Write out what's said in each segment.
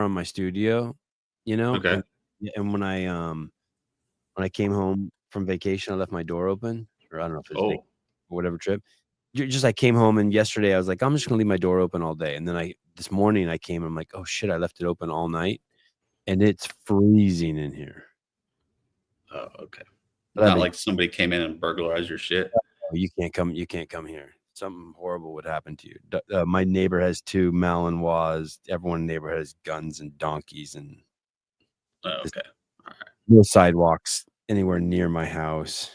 from my studio, you know, Okay. and when I came home from vacation, I left my door open, or I don't know if it was vacation Oh, or whatever trip. Just I came home, and yesterday I was like, I'm just gonna leave my door open all day. And then this morning I came and I'm like, oh shit, I left it open all night, and it's freezing in here. oh, okay. But I've Not been, like somebody came in and burglarized your shit. oh, you can't come here. Something horrible would happen to you. My neighbor has 2 Malinois. Everyone in the neighborhood has guns and donkeys, and Oh, there's okay. All right. no sidewalks anywhere near my house.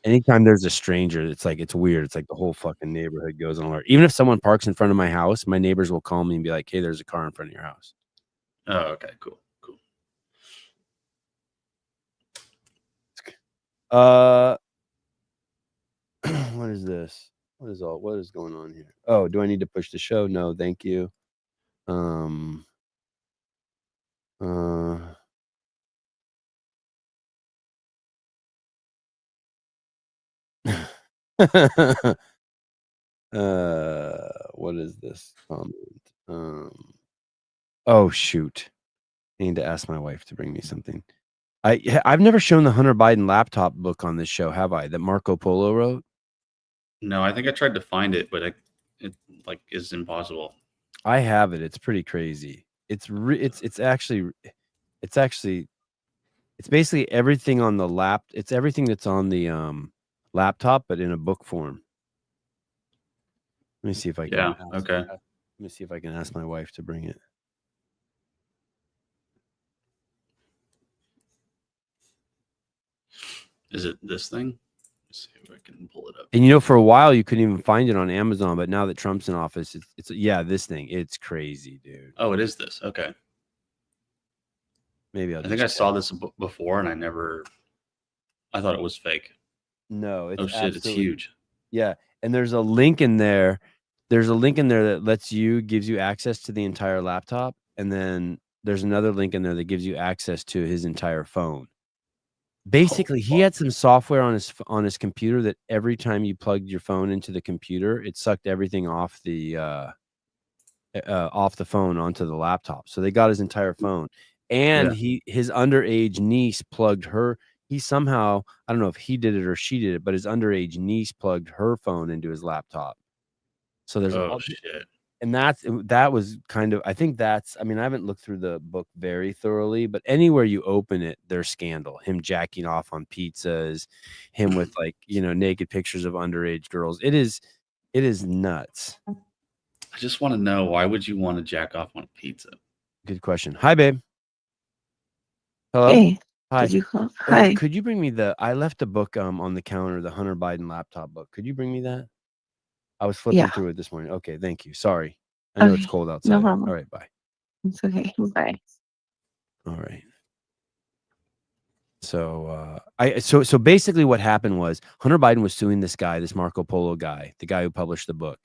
Anytime there's a stranger, it's weird. It's like the whole fucking neighborhood goes on alert. Even if someone parks in front of my house, my neighbors will call me and be like, "Hey, there's a car in front of your house." Oh, okay. Cool. Cool. What is this? What is going on here? Oh, do I need to push the show? No, thank you. Um, uh, what is this comment? Oh shoot. I need to ask my wife to bring me something. I've never shown the Hunter Biden laptop book on this show, have I? That Marco Polo wrote? No, I think I tried to find it, but it like is impossible. I have it. It's pretty crazy. It's basically everything on the it's everything that's on the laptop, but in a book form. Let me see if I can Yeah. Okay. let me see if I can ask my wife to bring it. Is it this thing? Let's see if I can pull it up. And for a while you couldn't even find it on Amazon, but now that Trump's in office, it's yeah, this thing. It's crazy, dude. Oh, it is this. Okay. Maybe I think I saw this before, and I thought it was fake. No, it's Oh shit, it's huge. Yeah, and there's a link in there. There's a link in there that gives you access to the entire laptop, and then there's another link in there that gives you access to his entire phone. Basically, he had some software on his computer that every time you plugged your phone into the computer, it sucked everything off the phone onto the laptop. So they got his entire phone, and his underage niece plugged her. He somehow, I don't know if he did it or she did it, but his underage niece plugged her phone into his laptop. So there's shit. And that was kind of, I think I haven't looked through the book very thoroughly, but anywhere you open it, there's scandal. Him jacking off on pizzas, him with naked pictures of underage girls. It is nuts. I just want to know, why would you want to jack off on a pizza? Good question. Hi, babe. Hello. Hey. Hi. Did you call? Hi. Could you bring me I left a book on the counter, the Hunter Biden laptop book. Could you bring me that? I was flipping through it this morning. Okay, thank you. Sorry. I know it's cold outside. No problem. All right, bye. It's okay. Bye. All right. So so basically what happened was Hunter Biden was suing this guy, this Marco Polo guy, the guy who published the book.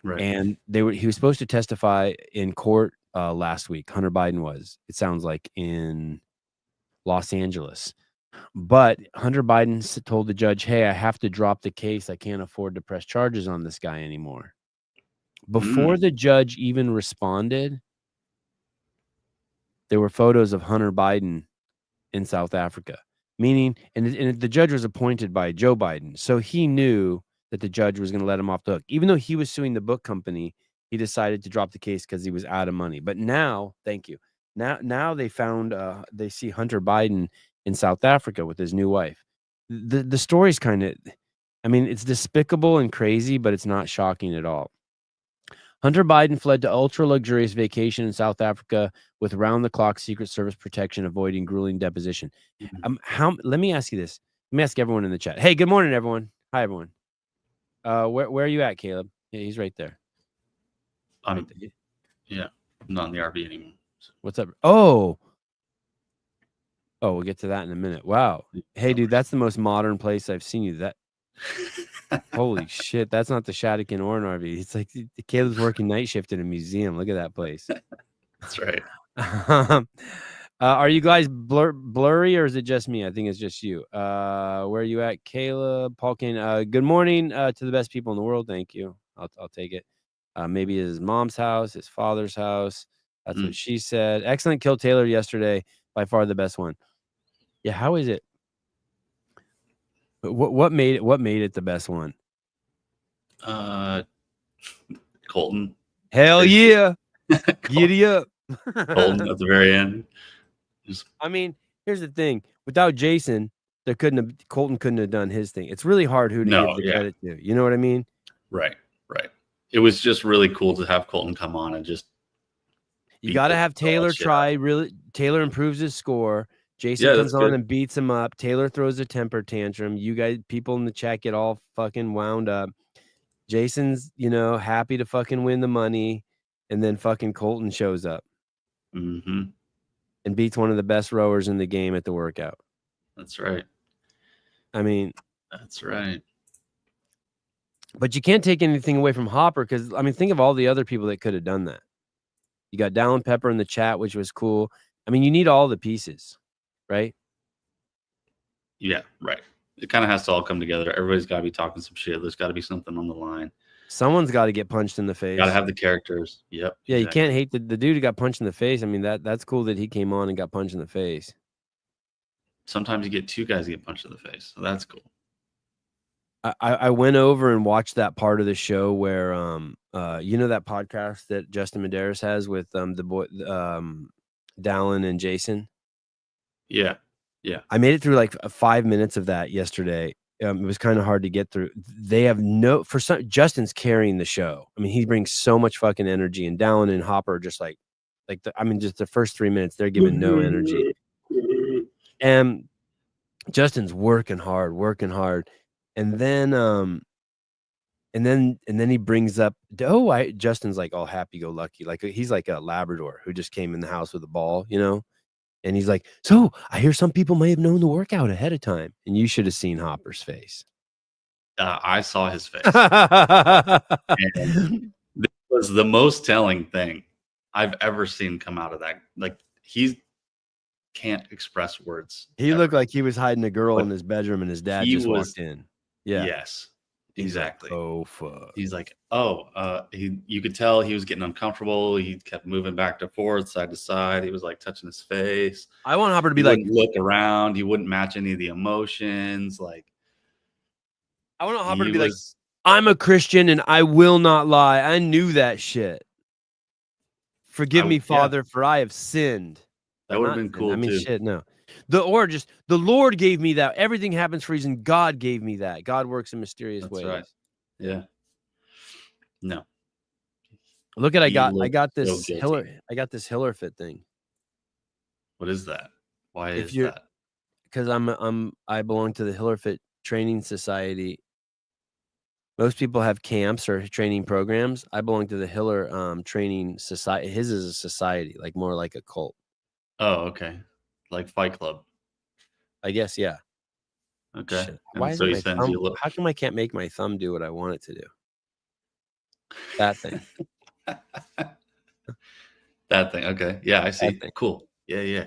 Right. And he was supposed to testify in court last week. Hunter Biden was, it sounds like, in Los Angeles. But Hunter Biden told the judge, "Hey, I have to drop the case. I can't afford to press charges on this guy anymore." Before the judge even responded, there were photos of Hunter Biden in South Africa, meaning, and the judge was appointed by Joe Biden. So he knew that the judge was going to let him off the hook. Even though he was suing the book company, he decided to drop the case because he was out of money. But now, thank you. Now they found, they see Hunter Biden in South Africa with his new wife. The story's kind of, it's despicable and crazy, but it's not shocking at all. Hunter Biden fled to ultra-luxurious vacation in South Africa with round-the-clock Secret Service protection, avoiding grueling deposition. Let me ask you this. Let me ask everyone in the chat. Hey, good morning, everyone. Hi, everyone. Where are you at, Caleb? Yeah, he's right there. Yeah, I'm not in the RV anymore. What's up? Oh, we'll get to that in a minute. Wow. Hey, dude, that's the most modern place I've seen you. Holy shit, that's not the Hijacking RV. It's like Caleb's working night shift in a museum. Look at that place. That's right. Are you guys blurry, or is it just me? I think it's just you. Where are you at, Caleb? Paul Kane. Good morning to the best people in the world. Thank you. I'll take it. Maybe his mom's house, his father's house. That's what she said. Excellent kill Taylor yesterday. By far the best one. Yeah, how is it? What made it the best one? Colton. Hell yeah. Giddy up. Colton at the very end. I mean, here's the thing. Without Jason, Colton couldn't have done his thing. It's really hard who to give the credit to. You know what I mean? Right. It was just really cool to have Colton come on and just. You got to have Taylor try. Really, Taylor improves his score. Jason comes on and beats him up. Taylor throws a temper tantrum. You guys, people in the chat, get all fucking wound up. Jason's, happy to fucking win the money, and then fucking Colton shows up and beats one of the best rowers in the game at the workout. That's right. I mean, that's right. But you can't take anything away from Hopper because, think of all the other people that could have done that. You got Dallin Pepper in the chat, which was cool. You need all the pieces, right? Yeah, right. It kind of has to all come together. Everybody's got to be talking some shit. There's got to be something on the line. Someone's got to get punched in the face. Got to have the characters. Yep. Yeah, exactly. You can't hate the dude who got punched in the face. That's cool that he came on and got punched in the face. Sometimes you get two guys get punched in the face, so that's cool. I went over and watched that part of the show where that podcast that Justin Medeiros has with the boy Dallin and Jason. Yeah. I made it through like 5 minutes of that yesterday. It was kind of hard to get through. They have Justin's carrying the show. He brings so much fucking energy, and Dallin and Hopper are just just the first 3 minutes they're giving no energy, and Justin's working hard. And then he brings up, Justin's like all happy-go-lucky. Like he's like a Labrador who just came in the house with a ball, And he's like, so I hear some people may have known the workout ahead of time. And you should have seen Hopper's face. I saw his face. And this was the most telling thing I've ever seen come out of that. Like he can't express words. He looked like he was hiding a girl in his bedroom and his dad just walked in. Yeah. Yes, exactly. Like, oh, fuck. He's like, you could tell he was getting uncomfortable. He kept moving back and forth, side to side. He was like touching his face. I want Hopper to be like, look around. He wouldn't match any of the emotions. Like, I want Hopper to be like, I'm a Christian and I will not lie. I knew that shit. Forgive me, Father, for I have sinned. That would have been cool. Shit, no. The Lord gave me that. Everything happens for a reason. God gave me that. God works in mysterious ways. Right. Yeah. No. Look at I got this HillerFit thing. What is that? Why is that? Because I belong to the HillerFit Training Society. Most people have camps or training programs. I belong to the Hiller Training Society. His is a society, like more like a cult. Oh, okay. Like Fight Club. I guess, yeah. Okay. Why so how come I can't make my thumb do what I want it to do? That thing. That thing. Okay. Yeah, I see. Cool. Yeah.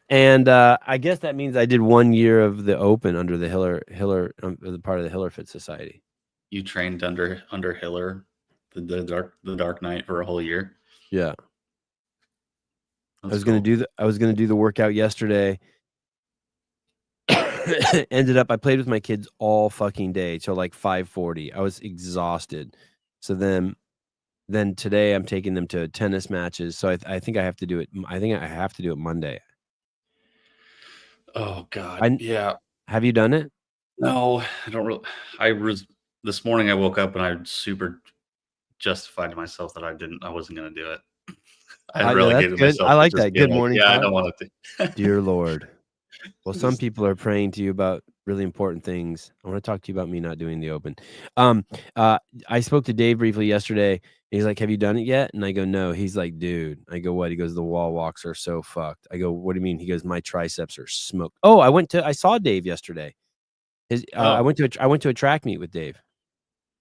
And I guess that means I did 1 year of the Open under the Hiller the part of the HillerFit Society. You trained under Hiller, the Dark Knight, for a whole year. Yeah. I was gonna do the workout yesterday. Ended up I played with my kids all fucking day till like 5:40. I was exhausted. So then today I'm taking them to tennis matches. So I think I have to do it. I think I have to do it Monday. Oh God. Yeah. Have you done it? No, I don't really. This morning I woke up and I super justified to myself that I wasn't going to do it. I relegated myself. I like that. Good morning. Yeah, I don't want it to. Dear Lord. Well, some people are praying to you about really important things. I want to talk to you about me not doing the Open. I spoke to Dave briefly yesterday. He's like, have you done it yet? And I go, no. He's like, dude. I go, what? He goes, the wall walks are so fucked. I go, what do you mean? He goes, my triceps are smoked. Oh, I saw Dave yesterday. I went to a track meet with Dave.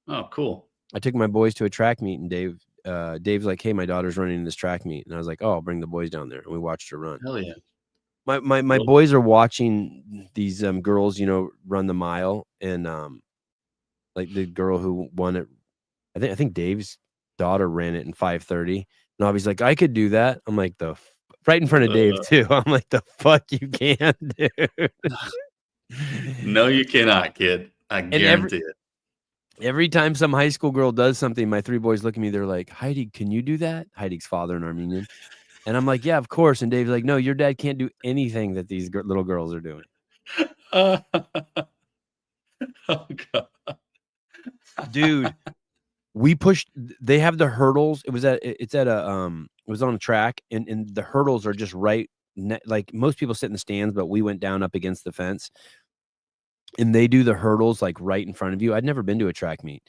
Oh, cool. I took my boys to a track meet, and Dave's like, hey, my daughter's running this track meet. And I was like, oh, I'll bring the boys down there. And we watched her run. Hell yeah. My boys are watching these girls, run the mile, and like the girl who won it. I think Dave's daughter ran it in 5:30, Nobby's like, I could do that. I'm like, right in front of Dave too. I'm like, the fuck you can, dude. No, you cannot, kid. I guarantee it. Every time some high school girl does something, my 3 boys look at me. They're like, Heidi, can you do that? Heidi's father in Armenian. And I'm like, yeah, of course. And Dave's like, no, your dad can't do anything that these little girls are doing. Oh, God. Dude, we pushed. They have the hurdles. It was on a track, and the hurdles are just right. Like most people sit in the stands, but we went down up against the fence. And they do the hurdles like right in front of you. I'd never been to a track meet,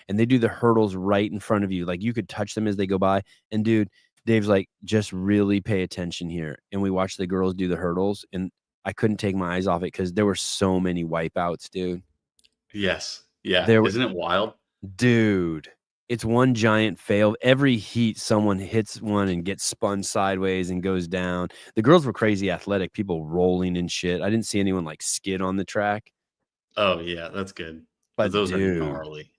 and they do the hurdles right in front of you. Like you could touch them as they go by. And dude, Dave's like, just really pay attention here. And we watched the girls do the hurdles, and I couldn't take my eyes off it because there were so many wipeouts, dude. Yes. Yeah. Isn't it wild? Dude, it's one giant fail. Every heat, someone hits one and gets spun sideways and goes down. The girls were crazy athletic, people rolling and shit. I didn't see anyone like skid on the track. Oh, yeah, that's good. But those dude, are gnarly.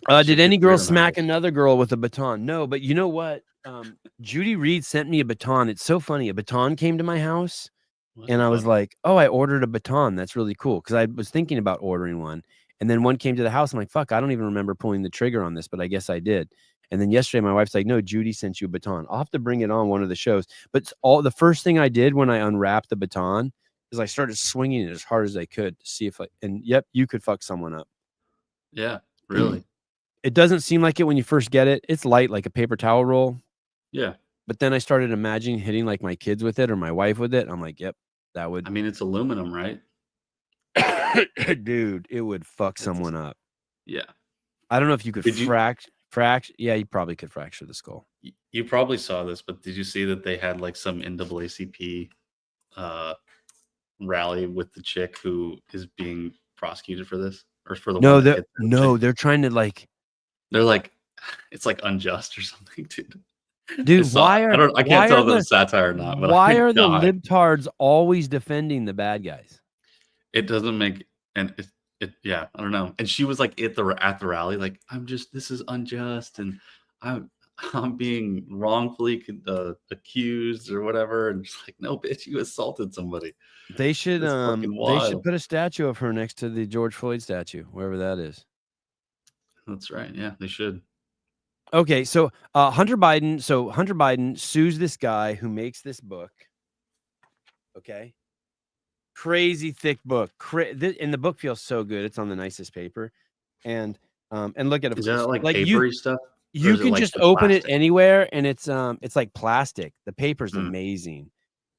Did any girl smack another girl with a baton? No, but you know what? Judy Reed sent me a baton. It's so funny. A baton came to my house, and I was like, oh, I ordered a baton. That's really cool. Because I was thinking about ordering one. And then one came to the house. I'm like, fuck, I don't even remember pulling the trigger on this, but I guess I did. And then yesterday, my wife's like, no, Judy sent you a baton. I'll have to bring it on one of the shows. But the first thing I did when I unwrapped the baton is I started swinging it as hard as I could to see if yep, you could fuck someone up. Yeah, really. It doesn't seem like it when you first get it. It's light, like a paper towel roll. Yeah. But then I started imagining hitting like my kids with it or my wife with it. I'm like, yep, that would. I mean, it's aluminum, right? Dude, it would fuck someone up. Yeah. I don't know if you could fracture. Yeah, you probably could fracture the skull. You probably saw this, but did you see that they had like some NAACP rally with the chick who is being prosecuted for this? Or for the they're trying to like. They're like, it's like unjust or something, dude. Dude, I can't tell if it's satire or not. But why are the libtards always defending the bad guys? It doesn't make yeah, I don't know. And she was like at the rally, like, this is unjust, and I'm being wrongfully accused or whatever. And she's like, no, bitch, you assaulted somebody. They should put a statue of her next to the George Floyd statue, wherever that is. That's right. Yeah, they should. Okay, so Hunter Biden sues this guy who makes this book. Okay. Crazy thick book. And the book feels so good. It's on the nicest paper. And look at it. Is that like papery stuff? You can just open it anywhere, and it's like plastic. The paper's amazing.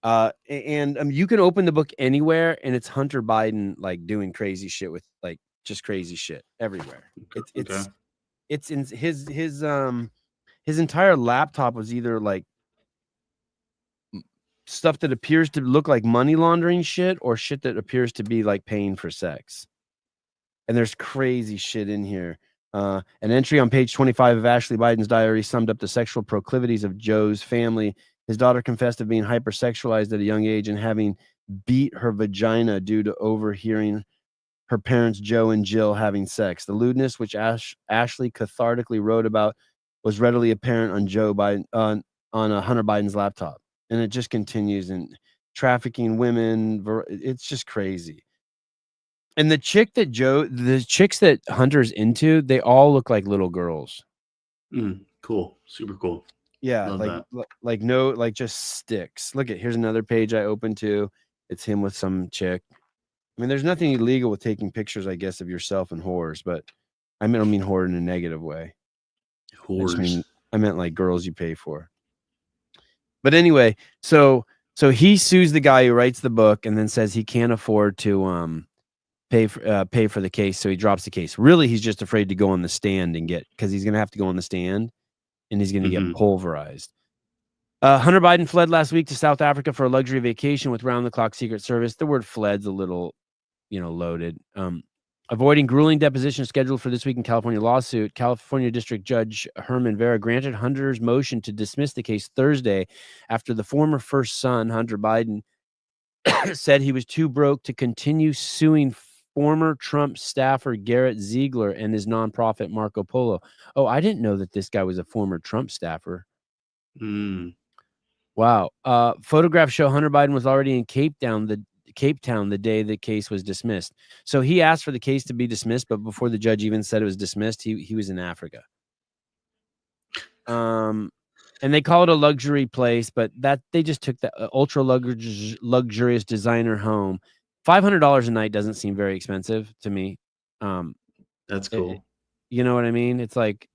And you can open the book anywhere, and it's Hunter Biden like doing crazy shit with like just crazy shit everywhere. It's in his entire laptop was either like stuff that appears to look like money laundering shit or shit that appears to be like paying for sex. And there's crazy shit in here. An entry on page 25 of Ashley Biden's diary summed up the sexual proclivities of Joe's family. His daughter confessed to being hypersexualized at a young age and having beat her vagina due to overhearing her parents, Joe and Jill, having sex. The lewdness, which Ashley cathartically wrote about, was readily apparent on Hunter Biden's laptop. And it just continues in trafficking women. It's just crazy. And the chicks that Hunter's into, they all look like little girls. Cool. Super cool. Yeah. Like just sticks. Look here's another page I opened to. It's him with some chick. I mean, there's nothing illegal with taking pictures, I guess, of yourself and whores, but I don't mean whore in a negative way. Whores. I meant like girls you pay for. But anyway, so he sues the guy who writes the book and then says he can't afford to pay for the case, so he drops the case. Really, he's just afraid to go on the stand because he's going to have to go on the stand and he's going to get pulverized. Hunter Biden fled last week to South Africa for a luxury vacation with round-the-clock Secret Service. The word "fled's" a little, loaded. Avoiding grueling deposition scheduled for this week in California lawsuit, California District Judge Herman Vera granted Hunter's motion to dismiss the case Thursday after the former first son, Hunter Biden, said he was too broke to continue suing former Trump staffer Garrett Ziegler and his nonprofit Marco Polo. Oh, I didn't know that this guy was a former Trump staffer. Mm. Wow. Photographs show Hunter Biden was already in Cape Town the day the case was dismissed. So he asked for the case to be dismissed, but before the judge even said it was dismissed, he was in Africa. And they call it a luxury place, but that they just took the ultra luxurious designer home. $500 a night doesn't seem very expensive to me. That's cool. You know what I mean? It's like,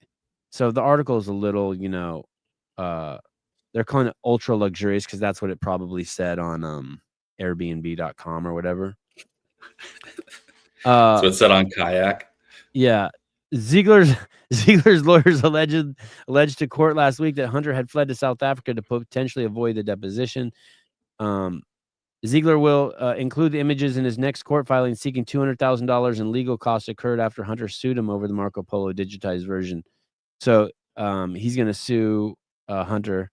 so the article is a little, they're calling it ultra luxurious because that's what it probably said on Airbnb.com or whatever. So it said on Kayak. Yeah. Ziegler's lawyers alleged to court last week that Hunter had fled to South Africa to potentially avoid the deposition. Ziegler will include the images in his next court filing, seeking $200,000 in legal costs occurred after Hunter sued him over the Marco Polo digitized version. So he's going to sue Hunter.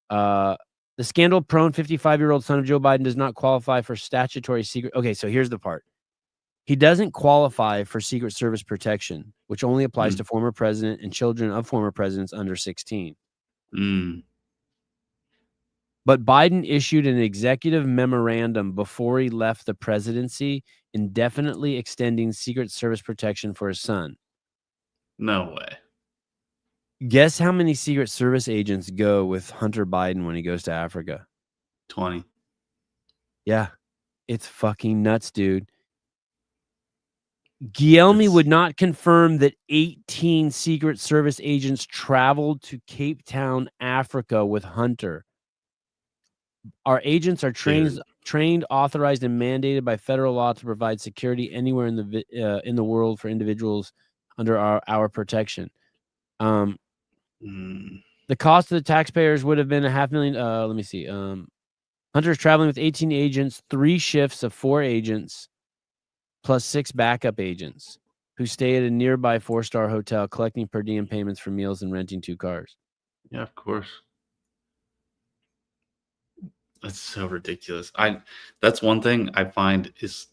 The scandal-prone 55-year-old son of Joe Biden does not qualify for statutory secret. Okay, so here's the part. He doesn't qualify for Secret Service protection, which only applies to former president and children of former presidents under 16. But Biden issued an executive memorandum before he left the presidency, indefinitely extending Secret Service protection for his son. No way. Guess how many Secret Service agents go with Hunter Biden when he goes to Africa? 20. Yeah, it's fucking nuts, dude. Guillermo would not confirm that 18 Secret Service agents traveled to Cape Town, Africa with Hunter. Our agents are trained, authorized, and mandated by federal law to provide security anywhere in the world for individuals under our protection. The cost to the taxpayers would have been $500,000. Let me see. Hunter's traveling with 18 agents, 3 shifts of 4 agents, plus 6 backup agents who stay at a nearby 4-star hotel, collecting per diem payments for meals and renting 2 cars. Yeah, of course. That's so ridiculous. That's one thing I find is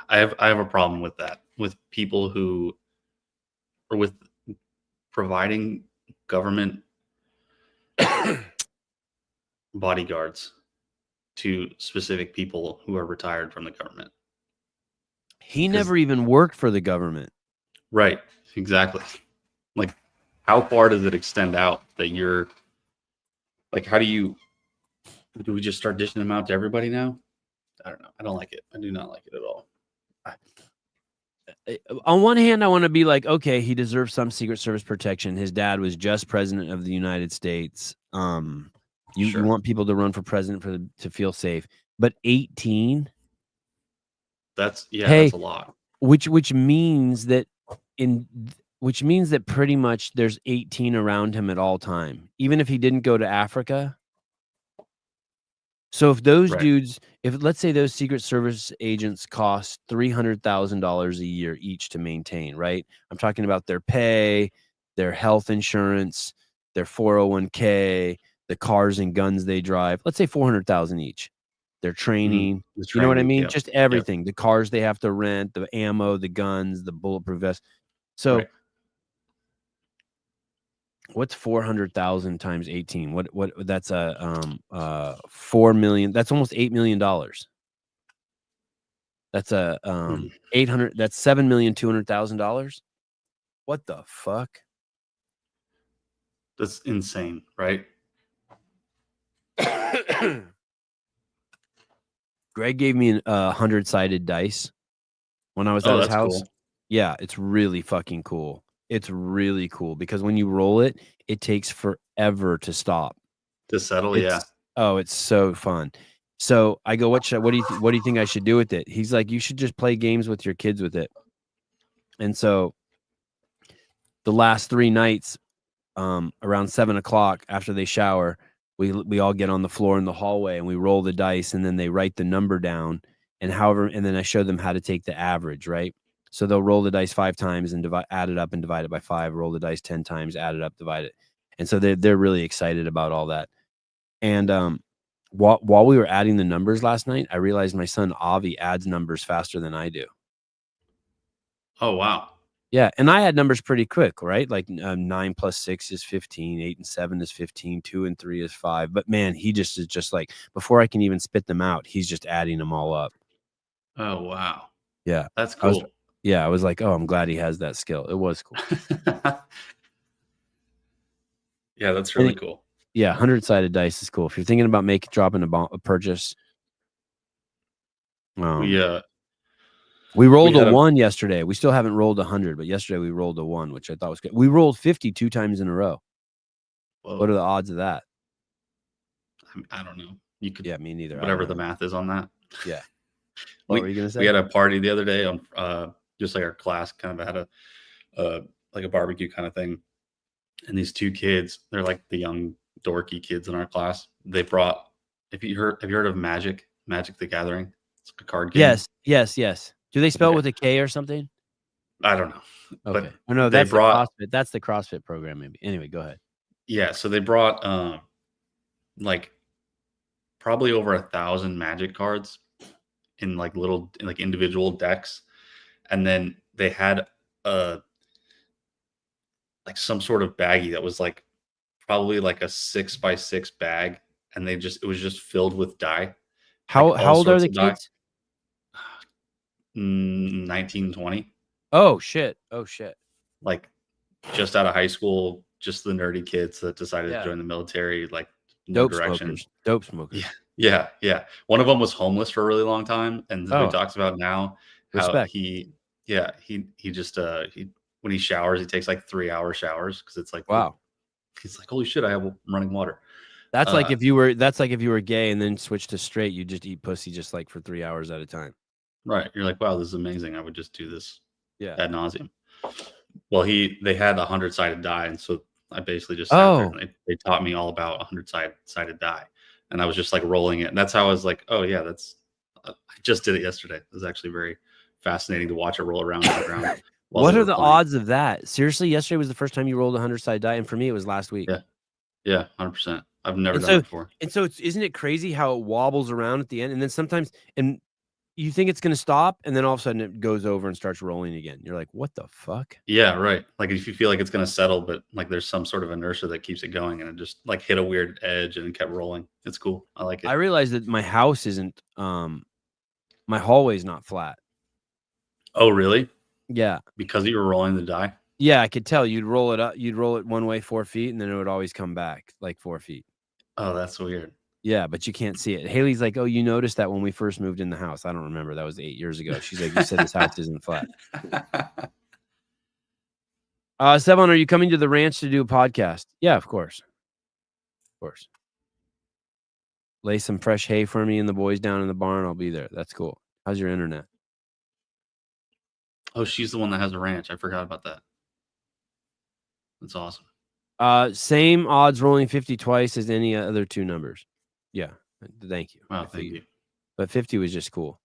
I have a problem with that, with people who or with providing government bodyguards to specific people who are retired from the government. He never even worked for the government. Right. Exactly. Like, how far does it extend out that you're like, do we just start dishing them out to everybody now? I don't know. I don't like it. I do not like it at all. On one hand, I want to be like, okay, he deserves some Secret Service protection. His dad was just president of the United States. You want people to run for president to feel safe. But 18? That's a lot. Which means that pretty much there's 18 around him at all time, even if he didn't go to Africa. So if those dudes, let's say those Secret Service agents cost $300,000 a year each to maintain, right? I'm talking about their pay, their health insurance, their 401k, the cars and guns they drive. Let's say $400,000 each. Their training, you know what I mean? Yep. Just everything. The cars they have to rent, the ammo, the guns, the bulletproof vest. So what's 400,000 times 18? What that's a 4 million. That's almost $8 million. That's a 800. That's $7,200,000. What the fuck? That's insane, right? Greg gave me a 100-sided dice when I was at his house. Cool. Yeah, it's really fucking cool. It's really cool because when you roll it, it takes forever to stop. To settle, Oh, it's so fun. So I go, what do you think I should do with it? He's like, you should just play games with your kids with it. And so the last 3 nights, around 7:00 after they shower, we all get on the floor in the hallway and we roll the dice, and then they write the number down, and then I show them how to take the average, right? So they'll roll the dice 5 times and add it up and divide it by 5, roll the dice 10 times, add it up, divide it. And so they're really excited about all that. And while we were adding the numbers last night, I realized my son Avi adds numbers faster than I do. Oh, wow. Yeah, and I add numbers pretty quick, right? Like 9 plus 6 is 15, 8 and 7 is 15, 2 and 3 is 5. But man, he just is just like, before I can even spit them out, he's just adding them all up. Oh, wow. Yeah. That's I was cool. I was like, oh, I'm glad he has that skill. It was cool. Yeah, that's really cool. Yeah, 100-sided dice is cool. If you're thinking about dropping a purchase, we rolled a 1 yesterday. We still haven't rolled 100, but yesterday we rolled a 1, which I thought was good. We rolled 50 2 times in a row. Whoa. What are the odds of that? I don't know. You could, yeah, me neither. Whatever the math is on that. Yeah. What were you gonna say? We had a party the other day on just like our class kind of had like a barbecue kind of thing, and these 2 kids, they're like the young dorky kids in our class. They brought, have you heard of Magic the Gathering? It's like a card game. Yes. Do they spell it with a K or something? I don't know. Okay. But no, that's the CrossFit. That's the CrossFit program, maybe. Anyway, go ahead. Yeah, so they brought like probably over 1,000 Magic cards in like individual decks, and then they had like some sort of baggie that was like probably like a 6x6 bag, and it was just filled with dye. How old are the kids? 19, 20. Oh shit. Like just out of high school, just the nerdy kids that decided to join the military, like no direction. Dope smokers. Yeah. One of them was homeless for a really long time, and he talks about now how he just when he showers, he takes like 3-hour showers because it's like, wow. He's like, holy shit, I have running water. That's like if you were gay and then switched to straight, you just eat pussy just like for 3 hours at a time. Right. You're like, wow, this is amazing. I would just do this ad nauseum. Well, they had a 100-sided die, and so I basically just sat there, and they taught me all about 100-sided die, and I was just like rolling it, and that's how I was like, oh yeah, that's I just did it yesterday. It was actually very fascinating to watch it roll around on the ground. What are the odds of that? Seriously, yesterday was the first time you rolled a 100-sided die, and for me, it was last week. Yeah, 100%. I've never done it before. And so, isn't it crazy how it wobbles around at the end, and then sometimes, and you think it's going to stop, and then all of a sudden it goes over and starts rolling again. You're like, what the fuck? Yeah, right. Like if you feel like it's going to settle, but like there's some sort of inertia that keeps it going, and it just like hit a weird edge and it kept rolling. It's cool. I like it. I realized that my house isn't, my hallway's not flat. Oh, really? Yeah. Because you were rolling the die? Yeah, I could tell. You'd roll it one way 4 feet, and then it would always come back like 4 feet. Oh, that's weird. Yeah, but you can't see it. Haley's like, oh, you noticed that when we first moved in the house. I don't remember. That was 8 years ago. She's like, you said this house isn't flat. Sevon, are you coming to the ranch to do a podcast? Yeah, of course. Of course. Lay some fresh hay for me and the boys down in the barn. I'll be there. That's cool. How's your internet? Oh, she's the one that has a ranch. I forgot about that. That's awesome. Same odds rolling 50 twice as any other 2 numbers. Yeah. Thank you. Wow, thank you. But 50 was just cool.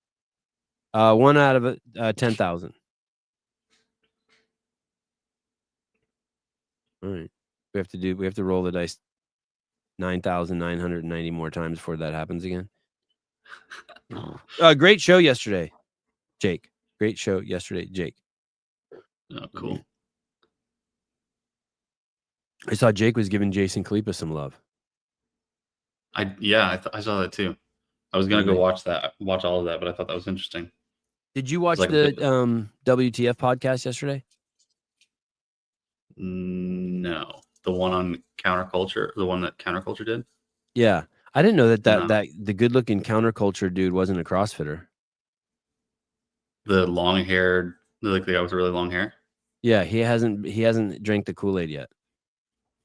1 out of 10,000. All right. We have to roll the dice 9,990 more times before that happens again. Great show yesterday, Jake. Great show yesterday, Jake. Oh, cool. I saw Jake was giving Jason Kalipa some love. I saw that too. I was gonna go watch all of that, but I thought that was interesting. Did you watch the WTF podcast yesterday? No, the one on Counterculture, the one that Counterculture did. Yeah, I didn't know that the good-looking Counterculture dude wasn't a CrossFitter. The long-haired, like the guy with the really long hair. Yeah, he hasn't drank the Kool-Aid yet.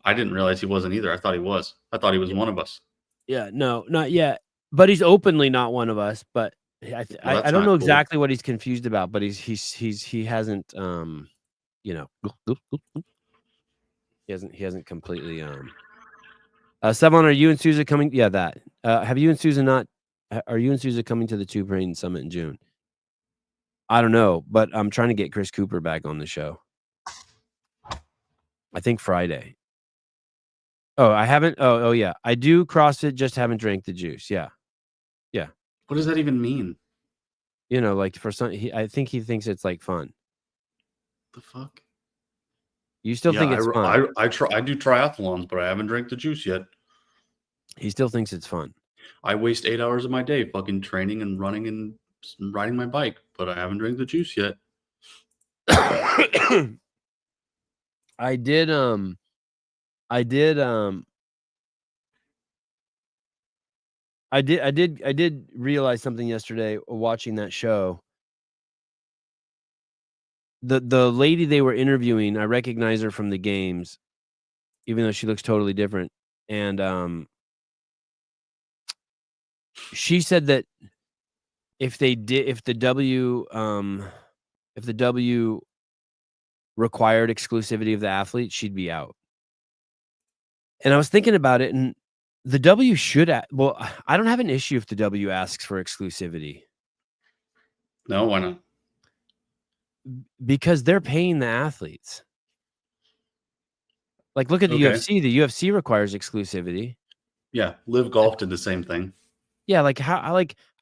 I didn't realize he wasn't either. I thought he was. I thought he was one of us. Yeah, no, not yet. But he's openly not one of us. But I don't know exactly what he's confused about. But he hasn't he hasn't completely Sevon, are you and Sousa coming? Yeah, that. Have you and Sousa are you and Sousa coming to the Two Brain Summit in June? I don't know, but I'm trying to get Chris Cooper back on the show. I think Friday. Oh, I haven't. Oh, yeah. I do CrossFit, just haven't drank the juice. Yeah. What does that even mean? You know, like for some, I think he thinks it's like fun. The fuck? You still Yeah, think it's fun. I do triathlons, but I haven't drank the juice yet. He still thinks it's fun. I waste 8 hours of my day fucking training and running and riding my bike, but I haven't drank the juice yet. I did realize something yesterday watching that show. The lady they were interviewing, I recognize her from the games, even though she looks totally different. And she said that if the W required exclusivity of the athlete, she'd be out. And I was thinking about it, and the W should well, I don't have an issue if the W asks for exclusivity. No, why not? Because they're paying the athletes. Like, look at the UFC. The UFC requires exclusivity. Yeah, Live Golf did the same thing. Yeah, like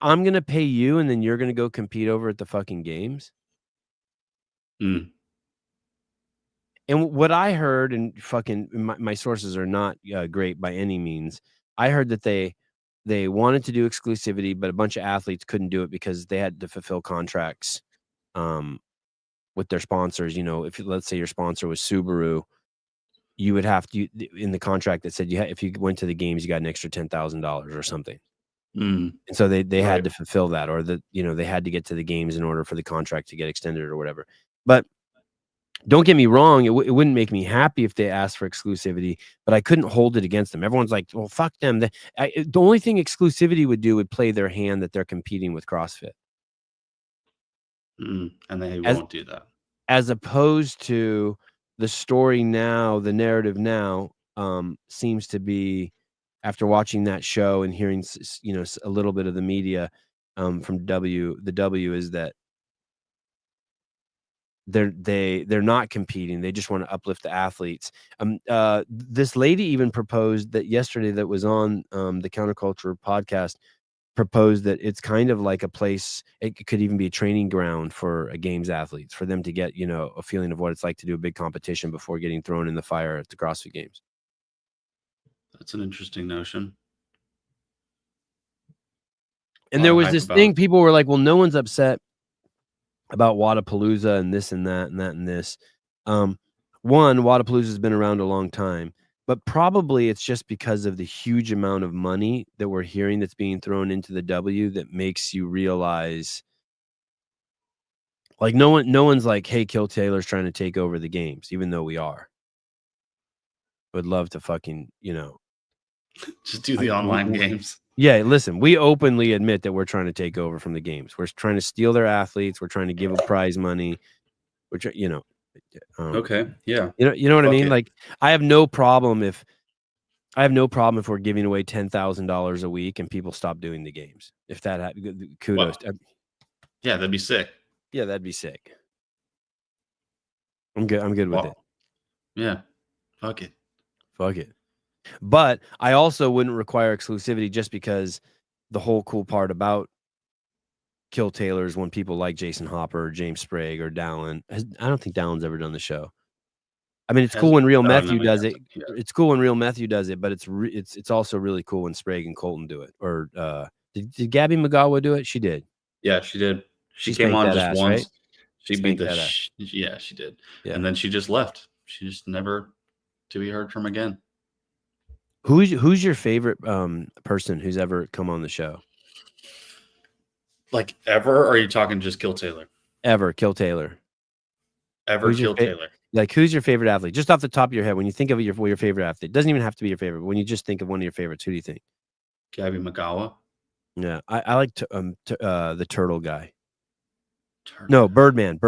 I'm gonna pay you, and then you're gonna go compete over at the fucking games. Mm. And what I heard, and fucking my sources are not great by any means. I heard that they wanted to do exclusivity, but a bunch of athletes couldn't do it because they had to fulfill contracts with their sponsors. You know, if let's say your sponsor was Subaru, you would have to, in the contract that said if you went to the games, you got an extra $10,000 or something. Mm. And so they had to fulfill that, or they had to get to the games in order for the contract to get extended or whatever. But don't get me wrong, it wouldn't make me happy if they asked for exclusivity, but I couldn't hold it against them. Everyone's like, well, fuck them. The only thing exclusivity would do would play their hand that they're competing with CrossFit. And they won't do that. As opposed to the story now, the narrative now seems to be, after watching that show and hearing, a little bit of the media from the W is that they're not competing. They just want to uplift the athletes. This lady even proposed that yesterday, that was on the Counterculture podcast, proposed that it's kind of like a place, it could even be a training ground for a games athletes, for them to get, a feeling of what it's like to do a big competition before getting thrown in the fire at the CrossFit Games. That's an interesting notion. And there was this thing, people were like, well, no one's upset about Wadapalooza and this and that and that and this. One, Wadapalooza has been around a long time, but probably it's just because of the huge amount of money that we're hearing that's being thrown into the W that makes you realize, like, no one's like, hey, Kill Taylor's trying to take over the games, even though we are. Would love to fucking, just do the online games. Yeah, listen, we openly admit that we're trying to take over from the games. We're trying to steal their athletes. We're trying to give them prize money. Which, okay, yeah, you know what I mean? Like, I have no problem if we're giving away $10,000 a week and people stop doing the games. If that kudos. Wow. Yeah, that'd be sick. Yeah, that'd be sick. I'm good with it. Yeah, fuck it. But I also wouldn't require exclusivity, just because the whole cool part about Kill Taylor is when people like Jason Hopper, or James Sprague, or Dallin. I don't think Dallin's ever done the show. I mean, it's cool when Real Matthew does it. Yeah. It's cool when Real Matthew does it, but it's also really cool when Sprague and Colton do it. Or did Gabby Magawa do it? She did. Yeah, she did. She came on just once. Right? She beat the yeah, she did. Yeah. And then she just left. She just never to be heard from again. Who's your favorite person who's ever come on the show? Like, ever? Or are you talking just Kill Taylor? Ever, Kill Taylor. Ever, Kill Taylor. Like, who's your favorite athlete? Just off the top of your head, when you think of your favorite athlete, it doesn't even have to be your favorite. But when you just think of one of your favorites, who do you think? Gabby Magawa. Yeah, I like the turtle guy. No, Birdman.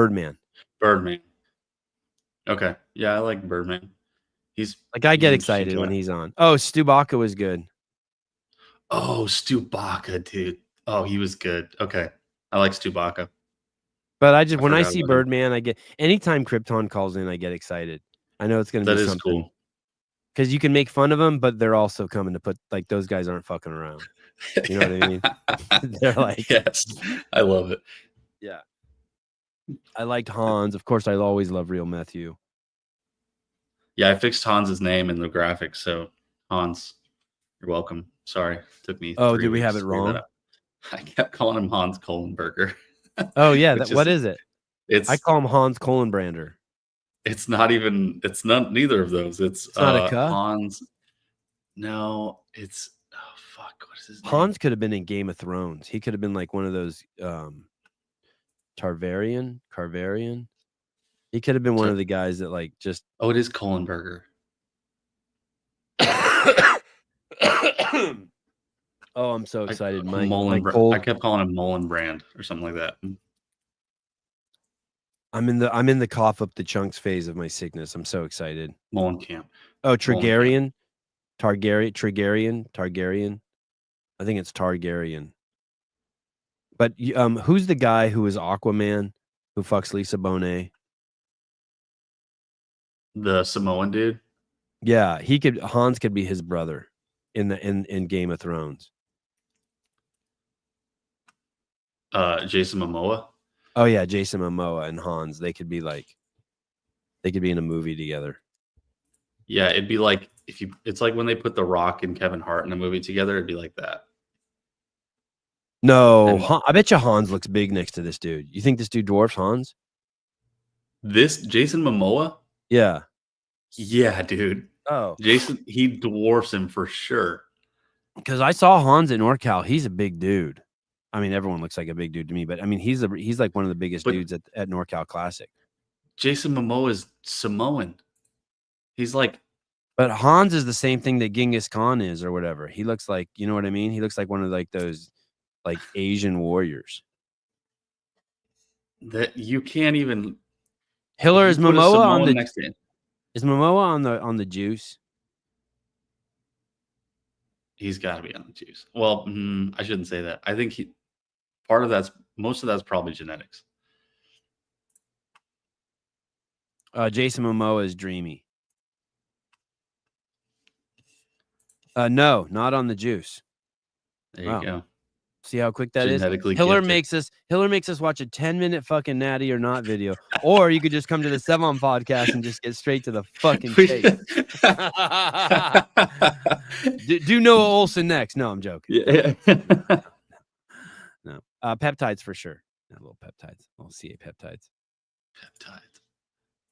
Okay, yeah, I like Birdman. He's like, I get excited when he's on. Oh, Stu Baca was good. Oh, Stu Baca, dude. Oh, he was good. Okay, I like Stu Baca. But when I see Birdman, I get, anytime Krypton calls in, I get excited. I know it's going to be something. That is cool. because you can make fun of them, but they're also coming to put like those guys aren't fucking around. You know what I mean? They're like, yes, I love it. yeah. I liked Hans. Of course, I always love Real Matthew. Yeah, I fixed Hans's name in the graphics, so Hans, you're welcome. Sorry, it took me. Oh, 3 did we weeks have it to figure that wrong? out. I kept calling him Hans Kohlenberger. Oh yeah, Which what is it? It's I call him Hans Kohlenbrander. it's not even. It's not neither of those. It's not a cuh? Hans. No, it's fuck. What is his name? Hans could have been in Game of Thrones. He could have been like one of those Carvarian. He could have been one of the guys that like just. Oh, it is Kohlenberger. Oh, I'm so excited, Mike. I kept calling him Molenbrand or something like that. I'm in the cough up the chunks phase of my sickness. I'm so excited. Molenkamp. Oh, Targaryen. I think it's Targaryen. But who's the guy who is Aquaman who fucks Lisa Bonet? The Samoan dude. Yeah, Hans could be his brother in Game of Thrones. Jason Momoa. Oh yeah, Jason Momoa and Hans. They could be in a movie together. Yeah, it'd be like it's like when they put The Rock and Kevin Hart in a movie together, it'd be like that. No, I bet you Hans looks big next to this dude. You think this dude dwarfs Hans? This Jason Momoa? Yeah. Yeah, dude. Oh. Jason, he dwarfs him for sure. Because I saw Hans at NorCal. He's a big dude. I mean, everyone looks like a big dude to me, but I mean, he's like one of the biggest dudes at NorCal Classic. Jason Momoa is Samoan. He's like, but Hans is the same thing that Genghis Khan is, or whatever. He looks like, you know what I mean? He looks like one of like those, like Asian warriors. That you can't even. Hiller is Momoa on the next to him. Is Momoa on the juice? He's got to be on the juice. Well, I shouldn't say that. I think most of that's probably genetics. Jason Momoa is dreamy. No, not on the juice. There you go. See how quick that is? Genetically Hiller gifted. makes us watch a 10-minute fucking natty or not video. Or you could just come to the Sevon podcast and just get straight to the fucking chase. do Noah Olsen next. No, I'm joking. Yeah. No. Peptides for sure. Yeah, little peptides. Little CA peptides. Peptides.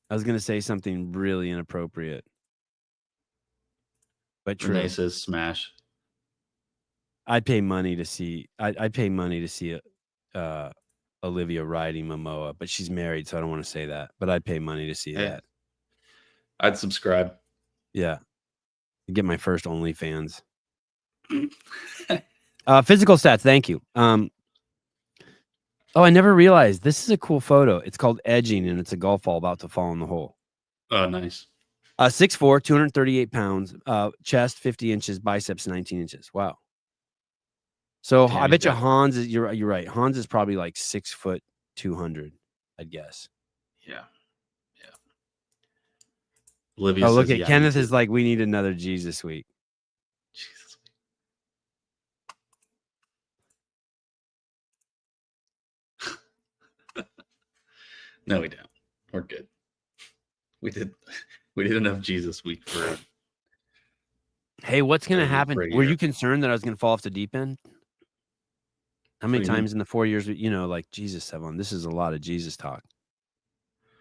I was gonna say something really inappropriate. But true. Renee says smash. I'd pay money to see. I'd pay money to see Olivia riding Momoa, but she's married, so I don't want to say that. But I'd pay money to see that. I'd subscribe. Yeah, I'd get my first OnlyFans. Physical stats. Thank you. Oh, I never realized this is a cool photo. It's called edging, and it's a golf ball about to fall in the hole. Oh, nice. 6'4", 238 pounds. Chest 50 inches. Biceps 19 inches. Wow. So I bet you Hans is you're right. Hans is probably like 6 foot 200, I'd guess. Yeah. Olivia look at Kenneth is like, we need another Jesus week. Jesus week. No, we don't. We're good. We did enough Jesus week for. Hey, what's gonna happen? Were you concerned that I was gonna fall off the deep end? How many times in the 4 years, like Jesus, Sevon, this is a lot of Jesus talk.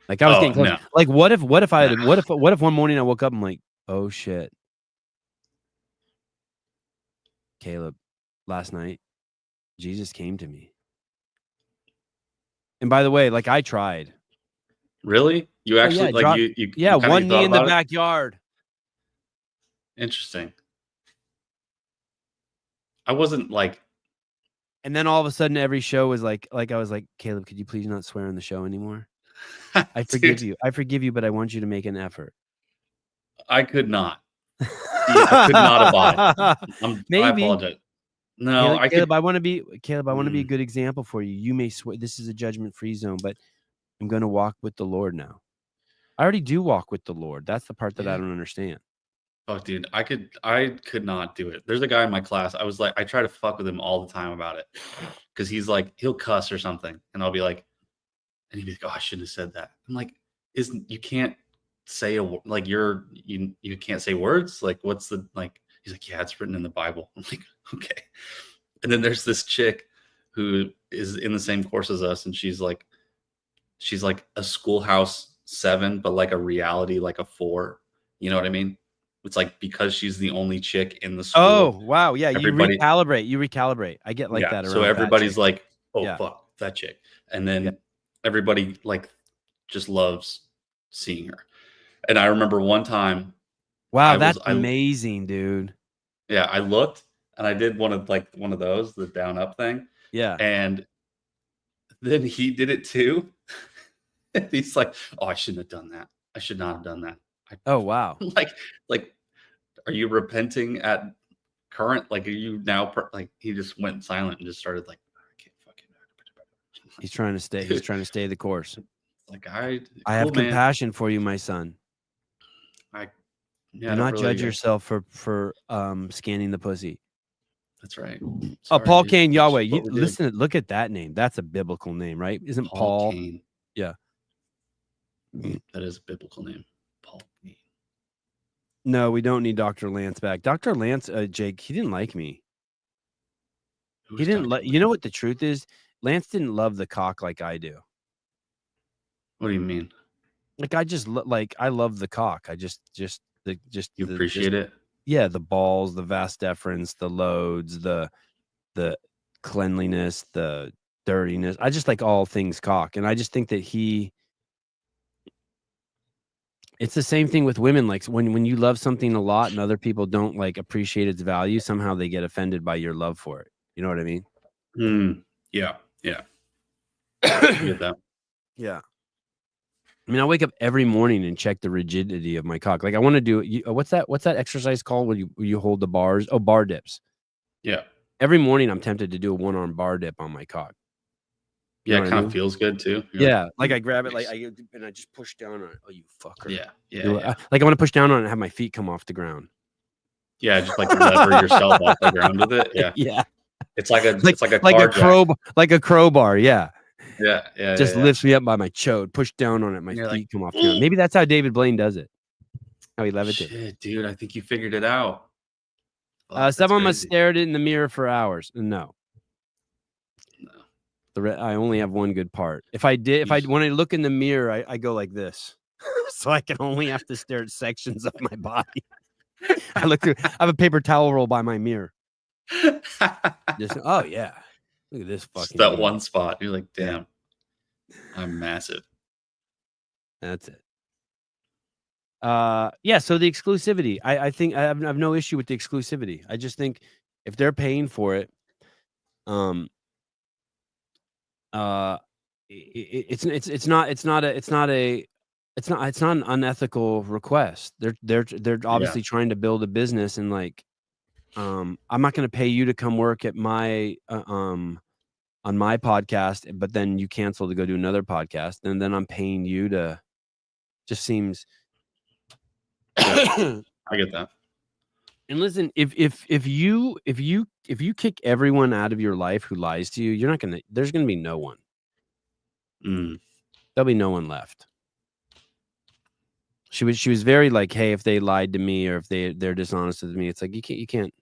Like I was getting close. No. Like what if one morning I woke up, I'm like, oh shit. Caleb, last night, Jesus came to me. And by the way, like I tried. Really? You actually one knee in the backyard. Interesting. I wasn't like. And then all of a sudden, every show was like I was like, Caleb, could you please not swear on the show anymore? I forgive you. I forgive you, but I want you to make an effort. I could not. I could not abide. Maybe. I apologize. No, Caleb, I want to be a good example for you. You may swear this is a judgment-free zone, but I'm going to walk with the Lord now. I already do walk with the Lord. That's the part that I don't understand. Oh, dude, I could not do it. There's a guy in my class. I was like, I try to fuck with him all the time about it because he's like, he'll cuss or something, and I'll be like, and he'd be like, "Oh, I shouldn't have said that." I'm like, "Isn't you can't say like you can't say words? Like, what's the like?" He's like, "Yeah, it's written in the Bible." I'm like, "Okay." And then there's this chick who is in the same course as us, and she's like a Schoolhouse 7, but like a reality, like a 4. You know what I mean? It's like because she's the only chick in the Oh, school, wow. Yeah, you everybody, recalibrate. I get like that so around fat everybody's chicks. like, "Oh Yeah. fuck, that chick," and Yeah. then everybody like just loves seeing her. And I remember one time, Wow, I that's was amazing, dude. yeah, I looked and I did one of those, the down up thing, Yeah. and then he did it too. And he's like, "Oh, I shouldn't have done that. I should not have done that." I, Oh, wow. like, are you repenting at current? Like, are you now like? He just went silent and just started like, "I can't fucking." He's trying to stay. He's Dude, trying to stay the course. like, I cool, have man. compassion for you, my son. Yeah, Do I don't not really, judge yourself for scanning the pussy. That's right. Oh, Sorry, Paul dude. Cain That's Yahweh. just what we're doing. Listen, look at that name. That's a biblical name, right? Isn't Paul Paul? Cain. Yeah. That is a biblical name. Paul Cain. No, we don't need Dr. Lance back. Dr. Lance, Jake, he didn't like me. He didn't like. You know what the truth is? Lance didn't love the cock like I do. What do you mean? Like I just like I love the cock. I just You appreciate it? Yeah, the balls, the vas deferens, the loads, the cleanliness, the dirtiness. I just like all things cock, and I just think that it's the same thing with women. Like when you love something a lot and other people don't like appreciate its value, somehow they get offended by your love for it. You know what I mean? Yeah. I get that. Yeah. I mean, I wake up every morning and check the rigidity of my cock. Like I want to do what's that exercise called when you hold the bars? Oh, bar dips. Yeah. Every morning I'm tempted to do a 1-arm bar dip on my cock. Yeah, You know it what I kind mean? of feels good too. You're Yeah, like I grab it, like nice. I just push down on it. Oh, you fucker! Yeah. Like I want to push down on it and have my feet come off the ground. Yeah, just like lever yourself off the ground with it. Yeah. Yeah, It's like a crowbar, like a crowbar. Yeah, Yeah. just lifts me up by my chode. Push down on it, my feet come off the ground. Maybe that's how David Blaine does it. How he levitates. Shit, dude, I think you figured it out. Someone must stare at it in the mirror for hours. No. I only have one good part. When I look in the mirror, I go like this, so I can only have to stare at sections of my body. I have a paper towel roll by my mirror. Oh yeah, look at this fucking. Just that one spot. You're like, damn, I'm massive. That's it. Yeah. So the exclusivity, I think I have no issue with the exclusivity. I just think if they're paying for it, it's not an unethical request. They're obviously trying to build a business, and like I'm not going to pay you to come work at my on my podcast, but then you cancel to go do another podcast, and then I'm paying you to. Just seems. I get that. And listen, if you kick everyone out of your life who lies to you, there's gonna be no one. There'll be no one left. She was very like, hey, if they lied to me or if they're dishonest with me, it's like you can't.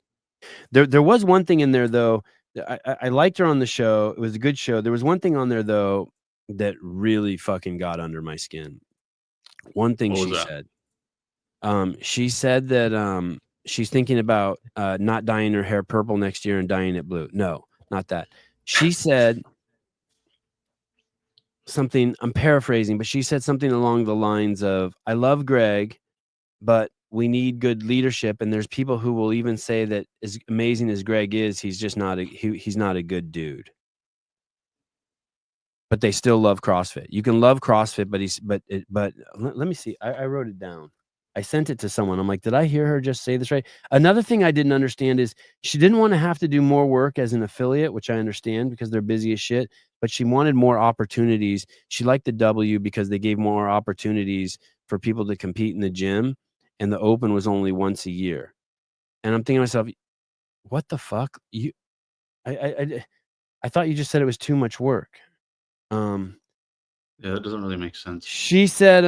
There was one thing in there though. I liked her on the show. It was a good show. There was one thing on there though that really fucking got under my skin. One thing she said. She said that she's thinking about not dyeing her hair purple next year and dyeing it blue. No, not that. She said something, I'm paraphrasing, but she said something along the lines of, I love Greg, but we need good leadership. And there's people who will even say that as amazing as Greg is, he's just not he's not a good dude. But they still love CrossFit. You can love CrossFit, but let me see. I wrote it down. I sent it to someone. I'm like, did I hear her just say this right? Another thing I didn't understand is she didn't want to have to do more work as an affiliate, which I understand because they're busy as shit, but she wanted more opportunities. She liked the W because they gave more opportunities for people to compete in the gym. and the Open was only once a year. And I'm thinking to myself, what the fuck? I thought you just said it was too much work. Yeah, that doesn't really make sense. She said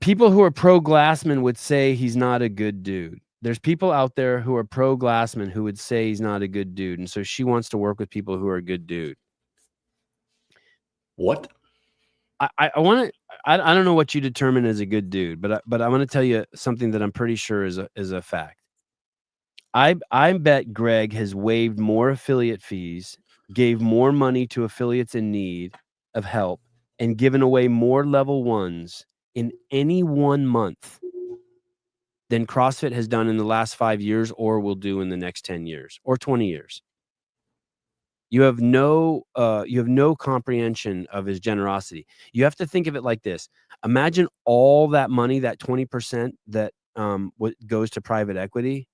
people who are pro Glassman would say he's not a good dude. There's people out there who are pro Glassman who would say he's not a good dude, and so she wants to work with people who are a good dude. What? I want to. I don't know what you determine as a good dude, but I want to tell you something that I'm pretty sure is a fact. I bet Greg has waived more affiliate fees, gave more money to affiliates in need of help, and given away more level ones in any 1 month than CrossFit has done in the last 5 years or will do in the next 10 years or 20 years. You have no comprehension of his generosity. You have to think of it like this. Imagine all that money, that 20% that goes to private equity.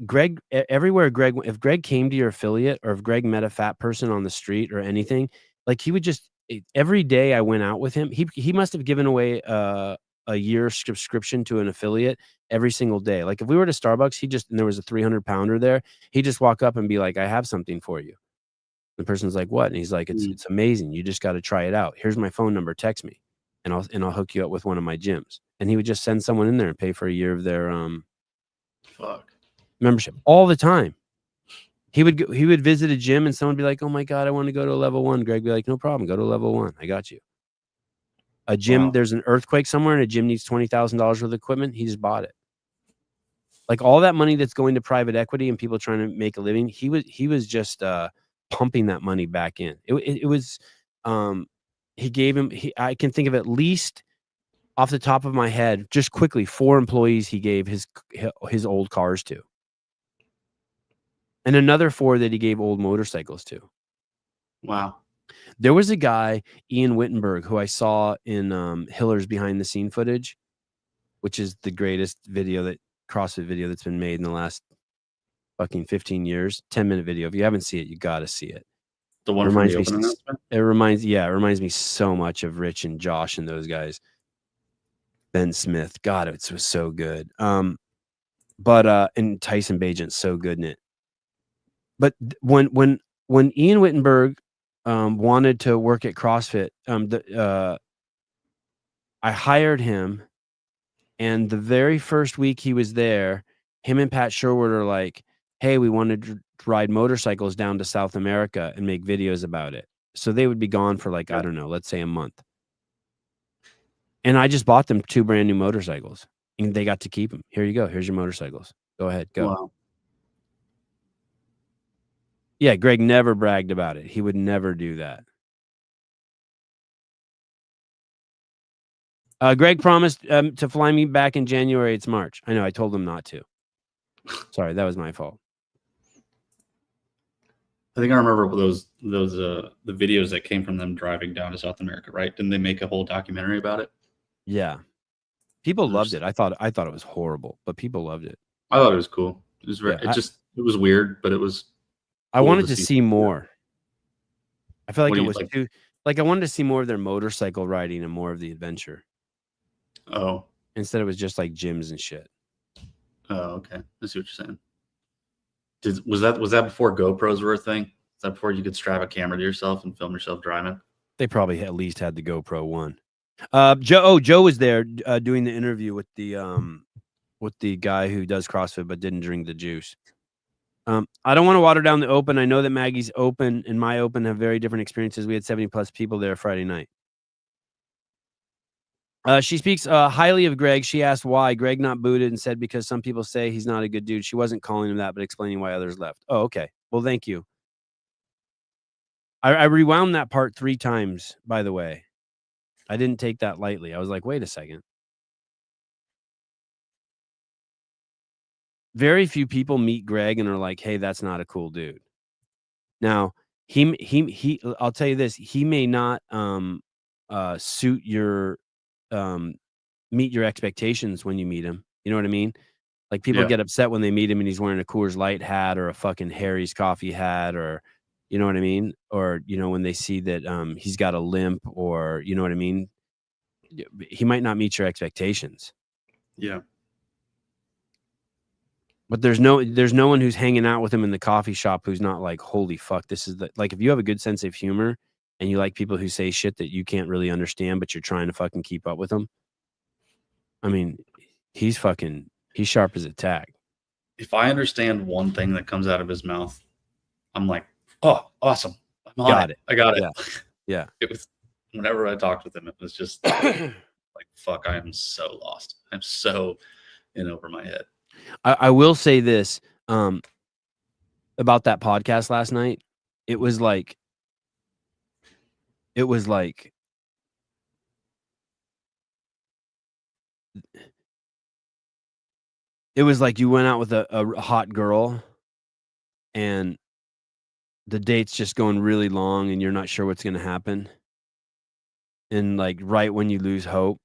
Greg, everywhere if Greg came to your affiliate, or if Greg met a fat person on the street or anything, like he would just, every day I went out with him, he must have given away a year subscription to an affiliate every single day. Like if we were to Starbucks, and there was a 300 pounder there, he'd just walk up and be like, I have something for you. The person's like, what? And he's like, it's amazing. You just got to try it out. Here's my phone number. Text me and I'll hook you up with one of my gyms. And he would just send someone in there and pay for a year of their membership all the time. He would visit a gym and someone would be like, oh my God, I want to go to a level 1. Greg would be like, no problem. Go to level 1. I got you. A gym, there's an earthquake somewhere and a gym needs $20,000 worth of equipment. He just bought it. Like all that money that's going to private equity and people trying to make a living, he was just pumping that money back in. It was he gave him, I can think of at least off the top of my head, just quickly, 4 employees he gave his old cars to. And another 4 that he gave old motorcycles to. Wow. There was a guy, Ian Wittenberg, who I saw in Hiller's behind the scene footage, which is the greatest CrossFit video that's been made in the last fucking 15 years. 10-minute video. If you haven't seen it, you got to see it. The one from the Open announcement? It reminds me so much of Rich and Josh and those guys. Ben Smith. God, it was so good. And Tyson Bagent's so good in it. But when Ian Wittenberg wanted to work at CrossFit, I hired him, and the very first week he was there, him and Pat Sherwood are like, hey, we wanted to ride motorcycles down to South America and make videos about it. So they would be gone for like, I don't know, let's say a month. And I just bought them 2 brand new motorcycles, and they got to keep them. Here you go. Here's your motorcycles. Go ahead. Go. Wow. Yeah, Greg never bragged about it. He would never do that. Greg promised to fly me back in January. It's March. I know. I told him not to. Sorry, that was my fault. I think I remember those the videos that came from them driving down to South America, right? Didn't they make a whole documentary about it? Yeah. People loved it. I thought it was horrible, but people loved it. I thought it was cool. It was it was weird, but it was I wanted to see more. I feel like What it do you was like? too, like I wanted to see more of their motorcycle riding and more of the adventure. Oh. Instead it was just like gyms and shit. Oh, okay. I see what you're saying. Was that before GoPros were a thing? Is that before you could strap a camera to yourself and film yourself driving? They probably at least had the GoPro 1. Joe was there doing the interview with the guy who does CrossFit but didn't drink the juice. I don't want to water down the Open. I know that Maggie's Open and my Open have very different experiences. We had 70+ people there Friday night. She speaks highly of Greg. She asked why. Greg not booted and said because some people say he's not a good dude. She wasn't calling him that, but explaining why others left. Oh, okay. Well, thank you. I rewound that part 3 times, by the way. I didn't take that lightly. I was like, wait a second. Very few people meet Greg and are like, hey, that's not a cool dude. Now, he I'll tell you this, he may not suit your meet your expectations when you meet him. You know what I mean? Like people get upset when they meet him and he's wearing a Coors Light hat or a fucking Harry's coffee hat, or you know what I mean? Or when they see that he's got a limp, or you know what I mean? he might not meet your expectations. Yeah. But there's no one who's hanging out with him in the coffee shop who's not like, holy fuck, this is like, if you have a good sense of humor and you like people who say shit that you can't really understand, but you're trying to fucking keep up with them. I mean, he's sharp as a tack. If I understand one thing that comes out of his mouth, I'm like, oh, awesome. I'm on Got it. I got it. Yeah. Yeah. It was whenever I talked with him, it was just like, fuck, I am so lost. I'm so in over my head. I will say this about that podcast last night. It was like you went out with a hot girl and the date's just going really long and you're not sure what's going to happen. And like right when you lose hope,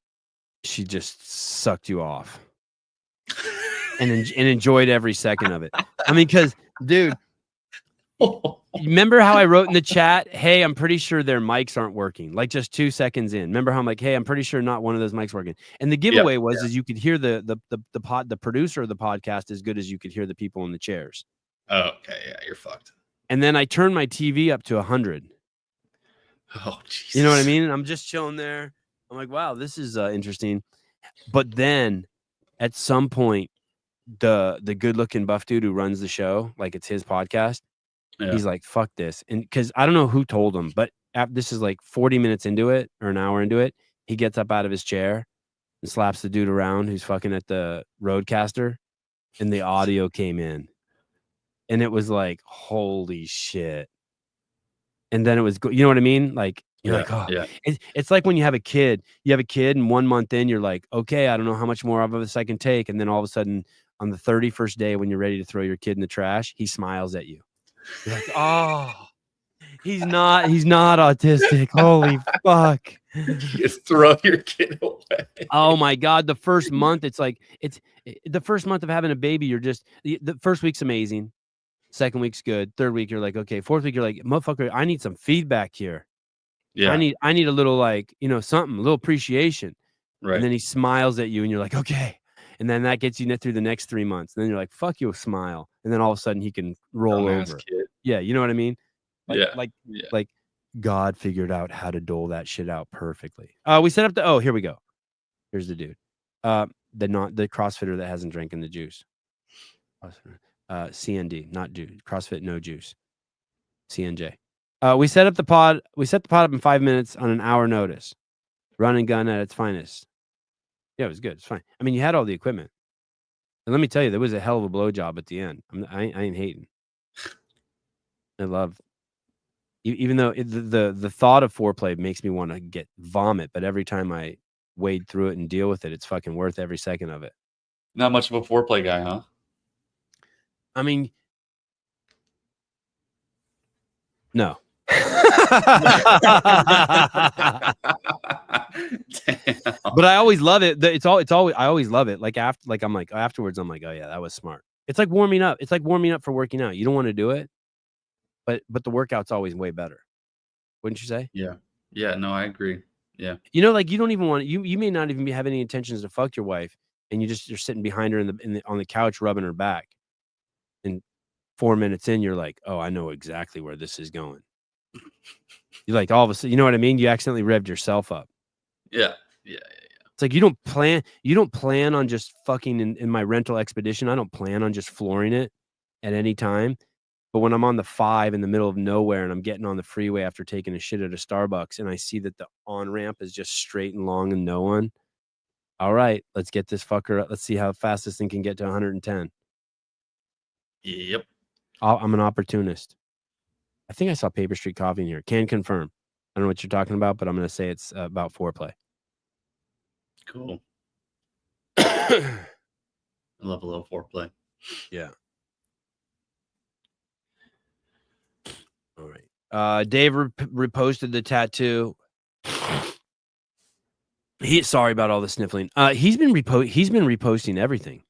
she just sucked you off and enjoyed every second of it. I mean, because, dude, remember how I wrote in the chat, hey, I'm pretty sure their mics aren't working, like just 2 seconds in. Remember how I'm like, hey, I'm pretty sure not one of those mics working. And the giveaway is you could hear the producer of the podcast as good as you could hear the people in the chairs. Oh, okay, yeah, you're fucked. And then I turned my TV up to 100. Oh, Jesus. You know what I mean? And I'm just chilling there. I'm like, wow, this is interesting. But then at some point, the good-looking buff dude who runs the show, like it's his podcast, he's like, fuck this. And because I don't know who told him, but this is like 40 minutes into it or an hour into it, he gets up out of his chair and slaps the dude around who's fucking at the Roadcaster, and the audio came in. And it was like, holy shit. And then it was, you know what I mean? Like, you're like, oh, yeah. It's like when you have a kid, and 1 month in, you're like, okay, I don't know how much more of this I can take. And then all of a sudden, on the 31st day, when you're ready to throw your kid in the trash, he smiles at you. You're like, oh, he's not autistic. Holy fuck. Just throw your kid away. Oh my God. The first month, it's the first month of having a baby. You're just, the first week's amazing. Second week's good. Third week, you're like, okay. Fourth week, you're like, motherfucker, I need some feedback here. Yeah. I need a little, like, something, a little appreciation. Right. And then he smiles at you and you're like, okay. And then that gets you through the next 3 months. And then you're like, fuck you, smile. And then all of a sudden he can roll over. Kid. Yeah. You know what I mean? Like God figured out how to dole that shit out perfectly. We set up here we go. Here's the dude. The CrossFitter that hasn't drinking the juice. CND, not juice. CrossFit, no juice. CNJ. We set the pod up in 5 minutes on an hour notice. Run and gun at its finest. Yeah, it was good. It's fine. I mean, you had all the equipment. And let me tell you, there was a hell of a blowjob at the end. I ain't hating. I love, even though the thought of foreplay makes me want to vomit, but every time I wade through it and deal with it, it's fucking worth every second of it. Not much of a foreplay guy, huh? I mean, no. But I always love it. I always love it. Like afterwards, I'm like, oh yeah, that was smart. It's like warming up. It's like warming up for working out. You don't want to do it, but the workout's always way better. Wouldn't you say? Yeah. Yeah. No, I agree. Yeah. Like you don't even want you may not even have any intentions to fuck your wife, and you're sitting behind her on the couch rubbing her back, and 4 minutes in, you're like, oh, I know exactly where this is going. You like all of a sudden, you know what I mean? You accidentally revved yourself up. Yeah. It's like you don't plan on just fucking in my rental expedition. I don't plan on just flooring it at any time. But when I'm on the 5 in the middle of nowhere and I'm getting on the freeway after taking a shit at a Starbucks and I see that the on-ramp is just straight and long and no one. All right, let's get this fucker up. Let's see how fast this thing can get to 110. Yep. I'm an opportunist. I think I saw Paper Street Coffee in here. Can confirm. I don't know what you're talking about, but I'm going to say it's about foreplay. Cool. I love a little foreplay. Yeah. All right. Dave reposted the tattoo. Sorry about all the sniffling. He's been reposting everything.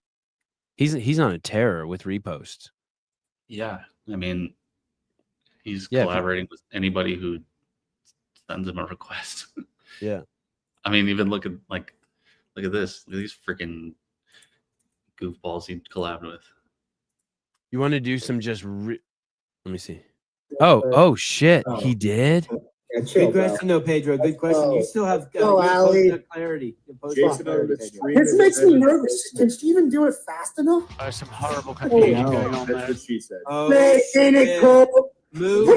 He's on a tear with reposts. Yeah. I mean, he's collaborating with anybody who sends him a request. Yeah. I mean, even look at this. Look at these freaking goofballs he collabed with. You want to do some just let me see. Oh shit, he did. Yeah, chill, Good question, though, Pedro. Good question. You still have Go, Ali. clarity. Jason on the stream. This makes me nervous. Can she even do it fast enough? Some horrible confusion going on there. That's what she said. Oh, Man, ain't it cool? Move.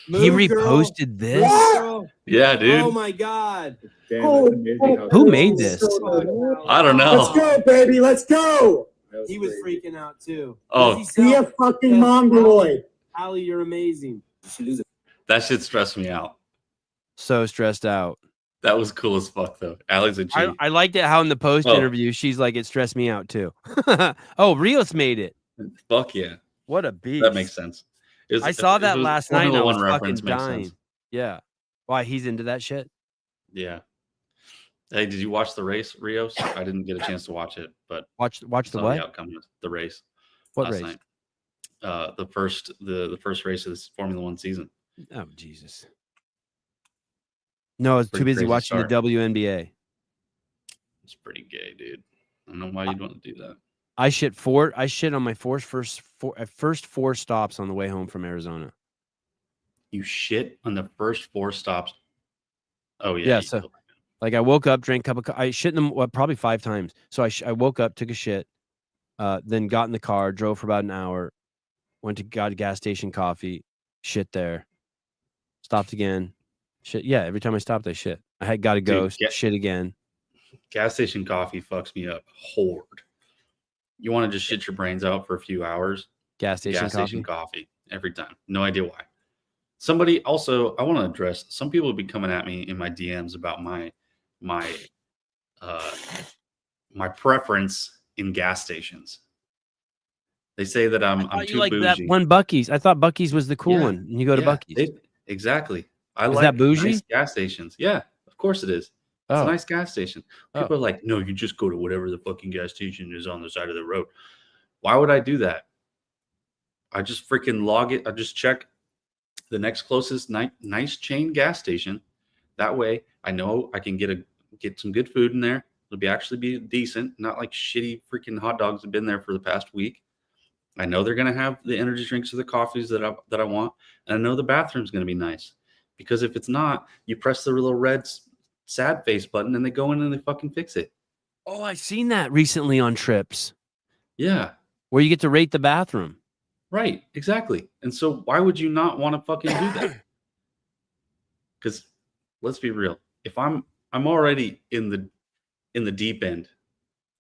He Move, girl. reposted this. Move, girl. Yeah, dude. Oh my god. Damn, that's amazing how Who made this? I don't know. Let's go, baby. Let's go. He was freaking out too. Oh. Be a fucking mongoloid. Ali, you're amazing. That shit stressed me out. So stressed out. That was cool as fuck, though. Alex a G. I liked it how in the post Oh. interview she's like, it stressed me out too. Oh, Rios made it. Fuck yeah. What a beast. That makes sense. I saw that last night. And I was Formula One fucking reference makes dying. sense. Yeah. Why he's into that shit? Yeah. Hey, did you watch the race, Rios? I didn't get a chance to watch it, but Watch the saw what? the outcome of the race. What last race? Night. The first race of this Formula One season. Oh Jesus. No, I was too Pretty busy crazy watching start. the WNBA. It's pretty gay, dude. I don't know why you'd want to do that. I shit on my first four stops on the way home from Arizona. You shit on the first 4 stops. Oh yeah. Yeah, you so- do. Like I woke up, drank a cup of I shit in them probably 5 times. So I woke up, took a shit, then got in the car, drove for about an hour, got a gas station coffee, shit there, stopped again, shit. Yeah, every time I stopped, I shit. I had got to go, Dude, shit again. Gas station coffee fucks me up hard. You want to just shit your brains out for a few hours? Gas station Gas coffee. station coffee every time. No idea why. Somebody also, I want to address. Some people have been coming at me in my DMs about my preference in gas stations. They say that I'm I thought too you like bougie. that one Buc-ee's. I thought Buc-ee's was the cool Yeah, one. And you go to Yeah, Buc-ee's. exactly. I Is like that bougie? nice gas stations. Yeah, of course it is. It's a nice gas station. People are like, no, you just go to whatever the fucking gas station is on the side of the road. Why would I do that? I just freaking log it. I just check the next closest nice chain gas station. That way I know I can get some good food in there. It'll actually be decent, not like shitty freaking hot dogs have been there for the past week. I know they're going to have the energy drinks or the coffees that I want. And I know the bathroom's going to be nice. Because if it's not, you press the little red sad face button and they go in and they fucking fix it. Oh, I've seen that recently on trips Yeah, where you get to rate the bathroom. right. Exactly. And so why would you not want to fucking do that? Because let's be real. If I'm already in the deep end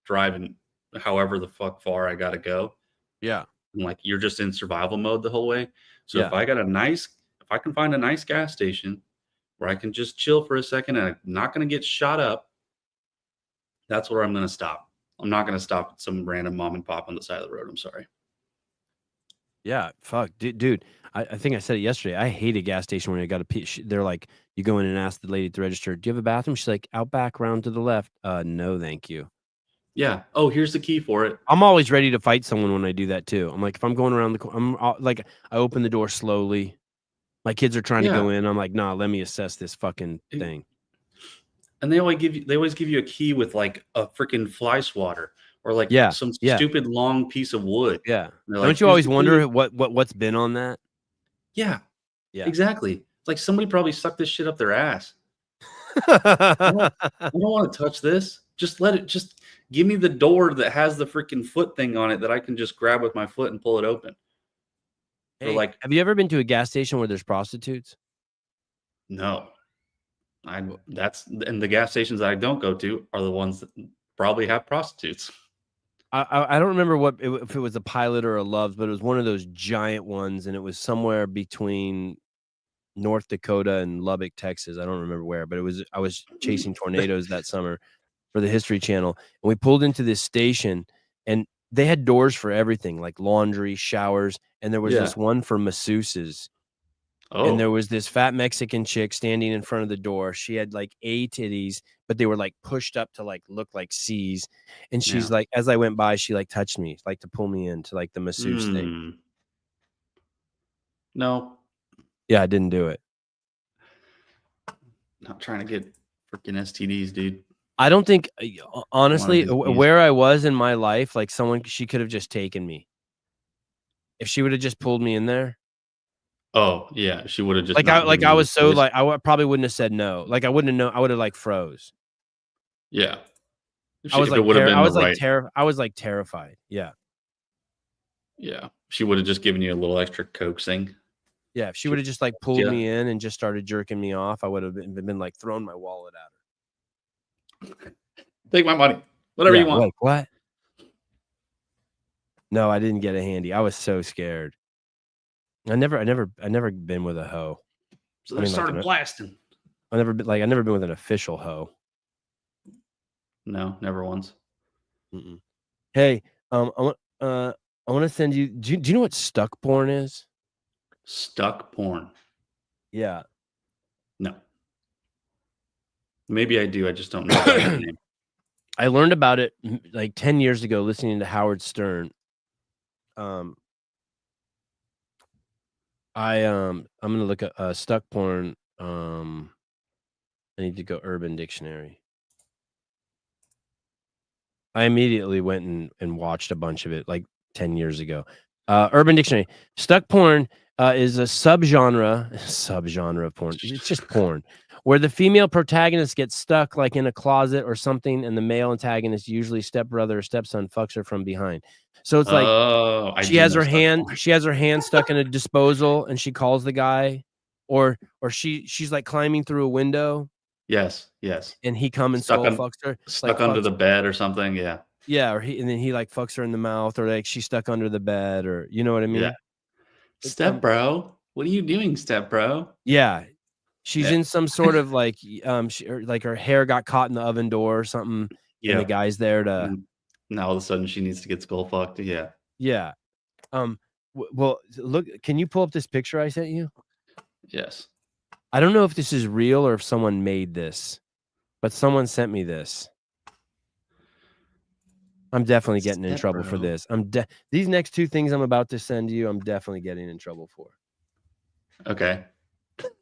driving however the fuck far I got to go. Yeah. And like you're just in survival mode the whole way. So Yeah. if I can find a nice gas station where I can just chill for a second and I'm not going to get shot up, that's where I'm going to stop. I'm not going to stop at some random mom and pop on the side of the road. I'm sorry. Yeah. Fuck. Dude, I think I said it yesterday. I hate a gas station when I got to pee. They're like, you go in and ask the lady at the register, do you have a bathroom? She's like, out back, round to the left. No, thank you. Yeah. Oh, here's the key for it. I'm always ready to fight someone when I do that too. I'm like, if I'm going around the corner, I open the door slowly. My kids are trying to go in. I'm like, nah, let me assess this fucking thing. And they always give you a key with like a freaking fly swatter or like some stupid long piece of wood. Yeah. Don't Don't you always wonder what's been on that? Yeah. Yeah. Exactly. It's like somebody probably sucked this shit up their ass. I don't want to touch this. Just give me the door that has the freaking foot thing on it that I can just grab with my foot and pull it open. Hey, like, have you ever been to a gas station where there's prostitutes? No. And the gas stations that I don't go to are the ones that probably have prostitutes. I don't remember if it was a Pilot or a Love's, but it was one of those giant ones, and it was somewhere between North Dakota and Lubbock, Texas. I don't remember where, but I was chasing tornadoes that summer for the History Channel, and we pulled into this station, and they had doors for everything, like laundry, showers, and there was this one for masseuses. Oh. And there was this fat Mexican chick standing in front of the door. She had like A titties, but they were like pushed up to like look like C's. And she's like, as I went by, she like touched me, like to pull me into like the masseuse thing. No. Yeah, I didn't do it. Not trying to get freaking STDs, dude. I don't think, honestly, these bees. where I was in my life, like she could have just taken me. If she would have just pulled me in there. Oh yeah, she would have just Like not given I you was the so choice. like, probably wouldn't have said no. Like I wouldn't have known. I would have like froze. Yeah. If I was it like, would have been I the was like, right, I was like terrified. Yeah. yeah, she would have just given you a little extra coaxing. Yeah. If she would have just like pulled Yeah. me in and just started jerking me off, I would have been like throwing my wallet at her. Take my money, whatever you want. Like what? No, I didn't get a handy. I was so scared. I never been with a hoe. So I they mean, started blasting. I never been with an official hoe. No, never once. Mm-mm. Hey, I want to send you. Do you know what stuck porn is? Stuck porn. Yeah. No. Maybe I do. I just don't know the name. I learned about it like 10 years ago listening to Howard Stern. I'm gonna look at stuck porn. I need to go Urban Dictionary. I immediately went and watched a bunch of it like 10 years ago. Urban Dictionary. Stuck porn is a subgenre of porn. It's just porn where the female protagonist gets stuck like in a closet or something, and the male antagonist, usually stepbrother or stepson, fucks her from behind. So it's like she has her hand stuck in a disposal, and she calls the guy, or she's like climbing through a window. Yes. And he come and fucks her. Stuck under the bed or something. Yeah. Yeah, or and then he like fucks her in the mouth, or like she's stuck under the bed, or you know what I mean? Yeah. Step bro, what are you doing, step bro? Yeah, she's in some sort of like like her hair got caught in the oven door or something, and the guy's there to. Now all of a sudden she needs to get skull fucked. Yeah. Yeah. Well, look. Can you pull up this picture I sent you? Yes. I don't know if this is real or if someone made this, but someone sent me this. I'm definitely getting in trouble for this. These next two things I'm about to send you, I'm definitely getting in trouble for. Okay.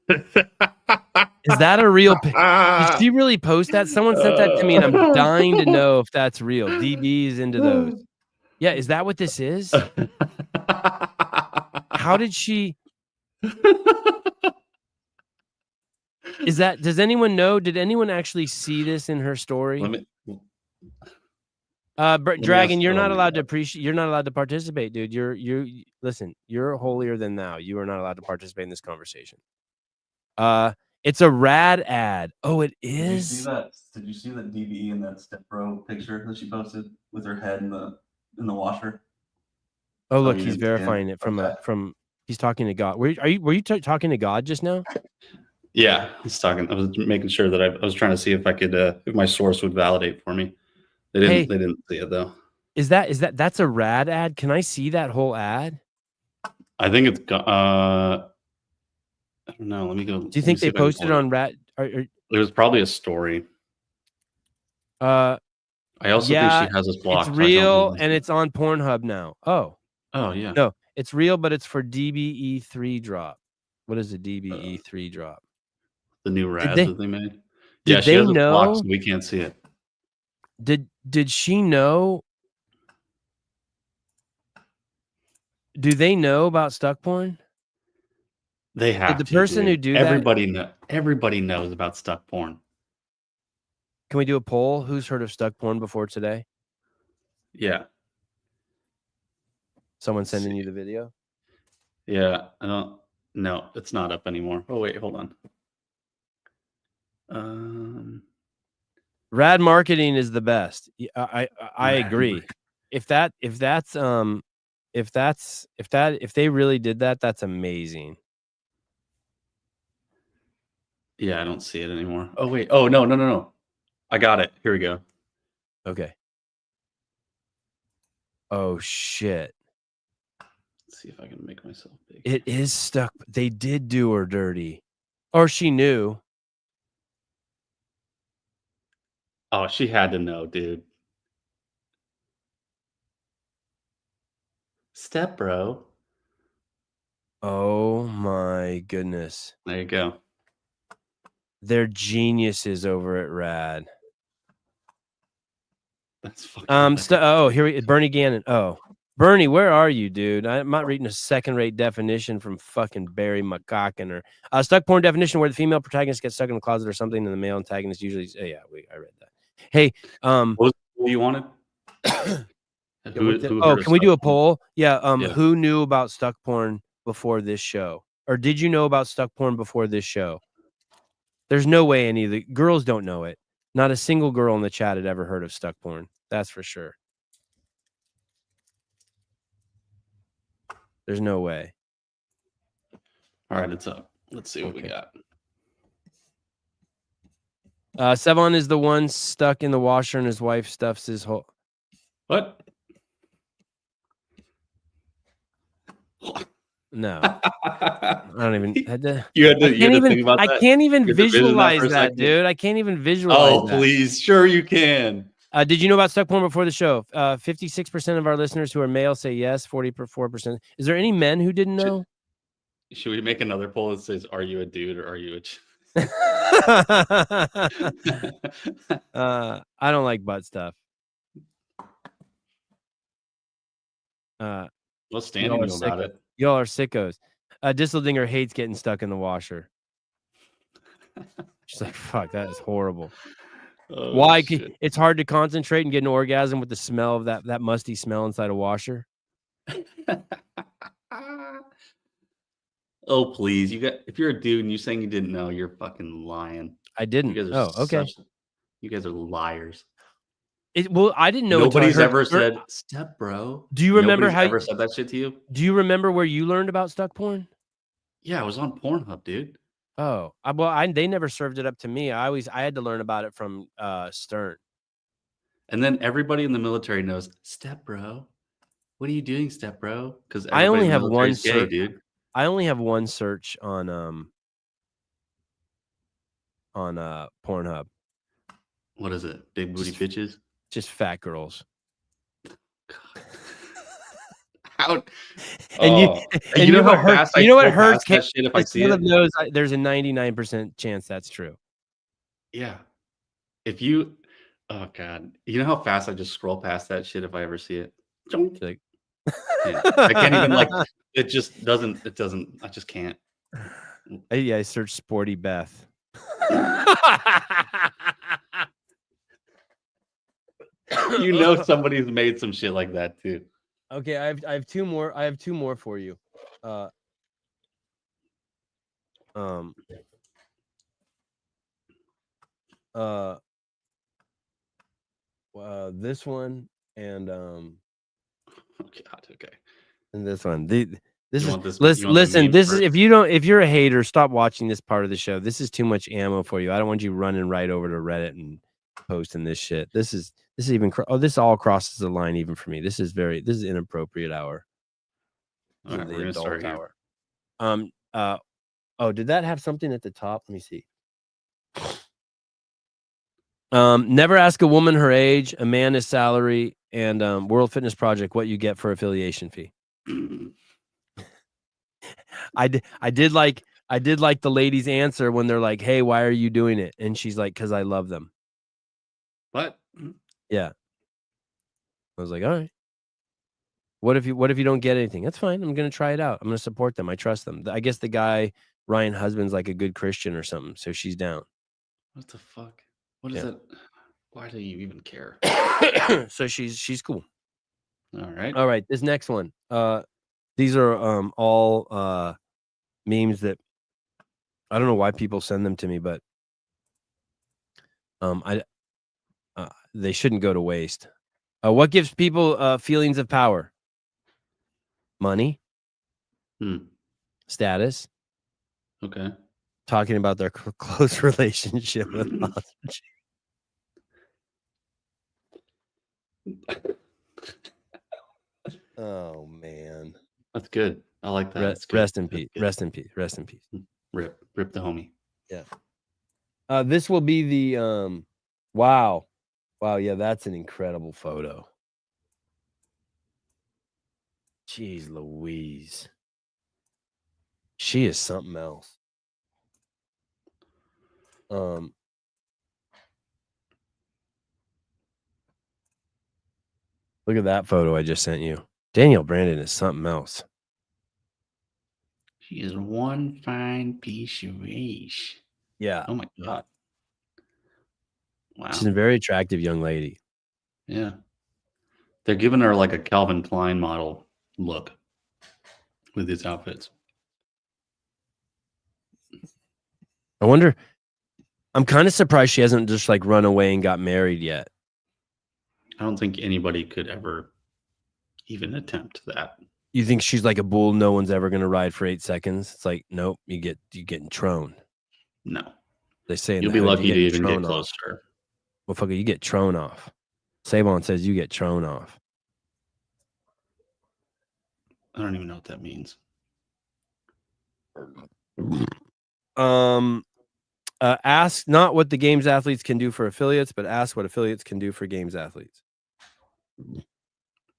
Is that a real? Did she really post that? Someone sent that to me, and I'm dying to know if that's real. DB's into those. Yeah, is that what this is? How did she? Is that? Does anyone know? Did anyone actually see this in her story? Dragon, you're not allowed to appreciate. You're not allowed to participate, dude. Listen. You're holier than thou. You are not allowed to participate in this conversation. It's a rad ad. Oh, it is. Did you see that DBE in that step bro picture that she posted with her head in the washer? Oh, look, he's verifying it from. He's talking to God. Were you talking to God just now? Yeah, he's talking. I was making sure that I was trying to see if I could if my source would validate for me. They didn't see it though. That's a rad ad? Can I see that whole ad? I think it's I don't know. Let me go. Do you think they posted on rad? There was probably a story. I also think she has us blocked. It's real and it's on Pornhub now. Oh yeah. No, it's real, but it's for DBE3 drop. What is a DBE3 drop? The new Raz that they made. Yeah, she has us blocked, so we can't see it. Did she know? Do they know about stuck porn? They have. Did the person who do everybody knows about stuck porn. Can we do a poll? Who's heard of stuck porn before today? Yeah. Someone sending you the video? Yeah, I don't. No, it's not up anymore. Oh wait, hold on. Rad marketing is the best. I agree. If they really did that, that's amazing. Yeah, I don't see it anymore. Oh wait. Oh no. I got it. Here we go. Okay. Oh shit. Let's see if I can make myself big. It is stuck. They did do her dirty. Or she knew. Oh, she had to know, dude. Step bro. Oh my goodness. There you go. They're geniuses over at Rad. That's fucking Here we Bernie Gannon. Oh, Bernie, where are you, dude? I'm not reading a second-rate definition from fucking Barry McCocken or stuck porn definition where the female protagonist gets stuck in the closet or something, and the male antagonist usually. I read that. Hey, what you wanted? Who can we do a poll? Yeah. Yeah. Who knew about stuck porn before this show, or did you know about stuck porn before this show? There's no way any of the girls don't know it. Not a single girl in the chat had ever heard of stuck porn. That's for sure. There's no way. All right, it's up. Let's see what we got. Sevon is the one stuck in the washer and his wife stuffs his whole. What? No. I don't even. You had to think about that? I can't even You had to vision that visualize for a that, second? dude. I can't even visualize Oh, that. please. Sure you can. Did you know about stuck porn before the show? 56% of our listeners who are male say yes, 44%. Is there any men who didn't know? Should we make another poll that says, are you a dude or are you a I don't like butt stuff. What's Standing knew about it? Y'all are sickos. Disseldinger hates getting stuck in the washer. She's like, fuck, that is horrible. Oh, Why? shit. It's hard to concentrate and get an orgasm with the smell of that musty smell inside a washer. Oh, please. If you're a dude and you're saying you didn't know, you're fucking lying. I didn't. You guys are okay. You guys are liars. I didn't know. Nobody's ever said, step bro. Do you remember Nobody's ever said that shit to you? Do you remember where you learned about stuck porn? Yeah, I was on Pornhub, dude. Oh, they never served it up to me. I had to learn about it from Stern. And then everybody in the military knows, step bro. What are you doing, step bro? Because I only have one gay, search, dude. I only have one search on Pornhub. What is it? Big booty bitches? Just fat girls. How? And you know what hurts? You know what hurts? That shit if I see it. Those, there's a 99% chance that's true. Yeah. If you, oh god, you know how fast I just scroll past that shit if I ever see it. Like, Yeah. I can't even like. It just doesn't. It doesn't. I just can't. I searched Sporty Beth. You know somebody's made some shit like that too. Okay, I have two more. I have two more for you. This one and Oh god. Okay. and this one. Listen. This is if you're a hater, stop watching this part of the show. This is too much ammo for you. I don't want you running right over to Reddit and posting this shit. This all crosses the line even for me. This is inappropriate hour. All right, we're gonna start here. Did that have something at the top? Let me see. Never ask a woman her age, a man his salary, and World Fitness Project what you get for affiliation fee. I did like the lady's answer when they're like, "Hey, why are you doing it?" And she's like, "Cause I love them." What? Yeah. I was like, all right. What if you don't get anything? That's fine. I'm gonna try it out. I'm gonna support them. I trust them. I guess the guy Ryan Husband's like a good Christian or something, so she's down. What the fuck? What is it? Why do you even care? So she's cool. All right. All right. This next one. These are all memes that I don't know why people send them to me, but they shouldn't go to waste. What gives people feelings of power? Money, status. Okay. Talking about their close relationship with hostage. Oh man, that's good. I like that. Rest in peace. Rest in peace. Rest in peace. Rip the homie. Yeah. This will be the wow. Yeah, that's an incredible photo. Jeez Louise. She is something else. Look at that photo I just sent you. Danielle Brandon is something else. She is one fine piece of ish. Yeah. Oh my god. Wow. She's a very attractive young lady. Yeah. They're giving her like a Calvin Klein model look with these outfits. I wonder, I'm kind of surprised she hasn't just like run away and got married yet. I don't think anybody could ever even attempt that. You think she's like a bull no one's ever going to ride for 8 seconds? It's like, nope, you getting troned. No. They say in You'll the be hood, lucky you to get even get tron close off. to her. Motherfucker, you get tron off. Savon says you get tron off. I don't even know what that means. Ask not what the games athletes can do for affiliates, but ask what affiliates can do for games athletes.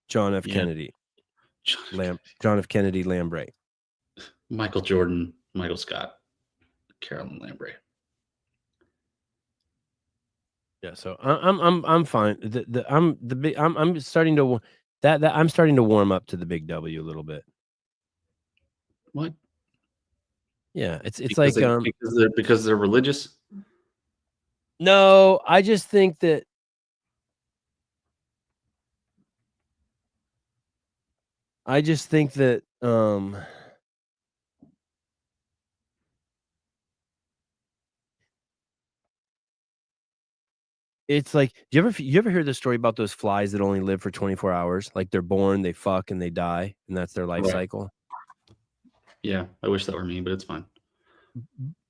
John F. Kennedy. John F. Kennedy Lambre. Michael Jordan, Michael Scott, Carolyn Lambre. Yeah, so I'm fine. I'm starting to I'm starting to warm up to the big W a little bit. What? Yeah, it's Because like because they're religious. no, I just think that it's like, do you ever hear the story about those flies that only live for 24 hours? Like they're born, they fuck, and they die, and that's their life Right. cycle. Yeah, I wish that were me, but it's fine.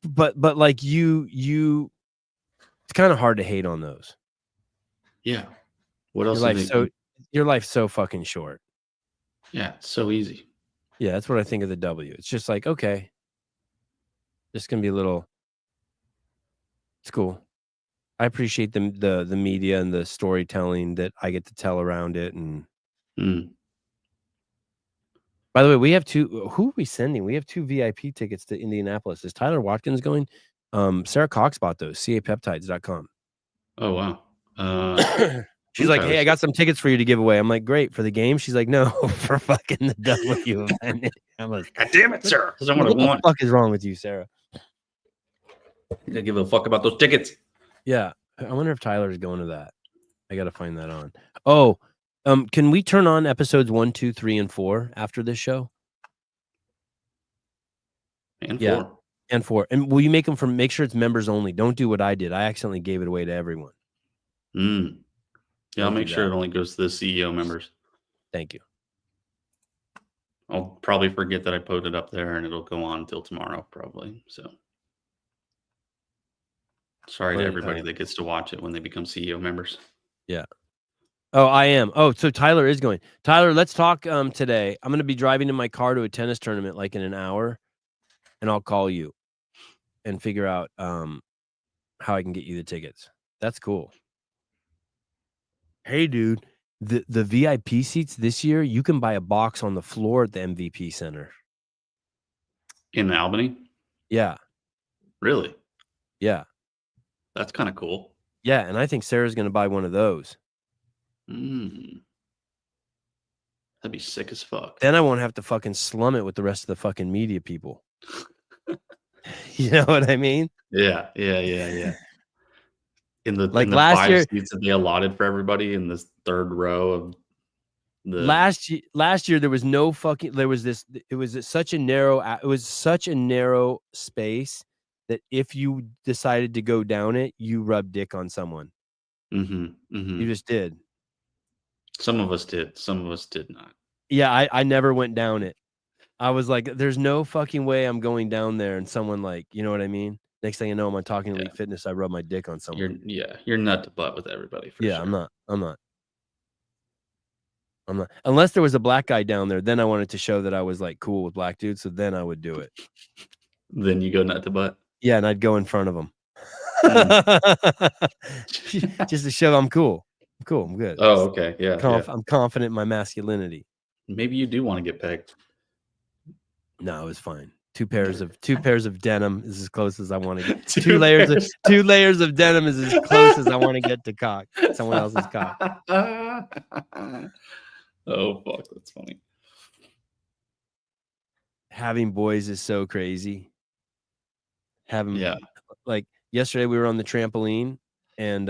But like you it's kind of hard to hate on those. Yeah. What else? Your life's so fucking short. Yeah, it's so easy. Yeah, that's what I think of the W. It's just like, okay, this can be a little. It's cool. I appreciate the media and the storytelling that I get to tell around it. And by the way, we have two. Who are we sending? We have 2 VIP tickets to Indianapolis. Is Tyler Watkins going? Sarah Cox bought those. CAPeptides.com. Oh wow. She's like, hey, I got some tickets for you to give away. I'm like, great, for the game. She's like, no, for fucking the W event. I'm like, God damn it, sir. That's what the fuck is wrong with you, Sarah? You gotta give a fuck about those tickets. Yeah. I wonder if Tyler's going to that. I gotta find that on. Oh, can we turn on episodes 1, 2, 3, and 4 after this show? And Yeah. 4. And 4. And will you make them make sure it's members only? Don't do what I did. I accidentally gave it away to everyone. Yeah, I'll Don't make do sure that. it only goes to the CEO members. Thank you. I'll probably forget that I put it up there and it'll go on until tomorrow, probably. So sorry to everybody that gets to watch it when they become CEO members. Yeah. Oh, I am. Oh, so Tyler is going. Tyler, let's talk today. I'm going to be driving in my car to a tennis tournament like in an hour, and I'll call you and figure out how I can get you the tickets. That's cool. Hey, dude, the VIP seats this year, you can buy a box on the floor at the MVP Center. In Albany? Yeah. Really? Yeah. That's kind of cool. Yeah, and I think Sarah's going to buy one of those. That'd be sick as fuck. Then I won't have to fucking slum it with the rest of the fucking media people. You know what I mean? Yeah. In the last 5 year, seats that they allotted for everybody in this third row of the last year there was no fucking, there was this, it was such a narrow space that if you decided to go down it, you rubbed dick on someone. You just did. Some of us did. Some of us did not. Yeah, I never went down it. I was like, there's no fucking way I'm going down there. And someone like, you know what I mean? Next thing you know, I'm talking Elite Fitness. I rub my dick on someone. You're nut to butt with everybody. For sure. I'm not. Unless there was a black guy down there, then I wanted to show that I was like cool with black dudes. So then I would do it. Then you go nut to butt. Yeah, and I'd go in front of them. Just to show I'm cool. I'm cool. I'm good. Oh, okay. Yeah, I'm confident in my masculinity. Maybe you do want to get pegged. No, it was fine. Two pairs of denim is as close as I want to get. Two layers of denim is as close as I want to get to cock. Someone else's cock. Oh fuck, that's funny. Having boys is so crazy. Yeah. Like yesterday we were on the trampoline and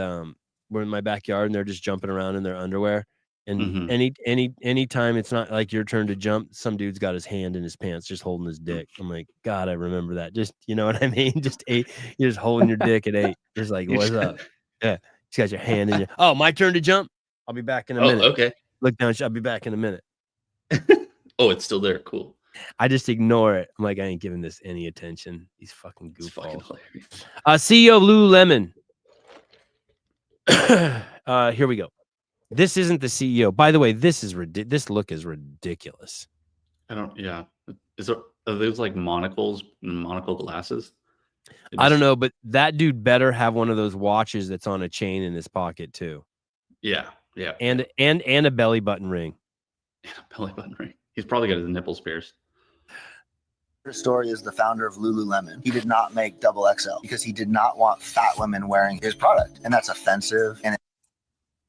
we're in my backyard and they're just jumping around in their underwear. And any time it's not like your turn to jump, some dude's got his hand in his pants just holding his dick. I'm like, God, I remember that. Just, you know what I mean? You're just holding your dick at 8. Just like, what's up? Yeah. You got your hand in your, oh, my turn to jump. I'll be back in a minute. Okay. Look down, I'll be back in a minute. Oh, it's still there. Cool. I just ignore it. I'm like, I ain't giving this any attention. These fucking It's fucking goofballs. hilarious. CEO of Lululemon. Here we go. This isn't the CEO. By the way, this look is ridiculous. Yeah. Are those like monocle glasses? I don't know, but that dude better have one of those watches that's on a chain in his pocket too. Yeah. Yeah. And a belly button ring. And a belly button ring. He's probably got his nipples pierced. Story is the founder of Lululemon. He did not make XXL because he did not want fat women wearing his product, and that's offensive. And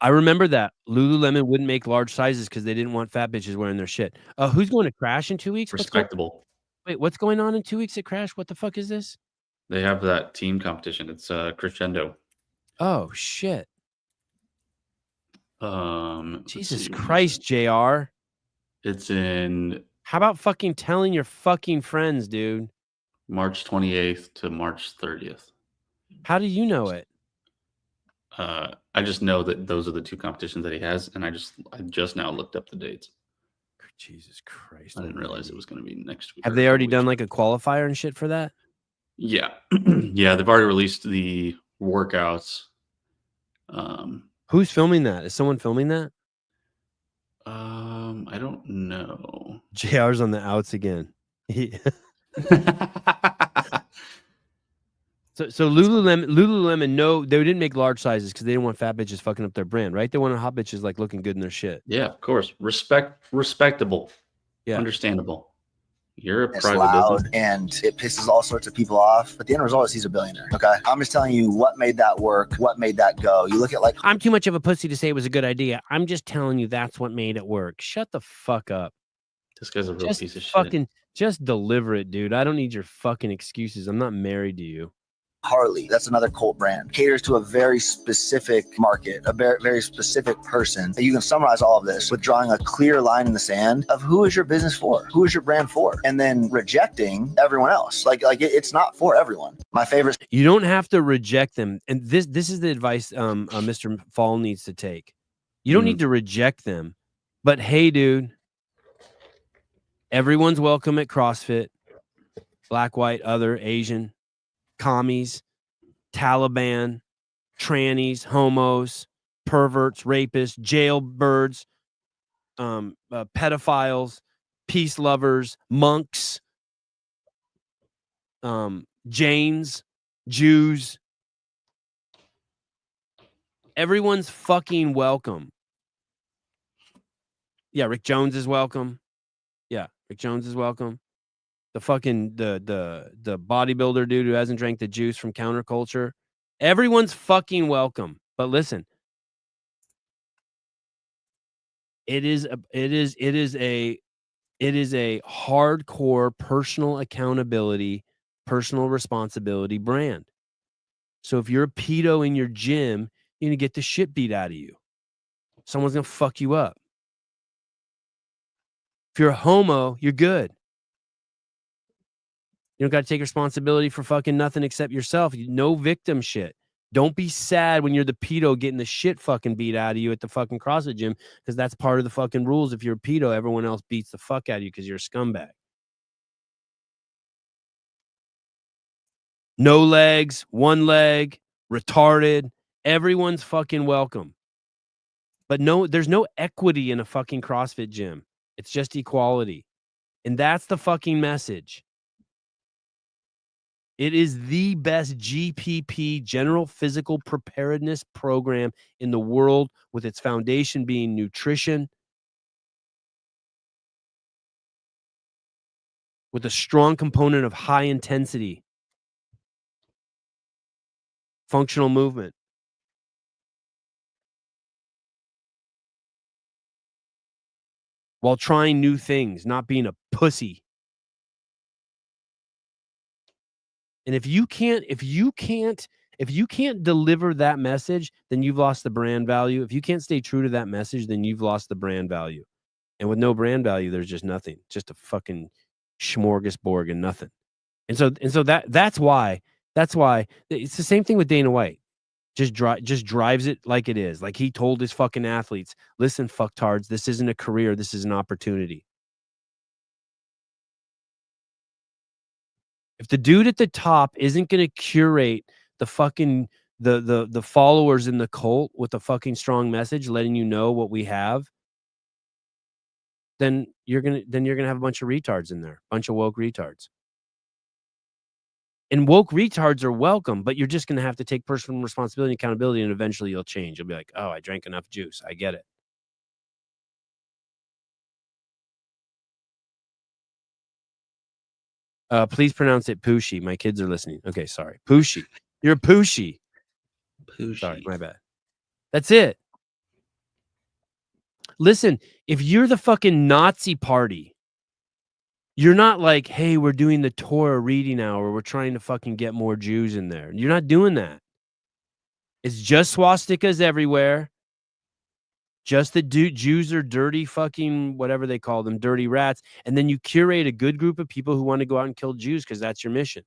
I remember that Lululemon wouldn't make large sizes because they didn't want fat bitches wearing their shit. Who's going to Crash in 2 weeks? Respectable. What's going on in 2 weeks at Crash? What the fuck is this? They have that team competition. It's Crescendo. Oh shit! Jesus Christ, JR. It's in. How about fucking telling your fucking friends, dude? March 28th to March 30th. How do you know it? I just know that those are the two competitions that he has, and I just now looked up the dates. Jesus Christ! I didn't realize it was going to be next week. Have they already done like a qualifier and shit for that? Yeah, yeah, they've already released the workouts. Who's filming that? Is someone filming that? I don't know. JR's on the outs again. So Lululemon, no, they didn't make large sizes because they didn't want fat bitches fucking up their brand, right? They wanted hot bitches like looking good in their shit. Yeah, of course. Respectable. Yeah. Understandable. You're a it's private loud, business. and it pisses all sorts of people off. But the end result is he's a billionaire. Okay, I'm just telling you what made that work, what made that go. You look at like I'm too much of a pussy to say it was a good idea. I'm just telling you that's what made it work. Shut the fuck up. This guy's a real Just piece of shit. fucking just deliver it, dude. I don't need your fucking excuses. I'm not married to you. Harley, that's another cult brand, caters to a very specific market, a very specific person. You can summarize all of this with drawing a clear line in the sand of who is your business for, who is your brand for, and then rejecting everyone else. It's not for everyone. My favorite. You don't have to reject them, and this is the advice Mr. Fall needs to take. You don't need to reject them, but hey, dude, everyone's welcome at CrossFit. Black, white, other, Asian. Commies, Taliban, trannies, homos, perverts, rapists, jailbirds, pedophiles, peace lovers, monks, Jains, Jews. Everyone's fucking welcome. Yeah, Rick Jones is welcome. Yeah, Rick Jones is welcome. The fucking the bodybuilder dude who hasn't drank the juice from Counterculture. Everyone's fucking welcome. But listen, it is a hardcore personal accountability, personal responsibility brand. So if you're a pedo in your gym, you're gonna get the shit beat out of you. Someone's gonna fuck you up. If you're a homo, you're good. You don't got to take responsibility for fucking nothing except yourself. No victim shit. Don't be sad when you're the pedo getting the shit fucking beat out of you at the fucking CrossFit gym, because that's part of the fucking rules. If you're a pedo, everyone else beats the fuck out of you because you're a scumbag. No legs, one leg, retarded. Everyone's fucking welcome. But no, there's no equity in a fucking CrossFit gym. It's just equality. And that's the fucking message. It is the best GPP, general physical preparedness program in the world, with its foundation being nutrition, with a strong component of high intensity, functional movement. While trying new things, not being a pussy. And if you can't deliver that message, then you've lost the brand value. If you can't stay true to that message, then you've lost the brand value. And with no brand value, there's just nothing. Just a fucking smorgasbord and nothing. And so that's why it's the same thing with Dana White. Just drives it like it is. Like he told his fucking athletes, listen, fucktards, this isn't a career, this is an opportunity. If the dude at the top isn't going to curate the fucking the followers in the cult with a fucking strong message, letting you know what we have, then you're gonna have a bunch of retards in there, a bunch of woke retards. And woke retards are welcome, but you're just gonna have to take personal responsibility and accountability, and eventually you'll change. You'll be like, oh, I drank enough juice. I get it. Please pronounce it Pooshi. My kids are listening. Okay, sorry. Pooshi. You're a Pooshi. Sorry, my bad. That's it. Listen, if you're the fucking Nazi party, you're not like, hey, we're doing the Torah reading hour. We're trying to fucking get more Jews in there. You're not doing that. It's just swastikas everywhere. Just the Jews are dirty fucking whatever they call them, dirty rats. And then you curate a good group of people who want to go out and kill Jews because that's your mission.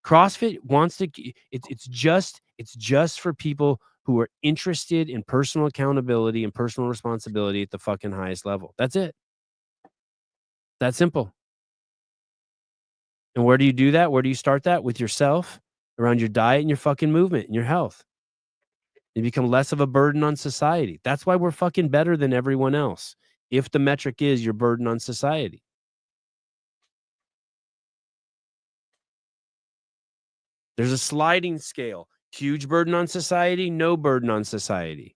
CrossFit wants to, it's just for people who are interested in personal accountability and personal responsibility at the fucking highest level. That's it. That simple. And where do you do that? Where do you start that? With yourself, around your diet and your fucking movement and your health. You become less of a burden on society. That's why we're fucking better than everyone else. If the metric is your burden on society. There's a sliding scale. Huge burden on society, no burden on society.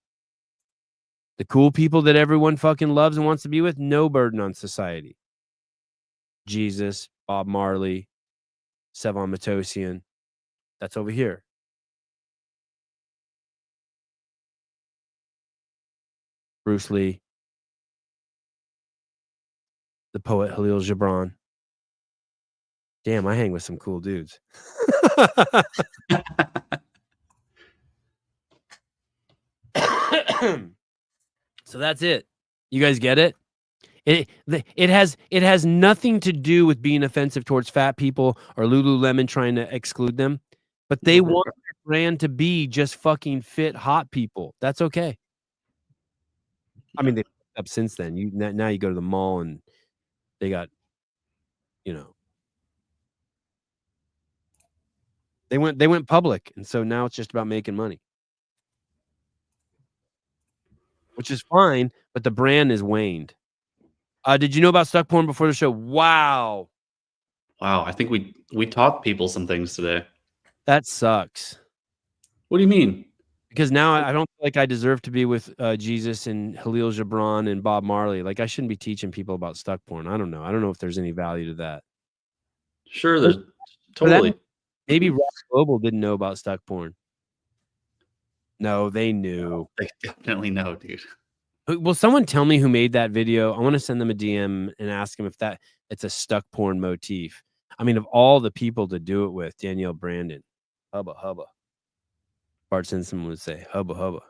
The cool people that everyone fucking loves and wants to be with, no burden on society. Jesus, Bob Marley, Sevon Matosian. That's over here. Bruce Lee, the poet Khalil Gibran. Damn, I hang with some cool dudes. So that's it. You guys get it? It has nothing to do with being offensive towards fat people or Lululemon trying to exclude them, but they want their brand to be just fucking fit, hot people. That's okay. I mean, they've up since then. Now you go to the mall and they got, they went public, and so now it's just about making money, which is fine. But the brand is waned. Did you know about stuck porn before the show? Wow. I think we taught people some things today. That sucks. What do you mean? Because now I don't feel like I deserve to be with Jesus and Khalil Gibran and Bob Marley. Like, I shouldn't be teaching people about stuck porn. I don't know. I don't know if there's any value to that. Sure, there's totally. Maybe Rock Global didn't know about stuck porn. No, they knew. They definitely know, dude. Will someone tell me who made that video? I want to send them a DM and ask them if it's a stuck porn motif. I mean, of all the people to do it with, Danielle Brandon. Hubba, hubba. Bart Simpson would say, hubba, hubba.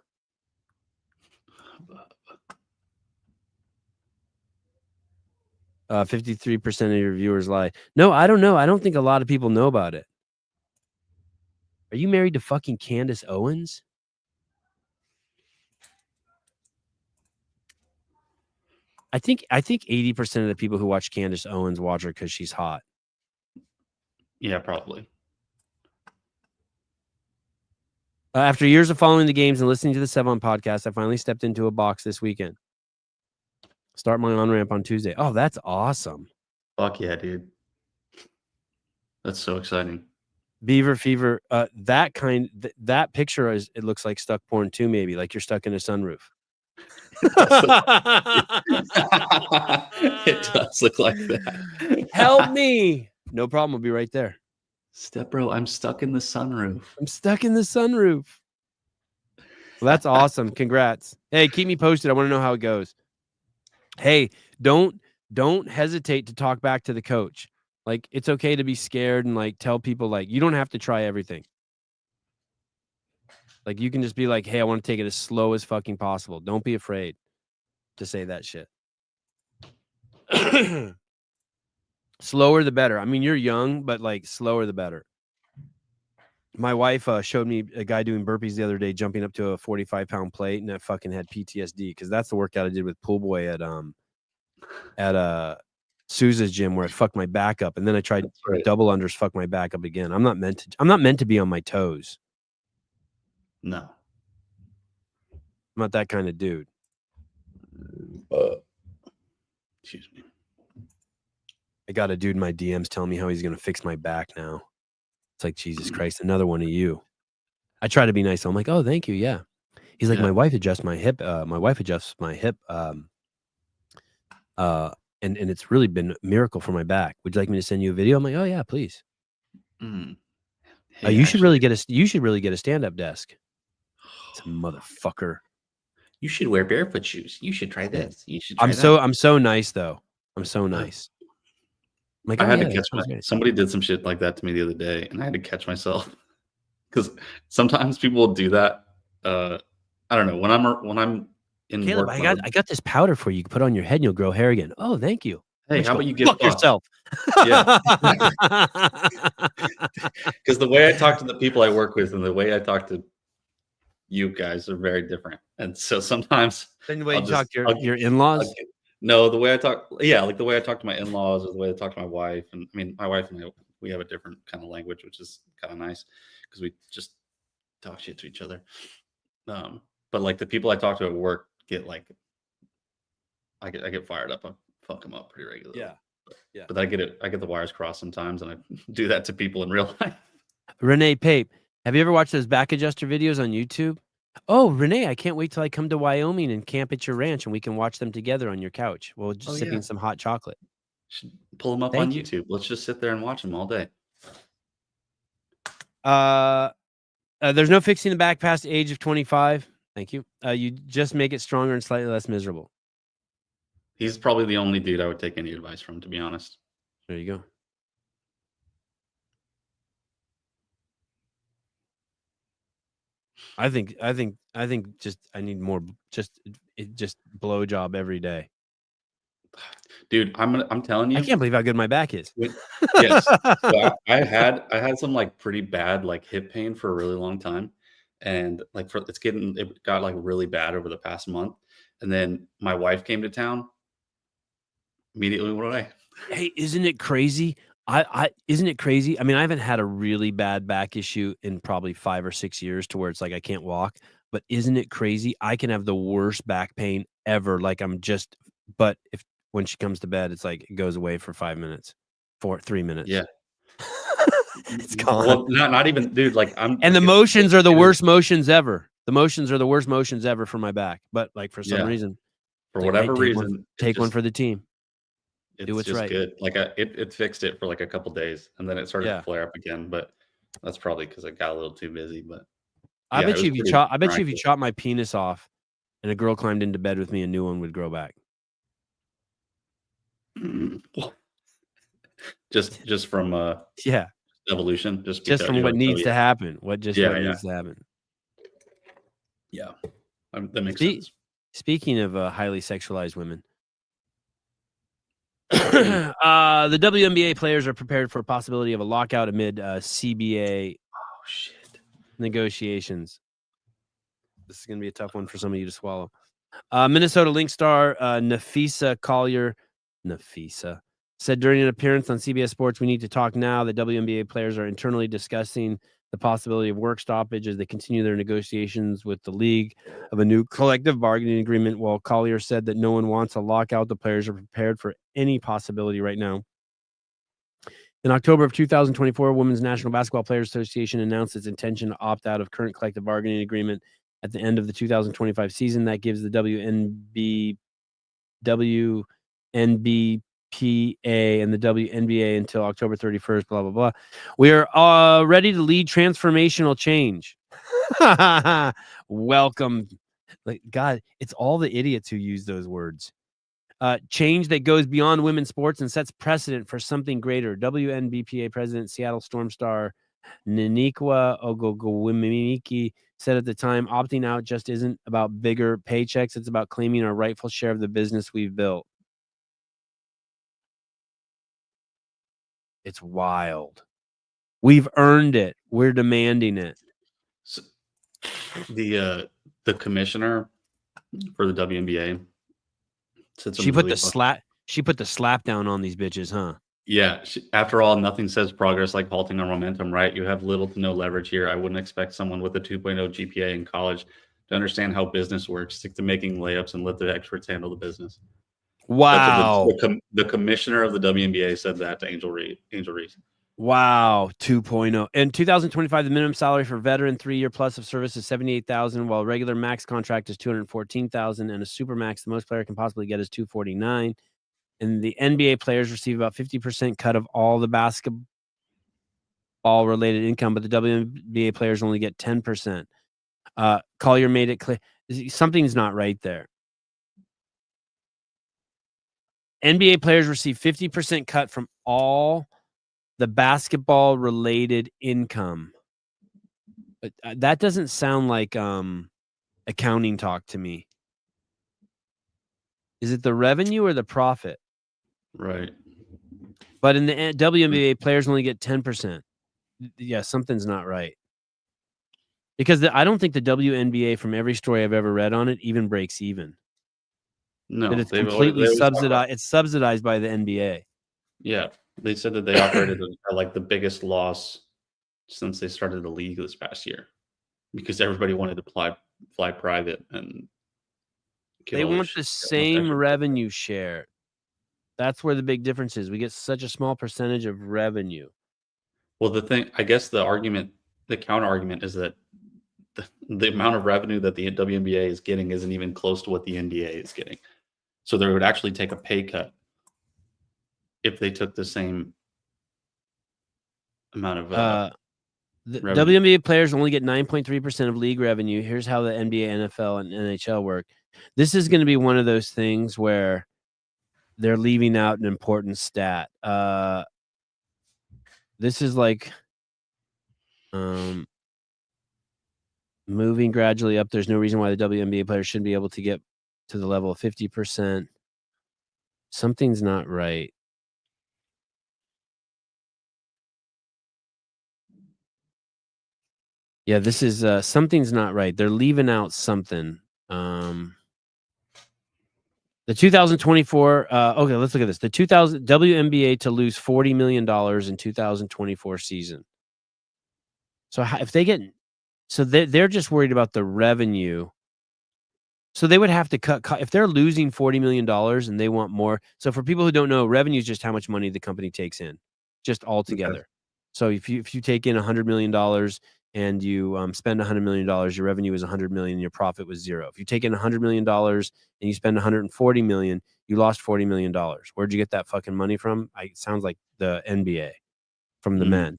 53% of your viewers lie. No, I don't know. I don't think a lot of people know about it. Are you married to fucking Candace Owens? I think 80% of the people who watch Candace Owens watch her because she's hot. Yeah, probably. After years of following the games and listening to the Sevon podcast, I finally stepped into a box this weekend. Start my on-ramp on Tuesday. Oh, that's awesome. Fuck yeah, dude. That's so exciting. Beaver Fever. That picture it looks like stuck porn too, maybe. Like you're stuck in a sunroof. It does look like that. Help me. No problem. I'll be right there. Step bro, I'm stuck in the sunroof. I'm stuck in the sunroof. Well, that's awesome. Congrats. Hey, keep me posted. I want to know how it goes. Hey, don't hesitate to talk back to the coach. Like, it's okay to be scared and like tell people like you don't have to try everything. Like, you can just be like, hey, I want to take it as slow as fucking possible. Don't be afraid to say that shit. Slower the better. I mean, you're young, but like slower the better. My wife showed me a guy doing burpees the other day, jumping up to a 45-pound plate, and I fucking had PTSD because that's the workout I did with Pool Boy at Sousa's gym where it fucked my back up, and then I tried double unders, fuck my back up again. I'm not meant to be on my toes. No. I'm not that kind of dude. Excuse me. I got a dude in my DMs telling me how he's gonna fix my back now. It's like, Jesus Christ, another one of you. I try to be nice. I'm like, oh, thank you. Yeah. He's like, Yeah. my wife adjusts my hip. My wife adjusts my hip. And it's really been a miracle for my back. Would you like me to send you a video? I'm like, oh yeah, please. Mm. You should really get a stand-up desk. It's a motherfucker. You should wear barefoot shoes. You should try this. You should try I'm so nice though. I'm so nice. I'm like, I oh, had yeah, to that catch sounds great. somebody did some shit like that to me the other day, and I had to catch myself because sometimes people will do that. I don't know when I'm in Caleb, work I mode. got this powder for you. You can put on your head and you'll grow hair again. Oh, thank you. Hey, how about you get fuck fucked? yourself? Yeah. Because the way I talk to the people I work with and the way I talk to you guys are very different, and so sometimes Then the way I'll you talk just- to your in-laws. No, the way I talk, like the way I talk to my in-laws or the way I talk to my wife. And I mean, my wife and I, we have a different kind of language, which is kind of nice because we just talk shit to each other. But like the people I talk to at work get like, I get fired up. I fuck them up pretty regularly. Yeah. But I get the wires crossed sometimes, and I do that to people in real life. Renee Pape, have you ever watched those back adjuster videos on YouTube? Oh, Renee, I can't wait till I come to Wyoming and camp at your ranch and we can watch them together on your couch. Well, just sipping some hot chocolate. Should pull them up Thank on you. YouTube. Let's just sit there and watch them all day. There's no fixing the back past the age of 25. Thank you. You just make it stronger and slightly less miserable. He's probably the only dude I would take any advice from, to be honest. There you go. I think just I need more just blowjob every day. Dude, I'm telling you. I can't believe how good my back is. Yes. So I had some like pretty bad like hip pain for a really long time. And like it got like really bad over the past month. And then my wife came to town. Immediately went away. Hey, isn't it crazy? Isn't it crazy? I mean, I haven't had a really bad back issue in probably 5 or 6 years to where it's like I can't walk. But isn't it crazy? I can have the worst back pain ever. Like but when she comes to bed, it's like it goes away for 5 minutes, 3 minutes. Yeah. It's gone. Well, not even, dude. Like and the motions are the worst motions ever. The motions are the worst motions ever for my back. But like for some reason, for like, whatever hey, reason, take one for the team. Do what's right. Good. Like it fixed it for like a couple days, and then it started to flare up again. But that's probably because I got a little too busy. But I bet you if you chop my penis off, and a girl climbed into bed with me, a new one would grow back. Just from evolution, just from what needs to happen. What needs to happen. Yeah, that makes sense. Speaking of highly sexualized women, the WNBA players are prepared for a possibility of a lockout amid CBA negotiations. This is going to be a tough one for some of you to swallow. Minnesota Lynx star Nafisa Collier said during an appearance on CBS Sports, "We need to talk now." The WNBA players are internally discussing the possibility of work stoppage as they continue their negotiations with the league of a new collective bargaining agreement. While Collier said that no one wants a lockout, the players are prepared for any possibility right now. In October of 2024, Women's National Basketball Players Association announced its intention to opt out of current collective bargaining agreement at the end of the 2025 season. That gives the WNBW NBPA and the WNBA until October 31st, blah, blah, blah. We are ready to lead transformational change. Welcome. Like, God, it's all the idiots who use those words. Change that goes beyond women's sports and sets precedent for something greater. WNBPA president, Seattle Storm star Naniqua Ogogowimiki said at the time, opting out just isn't about bigger paychecks. It's about claiming our rightful share of the business we've built. It's wild. We've earned it. We're demanding it. So, the commissioner for the WNBA said She something put really the funny. slap down on these bitches, huh? Yeah. After all, nothing says progress like halting our momentum, right? You have little to no leverage here. I wouldn't expect someone with a 2.0 GPA in college to understand how business works. Stick to making layups and let the experts handle the business. Wow. That's what the commissioner of the WNBA said that to Angel Reese. Wow, 2.0. In 2025, the minimum salary for veteran 3-year plus of service is $78,000, while regular max contract is $214,000, and a super max, the most player can possibly get is $249,000. And the NBA players receive about 50% cut of all the basketball related income, but the WNBA players only get 10%. Collier made it clear something's not right there. NBA players receive 50% cut from all the basketball related income. But that doesn't sound like accounting talk to me. Is it the revenue or the profit? Right. But in the WNBA, players only get 10%. Yeah, something's not right. Because I don't think the WNBA, from every story I've ever read on it, even breaks even. No, That it's they completely always talk about- subsidized. It's subsidized by the NBA. Yeah, they said that they operated at like the biggest loss since they started the league this past year because everybody wanted to fly private and get They all this want shit- the all this same extra- revenue share. That's where the big difference is. We get such a small percentage of revenue. Well, I guess the counter argument is that the amount of revenue that the WNBA is getting isn't even close to what the NBA is getting. So they would actually take a pay cut if they took the same amount of The revenue. WNBA players only get 9.3% of league revenue. Here's how the NBA, NFL, and NHL work. This is going to be one of those things where they're leaving out an important stat. This is like moving gradually up. There's no reason why the WNBA players shouldn't be able to get to the level of 50%. Something's not right. Yeah, this is something's not right. They're leaving out something. The 2024 okay, let's look at this. The 2000 WNBA to lose $40 million in 2024 season. So if they get they're just worried about the revenue. So they would have to cut if they're losing $40 million and they want more. So for people who don't know, revenue is just how much money the company takes in, just all together. Okay. So if you take in $100 million and you spend $100 million, your revenue is $100 million, your profit was zero. If you take in $100 million and you spend $140 million, you lost $40 million. Where'd you get that fucking money from? It sounds like the NBA from the men.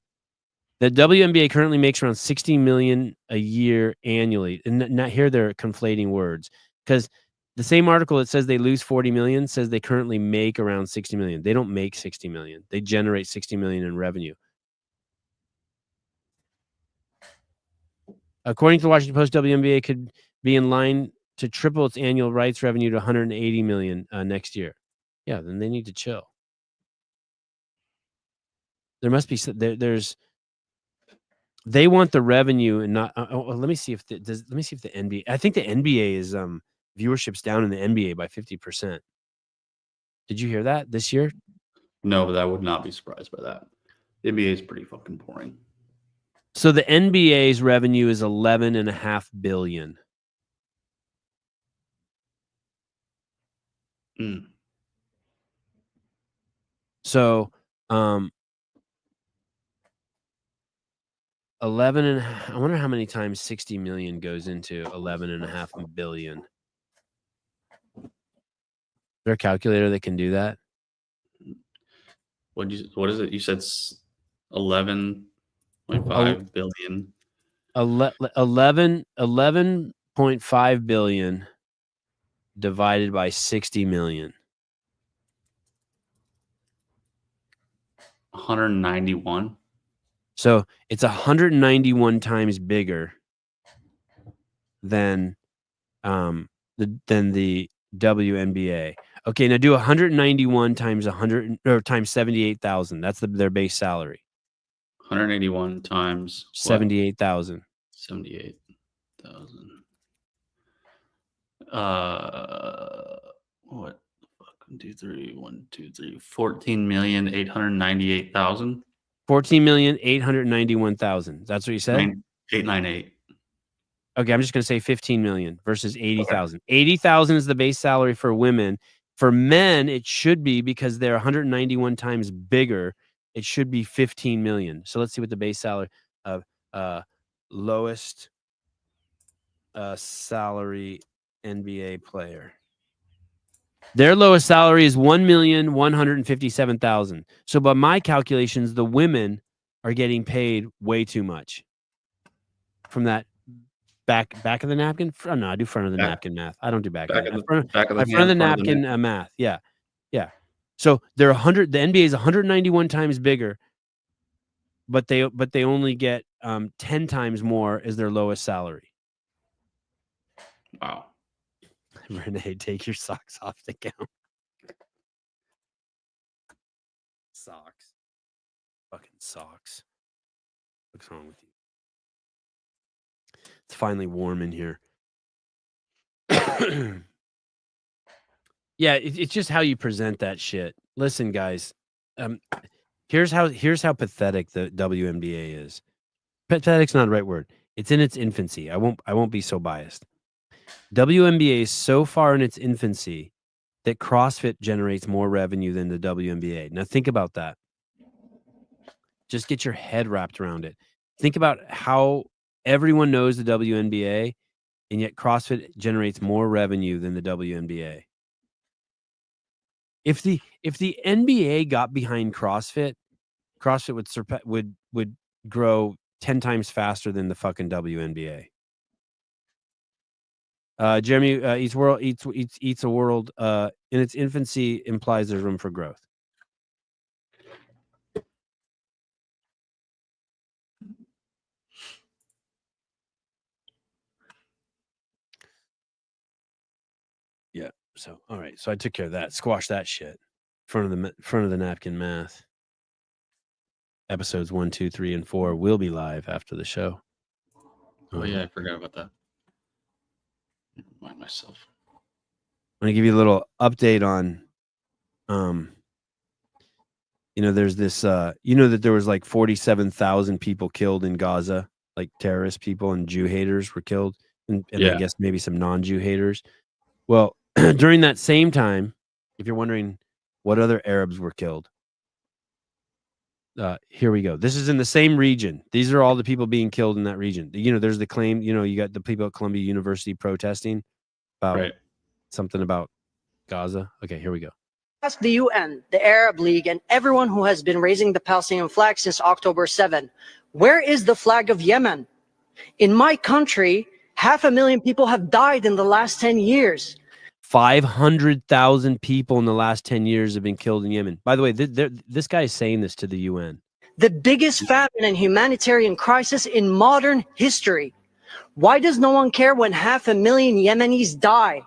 The WNBA currently makes around $60 million a year annually. And not here they're conflating words because the same article that says they lose 40 million says they currently make around 60 million. They don't make 60 million. They generate 60 million in revenue. According to the Washington Post, WNBA could be in line to triple its annual rights revenue to 180 million next year. Yeah, then they need to chill. There must be they want the revenue and not. Let me see if the NBA. I think the NBA is viewership's down in the NBA by 50%. Did you hear that this year? No, but I would not be surprised by that. The NBA is pretty fucking boring. So the NBA's revenue is $11.5 billion. So 11 and I wonder how many times 60 million goes into 11.5 billion. there a calculator that can do that? What is it? You said 11.5 billion. 11.5 billion divided by 60 million. 191. So it's 191 times bigger than the WNBA. Okay, now do 191 times 100 or times 78,000. That's their base salary. 181 times 78,000. 78,000. What the fuck? 1, 2, 3, 1, 2, 3. 14,898,000. 14,891,000. That's what you said? 898. Okay, I'm just going to say 15 million versus 80,000. 80,000 is the base salary for women. For men, it should be, because they're 191 times bigger, it should be 15 million. So let's see what the base salary of lowest salary NBA player. Their lowest salary is 1,157,000. So by my calculations, the women are getting paid way too much. From that back of the napkin? Oh, no, I do front of the napkin math. I don't do back of the napkin math. Yeah. Yeah. So they're 100. The NBA is 191 times bigger, but they only get 10 times more as their lowest salary. Wow. Renee, take your socks off the gown. Socks. Fucking socks. What's wrong with you? It's finally warm in here. Yeah, it's just how you present that shit. Listen, guys. Here's how pathetic the WNBA is. Pathetic's not the right word. It's in its infancy. I won't be so biased. WNBA is so far in its infancy that CrossFit generates more revenue than the WNBA. Now think about that. Just get your head wrapped around it. Think about how everyone knows the WNBA, and yet CrossFit generates more revenue than the WNBA. If the NBA got behind CrossFit would grow 10 times faster than the fucking WNBA. Jeremy, eats a world in its infancy implies there's room for growth. Yeah. So all right. So I took care of that. Squash that shit. Front of the napkin math. Episodes 1, 2, 3, and 4 will be live after the show. Oh yeah, I forgot about that. Remind myself. I'm gonna give you a little update on there's this that there was like 47,000 people killed in Gaza, like terrorist people and Jew haters were killed, and I guess maybe some non-Jew haters. Well, during that same time, if you're wondering what other Arabs were killed, here we go. This is in the same region. These are all the people being killed in that region. There's the claim, you got the people at Columbia University protesting about something about Gaza. Okay, here we go. Ask the UN, the Arab League, and everyone who has been raising the Palestinian flag since October 7. Where is the flag of Yemen? In my country, 500,000 people have died in the last 10 years. 500,000 people in the last 10 years have been killed in Yemen. By the way, this guy is saying this to the UN. The biggest famine and humanitarian crisis in modern history. Why does no one care when 500,000 Yemenis die?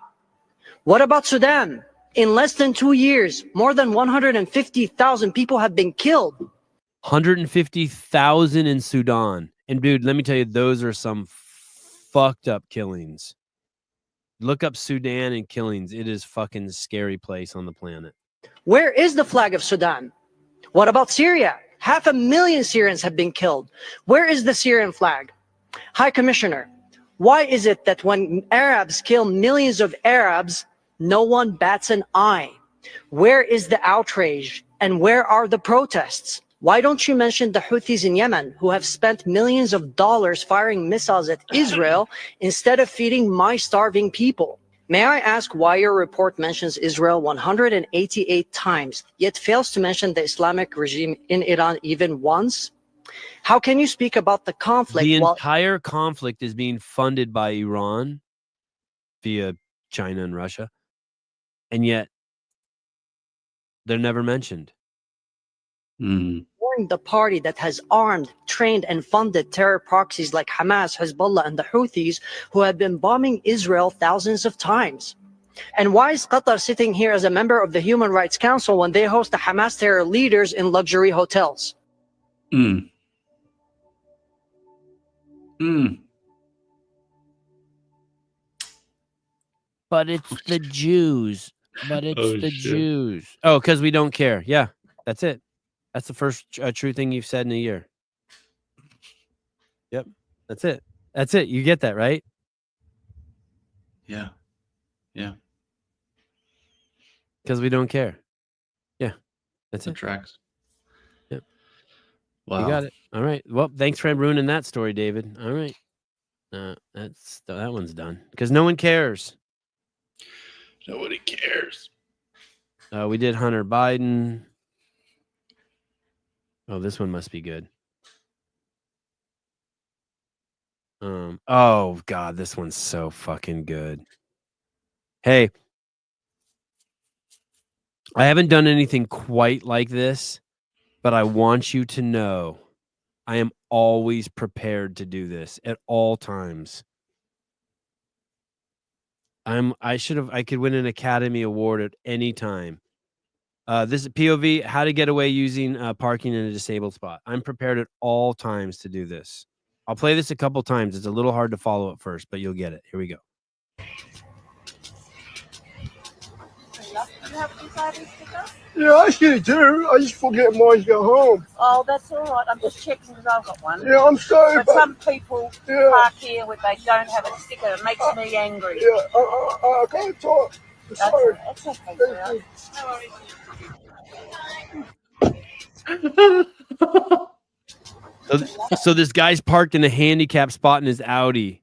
What about Sudan? In less than 2 years, more than 150,000 people have been killed. 150,000 in Sudan. And dude, let me tell you, those are some fucked up killings. Look up Sudan and killings. It is fucking scary place on the planet. Where is the flag of Sudan? What about Syria? 500,000 Syrians have been killed. Where is the Syrian flag? High Commissioner, why is it that when Arabs kill millions of Arabs, no one bats an eye? Where is the outrage? And where are the protests? Why don't you mention the Houthis in Yemen, who have spent millions of dollars firing missiles at Israel instead of feeding my starving people? May I ask why your report mentions Israel 188 times, yet fails to mention the Islamic regime in Iran even once? How can you speak about the conflict The while entire conflict is being funded by Iran via China and Russia, and yet they're never mentioned. ignoring the party that has armed, trained, and funded terror proxies like Hamas, Hezbollah, and the Houthis, who have been bombing Israel thousands of times? And why is Qatar sitting here as a member of the Human Rights Council when they host the Hamas terror leaders in luxury hotels? But it's the Jews. But it's Oh, the shit. Jews. Oh, because we don't care. Yeah, that's it. That's the first true thing you've said in a year. Yep, that's it. That's it. You get that, right? Yeah. Yeah. Because we don't care. Yeah, that's It it. tracks. Yep. Wow. You got it. All right. Well, thanks for ruining that story, David. All right. That one's done because no one cares. Nobody cares. We did Hunter Biden. Oh, this one must be good. Oh God, this one's so fucking good. Hey, I haven't done anything quite like this, but I want you to know I am always prepared to do this at all times. I could win an Academy Award at any time. This is POV, how to get away using parking in a disabled spot. I'm prepared at all times to do this. I'll play this a couple times. It's a little hard to follow at first, but you'll get it. Here we go. Yeah, I should do. I just forget mine to go home. Oh, that's all right. I'm just checking because I've got one. Yeah, I'm sorry, But but some people yeah, park here where they don't have a sticker. It makes me angry. yeah, I can't talk. That's, Sorry. that's okay, sweetheart. No worries. So this guy's parked in a handicap spot in his Audi.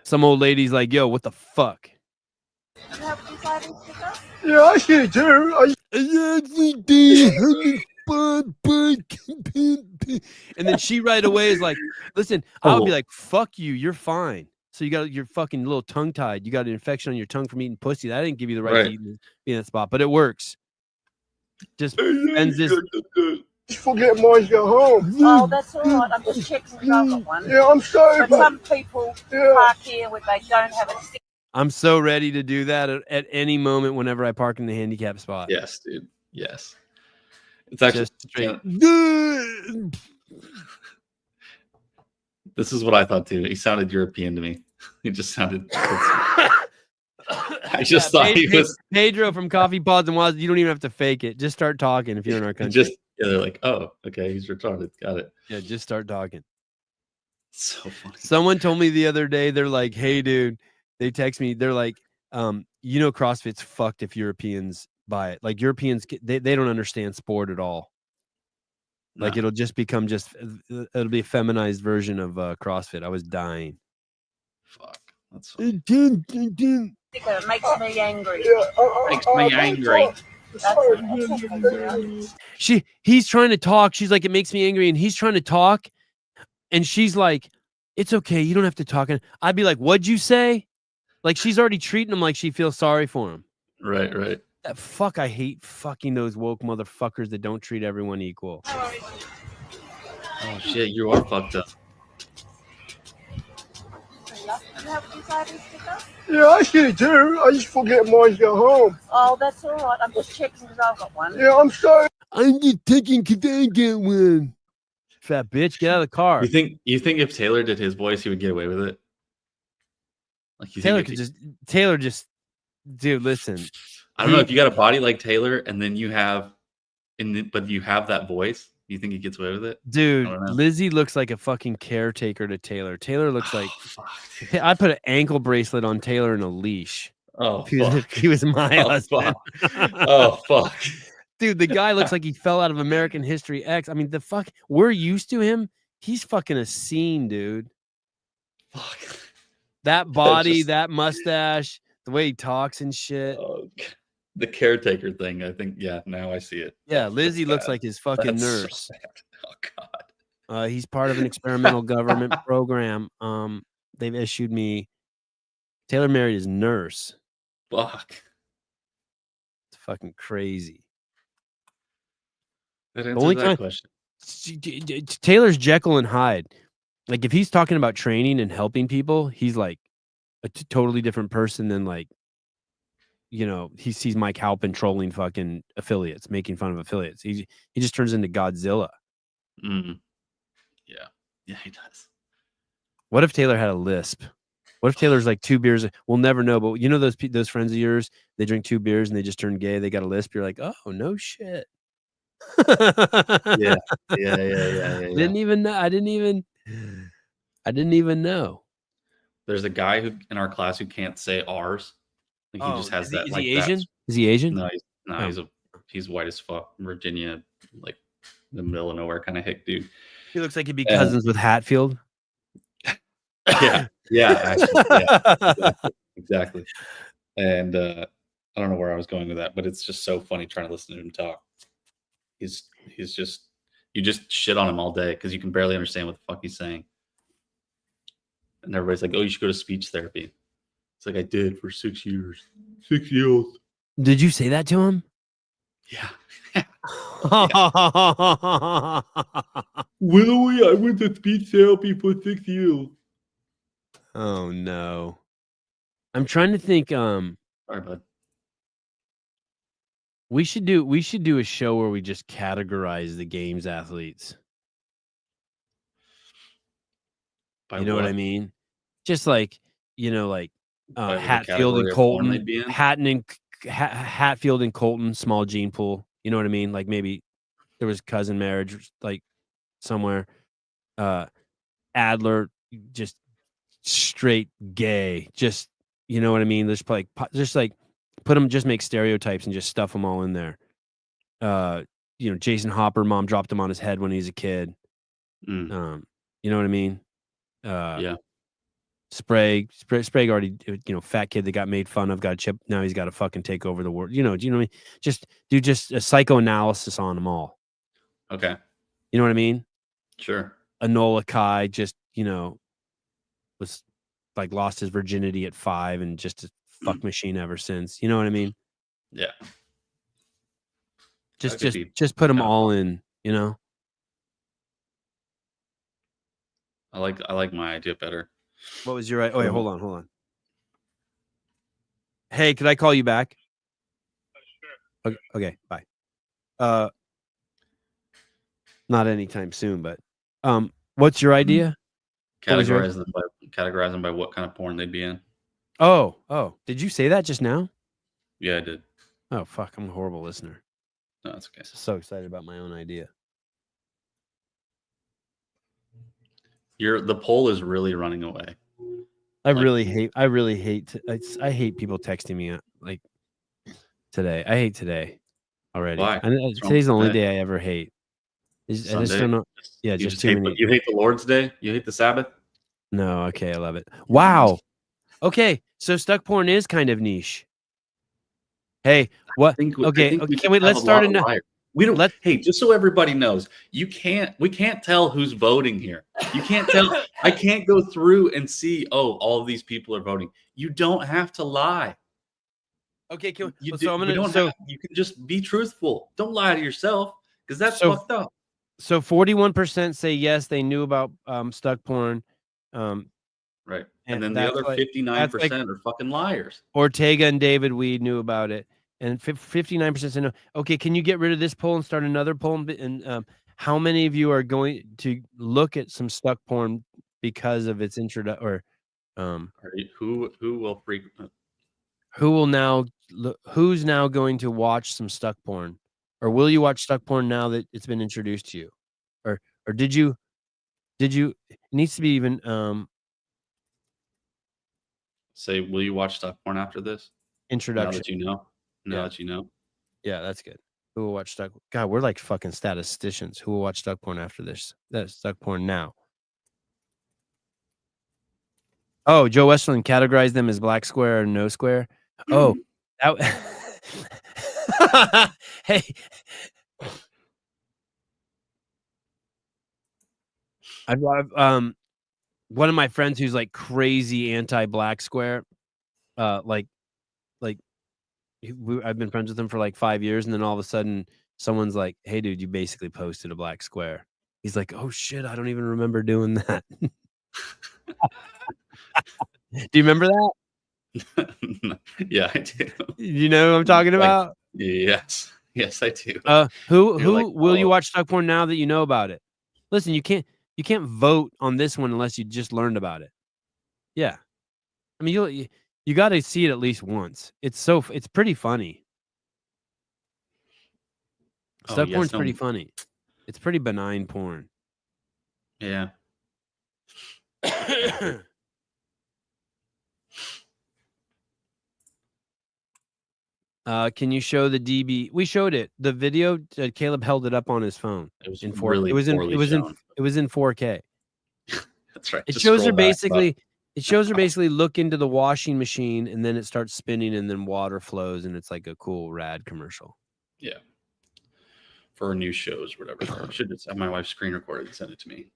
Some old lady's like, yo, what the fuck? Do you have a disabled sticker? Yeah, I should do. And then she right away is like, listen, I would be Oh. like, fuck you, you're fine. So you got your fucking little tongue tied. You got an infection on your tongue from eating pussy. That didn't give you the right to be in that spot, but it works. Just ends this. Just forget mine to go home. Oh, that's all right. I'm just checking because I've got one. Yeah, I'm sorry, But but some people yeah. park here where they don't have a sticker. I'm so ready to do that at any moment whenever I park in the handicap spot. Yes, dude. Yes. It's actually Just straight. This is what I thought too. He sounded European to me. He just sounded. I just thought he was Pedro from Coffee Pods and Waz. You don't even have to fake it. Just start talking if you're in our country. just. Yeah, they're like, oh, okay, he's retarded. Got it. Yeah, just start talking. So funny. Someone told me the other day, they're like, hey, dude, they text me. They're like, you know, CrossFit's fucked if Europeans buy it. Like Europeans, they don't understand sport at all. Like No. it'll just become it'll be a feminized version of CrossFit. I was dying. Fuck. That's funny. It makes me angry. Yeah, Makes me angry. That's okay, sweetheart. He's trying to talk. She's like, it makes me angry. And he's trying to talk. And she's like, it's okay. You don't have to talk. And I'd be like, what'd you say? Like she's already treating him like she feels sorry for him. Right, right. That fuck, I hate fucking those woke motherfuckers that don't treat everyone equal. Oh shit, you are fucked up. Do you have a disabled sticker? yeah, I should do. I just forget mine to go home. Oh, that's all right. I'm just checking because I've got one. Yeah, I'm sorry. I'm just taking because I get one. Fat bitch, get out of the car. You think if Taylor did his voice, he would get away with it? Like you Taylor think could Taylor just, dude, listen. I don't know if you got a body like Taylor and then you have, but you have that voice. You think he gets away with it? Dude, I don't know. Lizzie looks like a fucking caretaker to Taylor. Taylor looks like fuck, dude. I put an ankle bracelet on Taylor and a leash. Oh, If he was my Oh, husband. fuck. Oh fuck. Dude, the guy looks like he fell out of American History X. I mean, we're used to him. He's fucking a scene, dude. Fuck. That body, Just- that mustache, The way he talks and shit. The caretaker thing, I think. Yeah, now I see it. Yeah, That's Lizzie looks bad. like his fucking That's so nurse. bad. Oh God. He's part of an experimental government program. They've issued me. Taylor married his nurse. Fuck. It's fucking crazy. That The answers only that time question. Taylor's Jekyll and Hyde. Like if he's talking about training and helping people, he's like a totally different person than like, you know, he sees Mike Halpin trolling fucking affiliates, making fun of affiliates. He just turns into Godzilla. Mm. Yeah. Yeah, he does. What if Taylor had a lisp? What if Taylor's like 2 beers? We'll never know. But you know those friends of yours, they drink 2 beers and they just turn gay. They got a lisp. You're like, oh no shit. Yeah. Didn't even know. I didn't even know. There's a guy who in our class who can't say R's. Like he just has is that. He, like is he Asian? that. Is he Asian? No, he's white as fuck. Virginia, like the middle of nowhere kind of hick dude. He looks like he'd be cousins with Hatfield. Actually, exactly. And I don't know where I was going with that, but it's just so funny trying to listen to him talk. He's just, you just shit on him all day because you can barely understand what the fuck he's saying. And everybody's like, oh, you should go to speech therapy. It's like, I did for 6 years. 6 years. Did you say that to him? Yeah. Willowy, I went to speech therapy for 6 years. Oh no. I'm trying to think. Sorry, bud. We should do a show where we just categorize the games athletes. By You know what I mean? Just like, you know, like By what Hatfield and category of porn Colton, they'd be in? Hatfield and Colton, small gene pool. You know what I mean? Like maybe there was cousin marriage, like somewhere. Adler, just straight gay. Just, you know what I mean? Just like put them, just make stereotypes and just stuff them all in there. You know, Jason Hopper, mom dropped him on his head when he was a kid. You know what I mean? Yeah. Sprague already, you know, fat kid that got made fun of, got a chip. Now he's got to fucking take over the world. You know, do you know what I mean? Just do a psychoanalysis on them all. Okay. You know what I mean? Sure. Enola Kai just, you know, was like lost his virginity at 5 and just a fuck machine ever since. You know what I mean? Yeah. Just put them all in, you know? I like my idea better. What was your right? Oh, wait, hold on. Hey, could I call you back? Okay, bye. Not anytime soon, but what's your idea? Categorize them by what kind of porn they'd be in. Oh, did you say that just now? Yeah, I did. Oh, fuck, I'm a horrible listener. No, that's okay. So excited about my own idea. The poll is really running away. I really hate people texting me like today. I hate today already. Why? Today's the only day I ever hate. I just don't know. Yeah, just too many. You hate the Lord's Day? You hate the Sabbath? No, okay, I love it. Wow. Okay, so stuck porn is kind of niche. Hey, what? Let's start a We don't. Hey, just so everybody knows, we can't tell who's voting here. You can't tell. I can't go through and see. Oh, all of these people are voting. You don't have to lie. Okay, you can just be truthful. Don't lie to yourself because that's fucked up. So 41% say yes, they knew about stuck porn. Right, and then the other 59% are fucking liars. Ortega and David Weed knew about it. And 59% say no. Okay, can you get rid of this poll and start another poll? And how many of you are going to look at some stuck porn because of its introduction? Or who will who's now going to watch some stuck porn? Or will you watch stuck porn now that it's been introduced to you? Or did you? It needs to be even. Say, will you watch stuck porn after this? Introduction. Now that you know. Now that you know. Yeah, that's good. Who will watch stuck? God, we're like fucking statisticians. Who will watch stuck porn after this? That's stuck porn now. Oh, Joe Westland categorized them as black square and no square. Oh, that. Hey. I've one of my friends who's like crazy anti-black square, like I've been friends with him for like 5 years, and then all of a sudden someone's like, "Hey, dude, you basically posted a black square." He's like, "Oh shit, I don't even remember doing that." Do you remember that? Yeah, I do. You know what I'm talking Like, about? yes, I do. Who You're like, will you "Oh." watch stuck porn now that you know about it? Listen, you can't vote on this one unless you just learned about it. Yeah, I mean you got to see it at least once. It's pretty funny. Oh, Stuck yes, porn's no. pretty funny. It's pretty benign porn. Yeah. Can you show the DB? We showed it. The video. Caleb held it up on his phone. It was In 4. really It was in. poorly It was in. shown. It was in 4K. That's right. It Just shows her scroll back, basically. It shows her basically look into the washing machine, and then it starts spinning, and then water flows, and it's like a cool rad commercial. Yeah. For new shows, whatever. I should just have my wife screen record it and send it to me.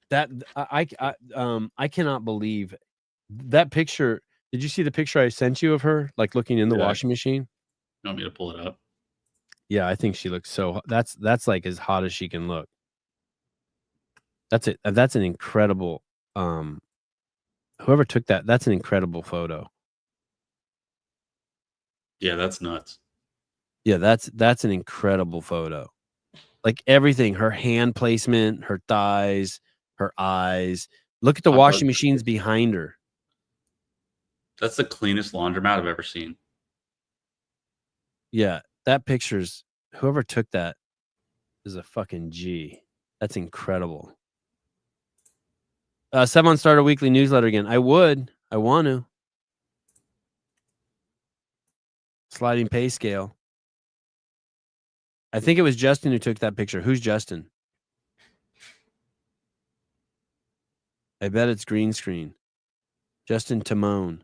That I cannot believe that picture. Did you see the picture I sent you of her like looking in the Yeah. washing machine? You want me to pull it up? Yeah, I think she looks so. That's like as hot as she can look. That's it. That's an incredible. Whoever took that, that's an incredible photo. Yeah, that's nuts. Yeah, that's an incredible photo. Like everything, her hand placement, her thighs, her eyes. Look at the My washing brother- machines behind her. That's the cleanest laundromat I've ever seen. Yeah, that picture's whoever took that is a fucking G. That's incredible. Sevon started a weekly newsletter again. I want to. Sliding pay scale. I think it was Justin who took that picture. Who's Justin? I bet it's green screen. Justin Timone.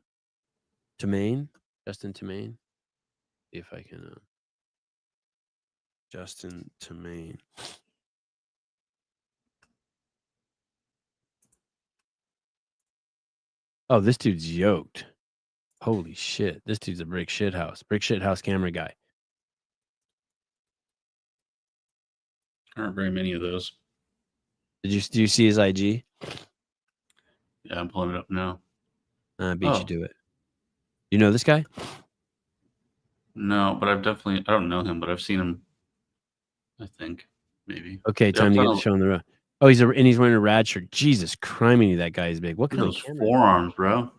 Timane? Justin Timane? See if I can. Justin Timane. Oh, this dude's yoked. Holy shit. This dude's a brick shit house. Brick shit house camera guy. There aren't very many of those. Do you see his IG? Yeah, I'm pulling it up now. I beat you to it. You know this guy? No, but I don't know him, but I've seen him. I think maybe. Okay, time to get the show on the road. Oh, he's wearing a rad shirt. Jesus criminy, that guy is big. What Look at kind those of camera? forearms, bro.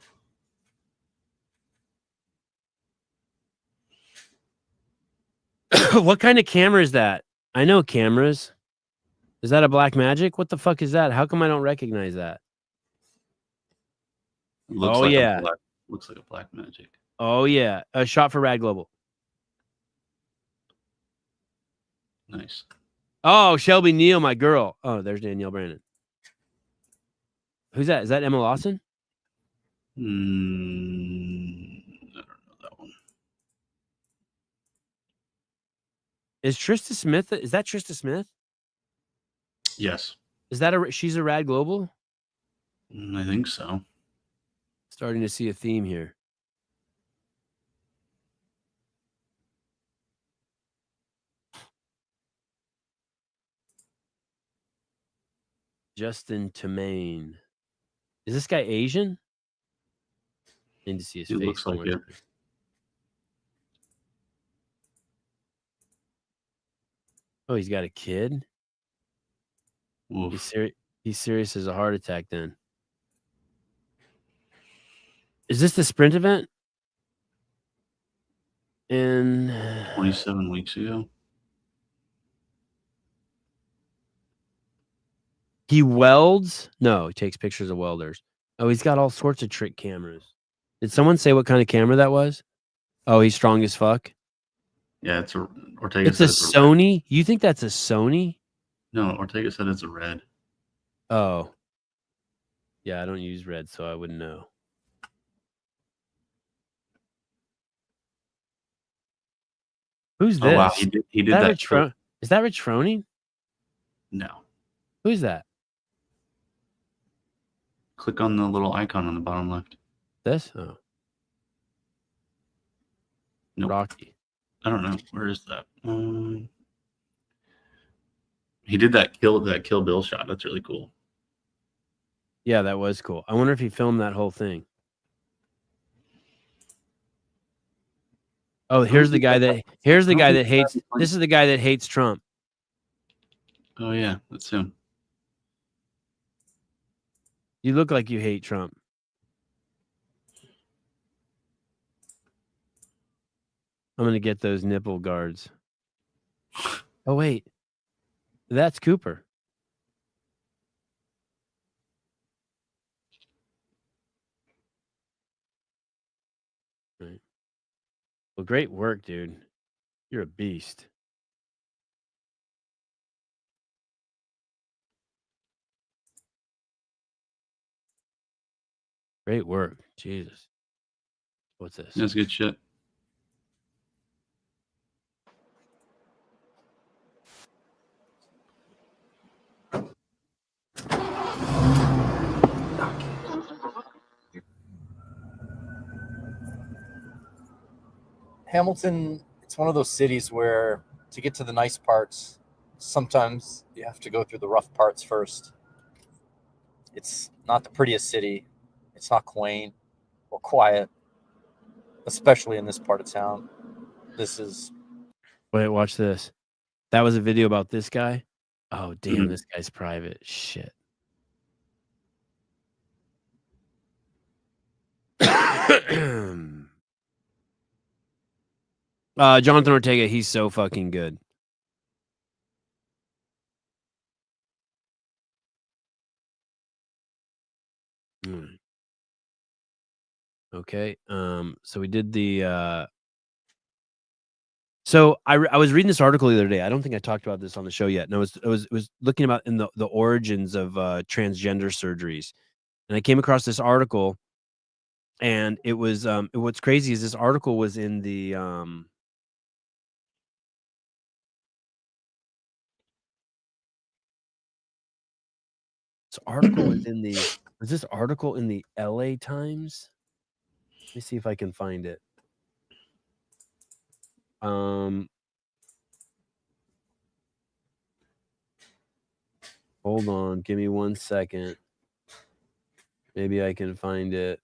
What kind of camera is that? I know cameras. Is that a Black Magic? What the fuck is that? How come I don't recognize that? Looks Oh, like yeah. Looks like a Black Magic. Oh yeah, a shot for Rad Global. Nice. Oh, Shelby Neal, my girl. Oh, there's Danielle Brandon. Who's that? Is that Emma Lawson? I don't know that one. Is Trista Smith? Is that Trista Smith? Yes. Is that she's a Rad Global? I think so. Starting to see a theme here. Justin Timane. Is this guy Asian? Need to see his It face. looks like it. Oh, he's got a kid? Oof. He's serious as a heart attack then. Is this the sprint event? In 27 weeks ago. he welds? No, he takes pictures of welders. Oh, he's got all sorts of trick cameras. Did someone say what kind of camera that was? Oh, he's strong as fuck. Yeah, it's a Ortega. It's a Sony. You think that's a Sony? No, Ortega said it's a red. Oh. Yeah, I don't use red, so I wouldn't know. Who's this? Oh wow, he did that. Is that Rich Froning? No. Who's that? Click on the little icon on the bottom left. This? Oh. Nope. Rocky. I don't know. Where is that? He did that Kill Bill shot. That's really cool. Yeah, that was cool. I wonder if he filmed that whole thing. Oh, here's the guy that hates. This is the guy that hates Trump. Oh yeah, that's him. You look like you hate Trump. I'm gonna get those nipple guards. Oh wait, that's Cooper. Right. Well, great work, dude. You're a beast. Great work. Jesus. What's this? That's good shit. Hamilton, it's one of those cities where to get to the nice parts, sometimes you have to go through the rough parts first. It's not the prettiest city. It's not quaint or quiet, especially in this part of town. This is... Wait, watch this. That was a video about this guy? Oh, damn, this guy's private. Shit. Jonathan Ortega, he's so fucking good. Okay. So we did the so I was reading this article the other day. I don't think I talked about this on the show yet. And I was looking about in the origins of transgender surgeries. And I came across this article, and it was what's crazy is this article was in the was this article in the LA Times? Let me see if I can find it. Hold on, give me 1 second. Maybe I can find it.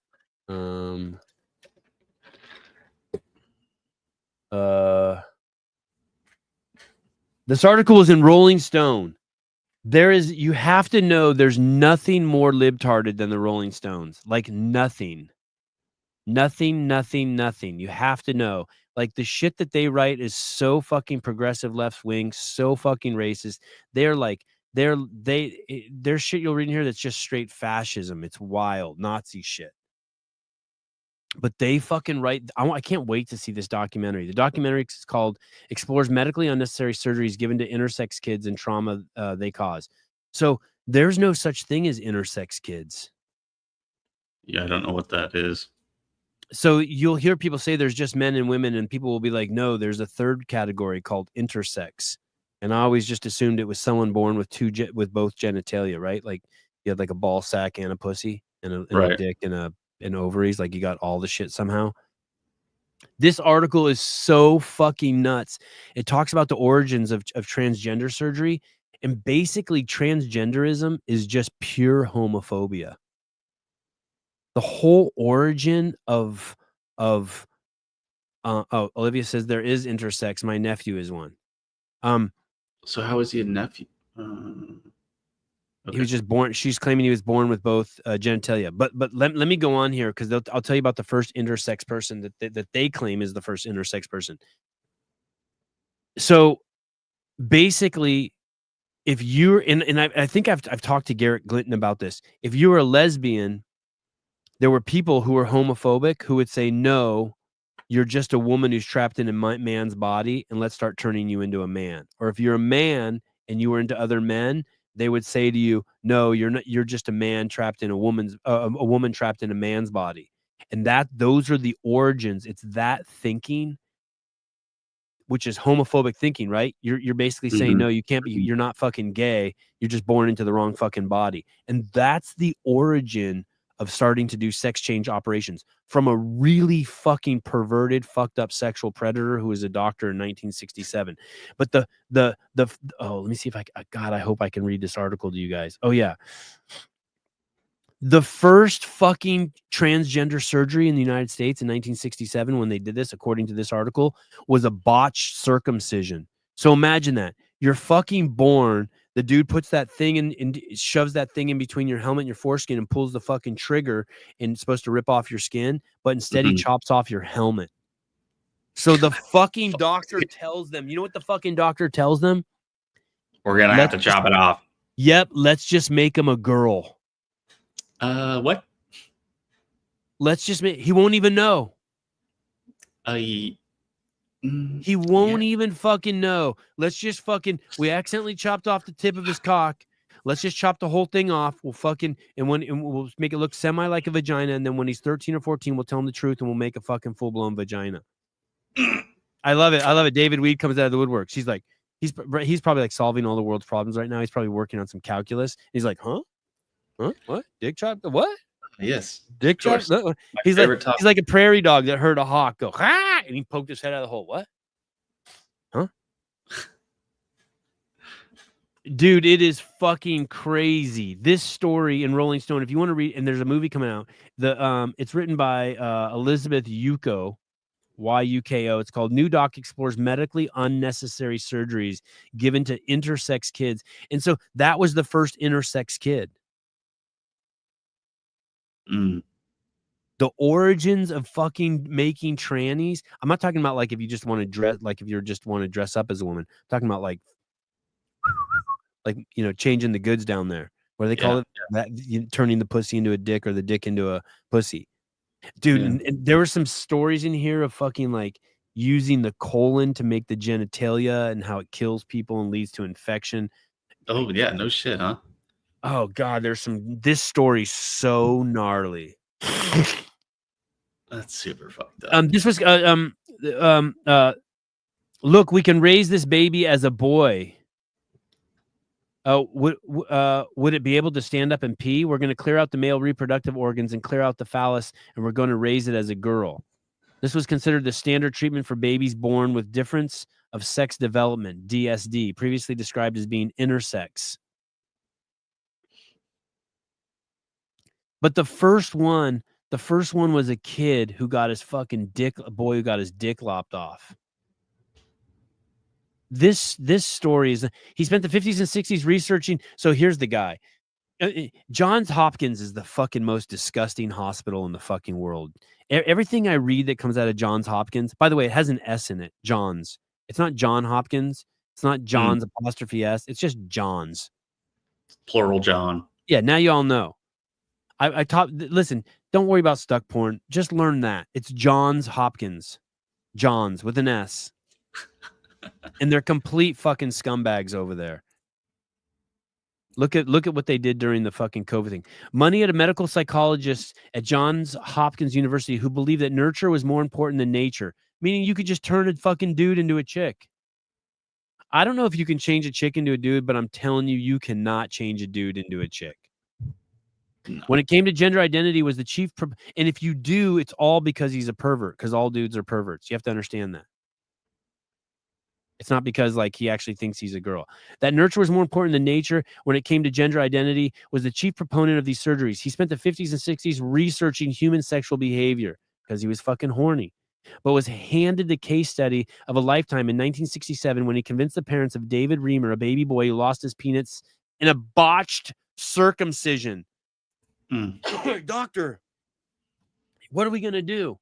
This article is in Rolling Stone. You have to know there's nothing more libtarded than the Rolling Stones. Like nothing. Nothing. You have to know. Like the shit that they write is so fucking progressive left wing, so fucking racist. They're like, there's shit you'll read in here that's just straight fascism. It's wild Nazi shit. But they fucking write. I can't wait to see this documentary. The documentary is called "Explores Medically Unnecessary Surgeries Given to Intersex Kids and Trauma They Cause." So there's no such thing as intersex kids. Yeah, I don't know what that is. So you'll hear people say there's just men and women, and people will be like, no, there's a third category called intersex. And I always just assumed it was someone born with both genitalia, right? Like you had like a ball sack and a pussy and a dick and ovaries, like you got all the shit somehow. This article is so fucking nuts. It talks about the origins of transgender surgery, and basically transgenderism is just pure homophobia. The whole origin of Olivia says there is intersex. My nephew is one. So how is he a nephew? He was just born. She's claiming he was born with both genitalia. But let me go on here because I'll tell you about the first intersex person that they claim is the first intersex person. So basically, if you're and I think I've talked to Garrett Glinton about this. If you were a lesbian, there were people who were homophobic who would say, no, you're just a woman who's trapped in a man's body, and let's start turning you into a man. Or if you're a man and you were into other men, they would say to you, no, you're not, you're just a man trapped in a woman trapped in a man's body. And those are the origins. It's that thinking, which is homophobic thinking, right? You're basically saying, no, you can't be, you're not fucking gay. You're just born into the wrong fucking body. And that's the origin of starting to do sex change operations from a really fucking perverted, fucked up sexual predator who was a doctor in 1967. But let me see if God, I hope I can read this article to you guys. Oh yeah. The first fucking transgender surgery in the United States in 1967, when they did this, according to this article, was a botched circumcision. So imagine that. You're fucking born. The dude puts that thing in, shoves that thing in between your helmet and your foreskin and pulls the fucking trigger, and it's supposed to rip off your skin, but instead he chops off your helmet. So the fucking doctor tells them, you know what the fucking doctor tells them? We're going to have to chop it off. Yep. Let's just make him a girl. What? Let's just make, he won't even know. He won't even fucking know. Let's just fucking, we accidentally chopped off the tip of his cock. Let's just chop the whole thing off. We'll fucking, and we'll make it look semi like a vagina. And then when he's 13 or 14, we'll tell him the truth and we'll make a fucking full blown vagina. I love it. I love it. David Weed comes out of the woodwork. She's like, he's probably like solving all the world's problems right now. He's probably working on some calculus. He's like, huh? What? Dick chop? What? Yes. Dick chop? He's like a prairie dog that heard a hawk go, ah, and he poked his head out of the hole. What? Huh? Dude, it is fucking crazy. This story in Rolling Stone, if you want to read, and there's a movie coming out. It's written by Elizabeth Yuko, Yuko. It's called New Doc Explores Medically Unnecessary Surgeries Given to Intersex Kids. And so that was the first intersex kid. The origins of fucking making trannies. I'm not talking about like if you just want to dress, like if you just want to dress up as a woman. I'm talking about like you know, changing the goods down there. What do they call it? That turning the pussy into a dick or the dick into a pussy. Dude, and there were some stories in here of fucking like using the colon to make the genitalia and how it kills people and leads to infection. Oh yeah, no shit, huh? Oh God, this story's so gnarly. That's super fucked up. This was look, we can raise this baby as a boy. Would it be able to stand up and pee? We're going to clear out the male reproductive organs and clear out the phallus, and we're going to raise it as a girl. This was considered the standard treatment for babies born with difference of sex development, DSD, previously described as being intersex. But the first one was a kid who got his fucking dick, a boy who got his dick lopped off. This story is, he spent the 50s and 60s researching. So here's the guy. Johns Hopkins is the fucking most disgusting hospital in the fucking world. Everything I read that comes out of Johns Hopkins, by the way, it has an S in it, Johns. It's not John Hopkins. It's not John's apostrophe S. It's just Johns. Plural John. Yeah, now you all know. I taught, listen, don't worry about stuck porn. Just learn that. It's Johns Hopkins. Johns with an S. And they're complete fucking scumbags over there. Look at what they did during the fucking COVID thing. Money at a medical psychologist at Johns Hopkins University who believed that nurture was more important than nature, meaning you could just turn a fucking dude into a chick. I don't know if you can change a chick into a dude, but I'm telling you, you cannot change a dude into a chick. No. When it came to gender identity was the chief, and if you do, it's all because he's a pervert, because all dudes are perverts. You have to understand that. It's not because like he actually thinks he's a girl. That nurture was more important than nature when it came to gender identity was the chief proponent of these surgeries. He spent the 50s and 60s researching human sexual behavior because he was fucking horny, but was handed the case study of a lifetime in 1967 when he convinced the parents of David Reimer, a baby boy who lost his penis in a botched circumcision. Doctor, what are we going to do?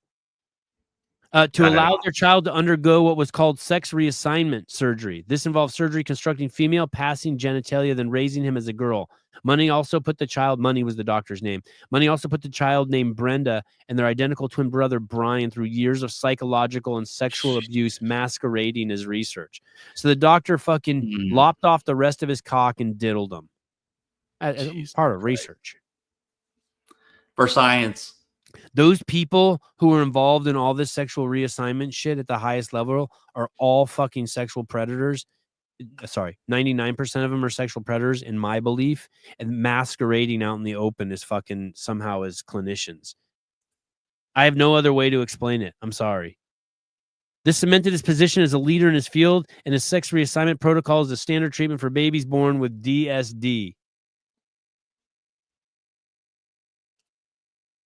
To allow their child to undergo what was called sex reassignment surgery. This involved surgery constructing female passing genitalia, then raising him as a girl. Money also put the child, Money was the doctor's name. Money also put the child named Brenda and their identical twin brother Brian through years of psychological and sexual abuse masquerading as research. So the doctor fucking lopped off the rest of his cock and diddled him. as part of research. For science. Those people who are involved in all this sexual reassignment shit at the highest level are all fucking sexual predators. Sorry, 99% of them are sexual predators in my belief, and masquerading out in the open is fucking somehow as clinicians. I have no other way to explain it. I'm sorry. This cemented his position as a leader in his field, and his sex reassignment protocol is the standard treatment for babies born with DSD.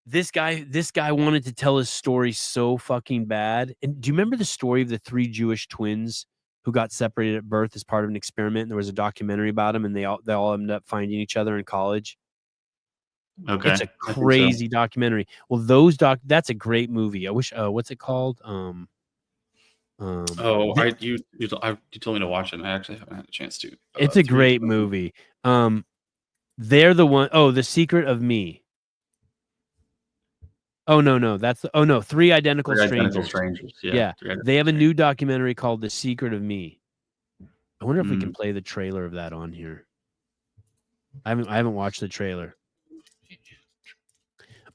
This guy wanted to tell his story so fucking bad. And do you remember the story of the 3 Jewish twins who got separated at birth as part of an experiment? And there was a documentary about them, and they all ended up finding each other in college. Okay. It's a crazy documentary. Well, that's a great movie. I wish what's it called? You told me to watch it, and I actually haven't had a chance to. It's a great movie. They're the one. Oh, The Secret of Me. Oh no, that's 3 Identical Strangers. Yeah. They have a new documentary called The Secret of Me. I wonder if we can play the trailer of that on here. I haven't watched the trailer.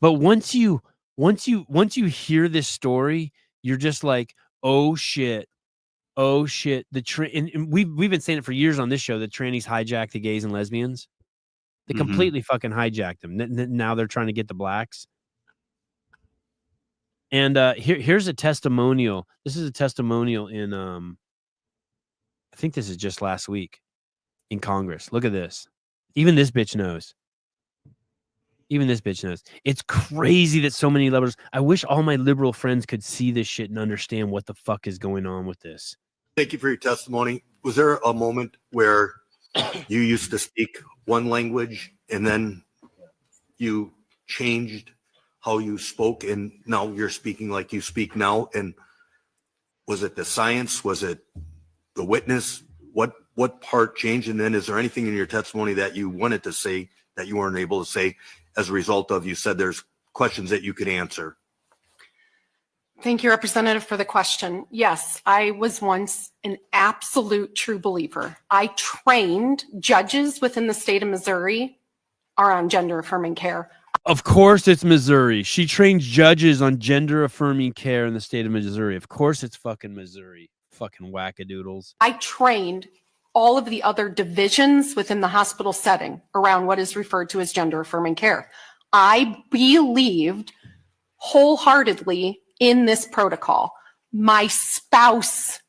But once you hear this story, you're just like, oh shit. And we've been saying it for years on this show that trannies hijack the gays and lesbians. They completely fucking hijacked them. Now they're trying to get the blacks. And here's a testimonial. This is a testimonial in I think this is just last week in Congress. Look at this. Even this bitch knows. It's crazy that so many liberals. I wish all my liberal friends could see this shit and understand what the fuck is going on with this. Thank you for your testimony. Was there a moment where you used to speak one language and then you changed how you spoke and now you're speaking like you speak now? And was it the science? Was it the witness? What part changed? And then is there anything in your testimony that you wanted to say that you weren't able to say as a result of, you said there's questions that you could answer? Thank you, Representative, for the question. Yes, I was once an absolute true believer. I trained judges within the state of Missouri are on gender affirming care. Of course it's Missouri. She trains judges on gender affirming care in the state of Missouri. Of course it's fucking Missouri. Fucking wackadoodles. I trained all of the other divisions within the hospital setting around what is referred to as gender affirming care. I believed wholeheartedly in this protocol. My spouse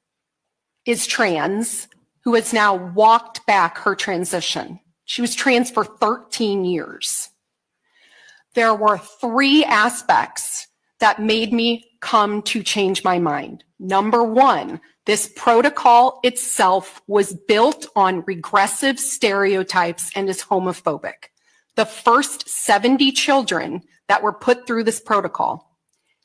is trans, who has now walked back her transition. She was trans for 13 years. There were 3 aspects that made me come to change my mind. Number 1, this protocol itself was built on regressive stereotypes and is homophobic. The first 70 children that were put through this protocol,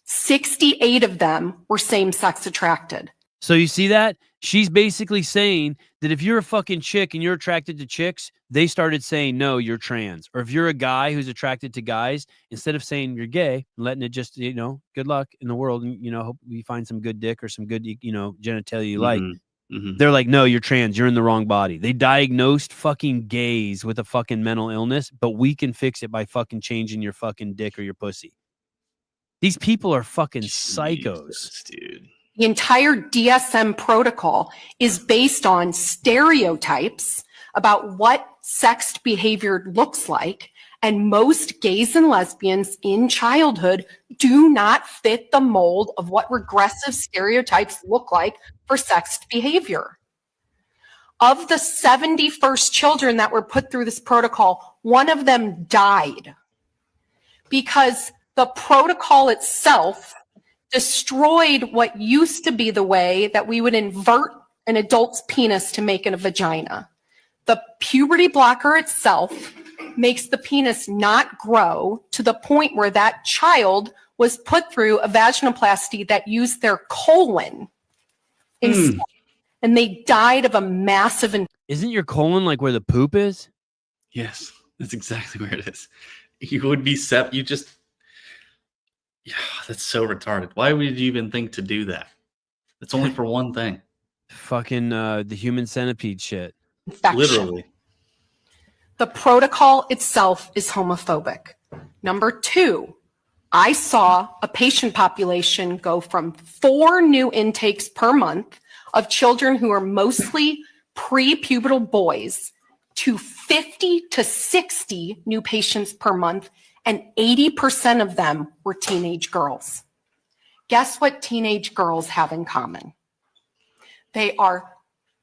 68 of them were same-sex attracted. So you see that? She's basically saying that if you're a fucking chick and you're attracted to chicks, they started saying, no, you're trans. Or if you're a guy who's attracted to guys, instead of saying you're gay, letting it just, good luck in the world and, hope you find some good dick or some good, genitalia you like. They're like, no, you're trans. You're in the wrong body. They diagnosed fucking gays with a fucking mental illness, but we can fix it by fucking changing your fucking dick or your pussy. These people are fucking psychos, dude. The entire DSM protocol is based on stereotypes about what sexed behavior looks like, and most gays and lesbians in childhood do not fit the mold of what regressive stereotypes look like for sexed behavior. Of the 71st children that were put through this protocol, 1 of them died because the protocol itself destroyed what used to be the way that we would invert an adult's penis to make it a vagina. The puberty blocker itself makes the penis not grow to the point where that child was put through a vaginoplasty that used their colon instead, and they died of a massive... Isn't your colon like where the poop is? Yes, that's exactly where it is. You would be yeah, that's so retarded. Why would you even think to do that? It's only for one thing. Fucking the human centipede shit. Infection. Literally. The protocol itself is homophobic. Number 2, I saw a patient population go from 4 new intakes per month of children who are mostly pre-pubertal boys to 50 to 60 new patients per month, and 80% of them were teenage girls. Guess what teenage girls have in common? They are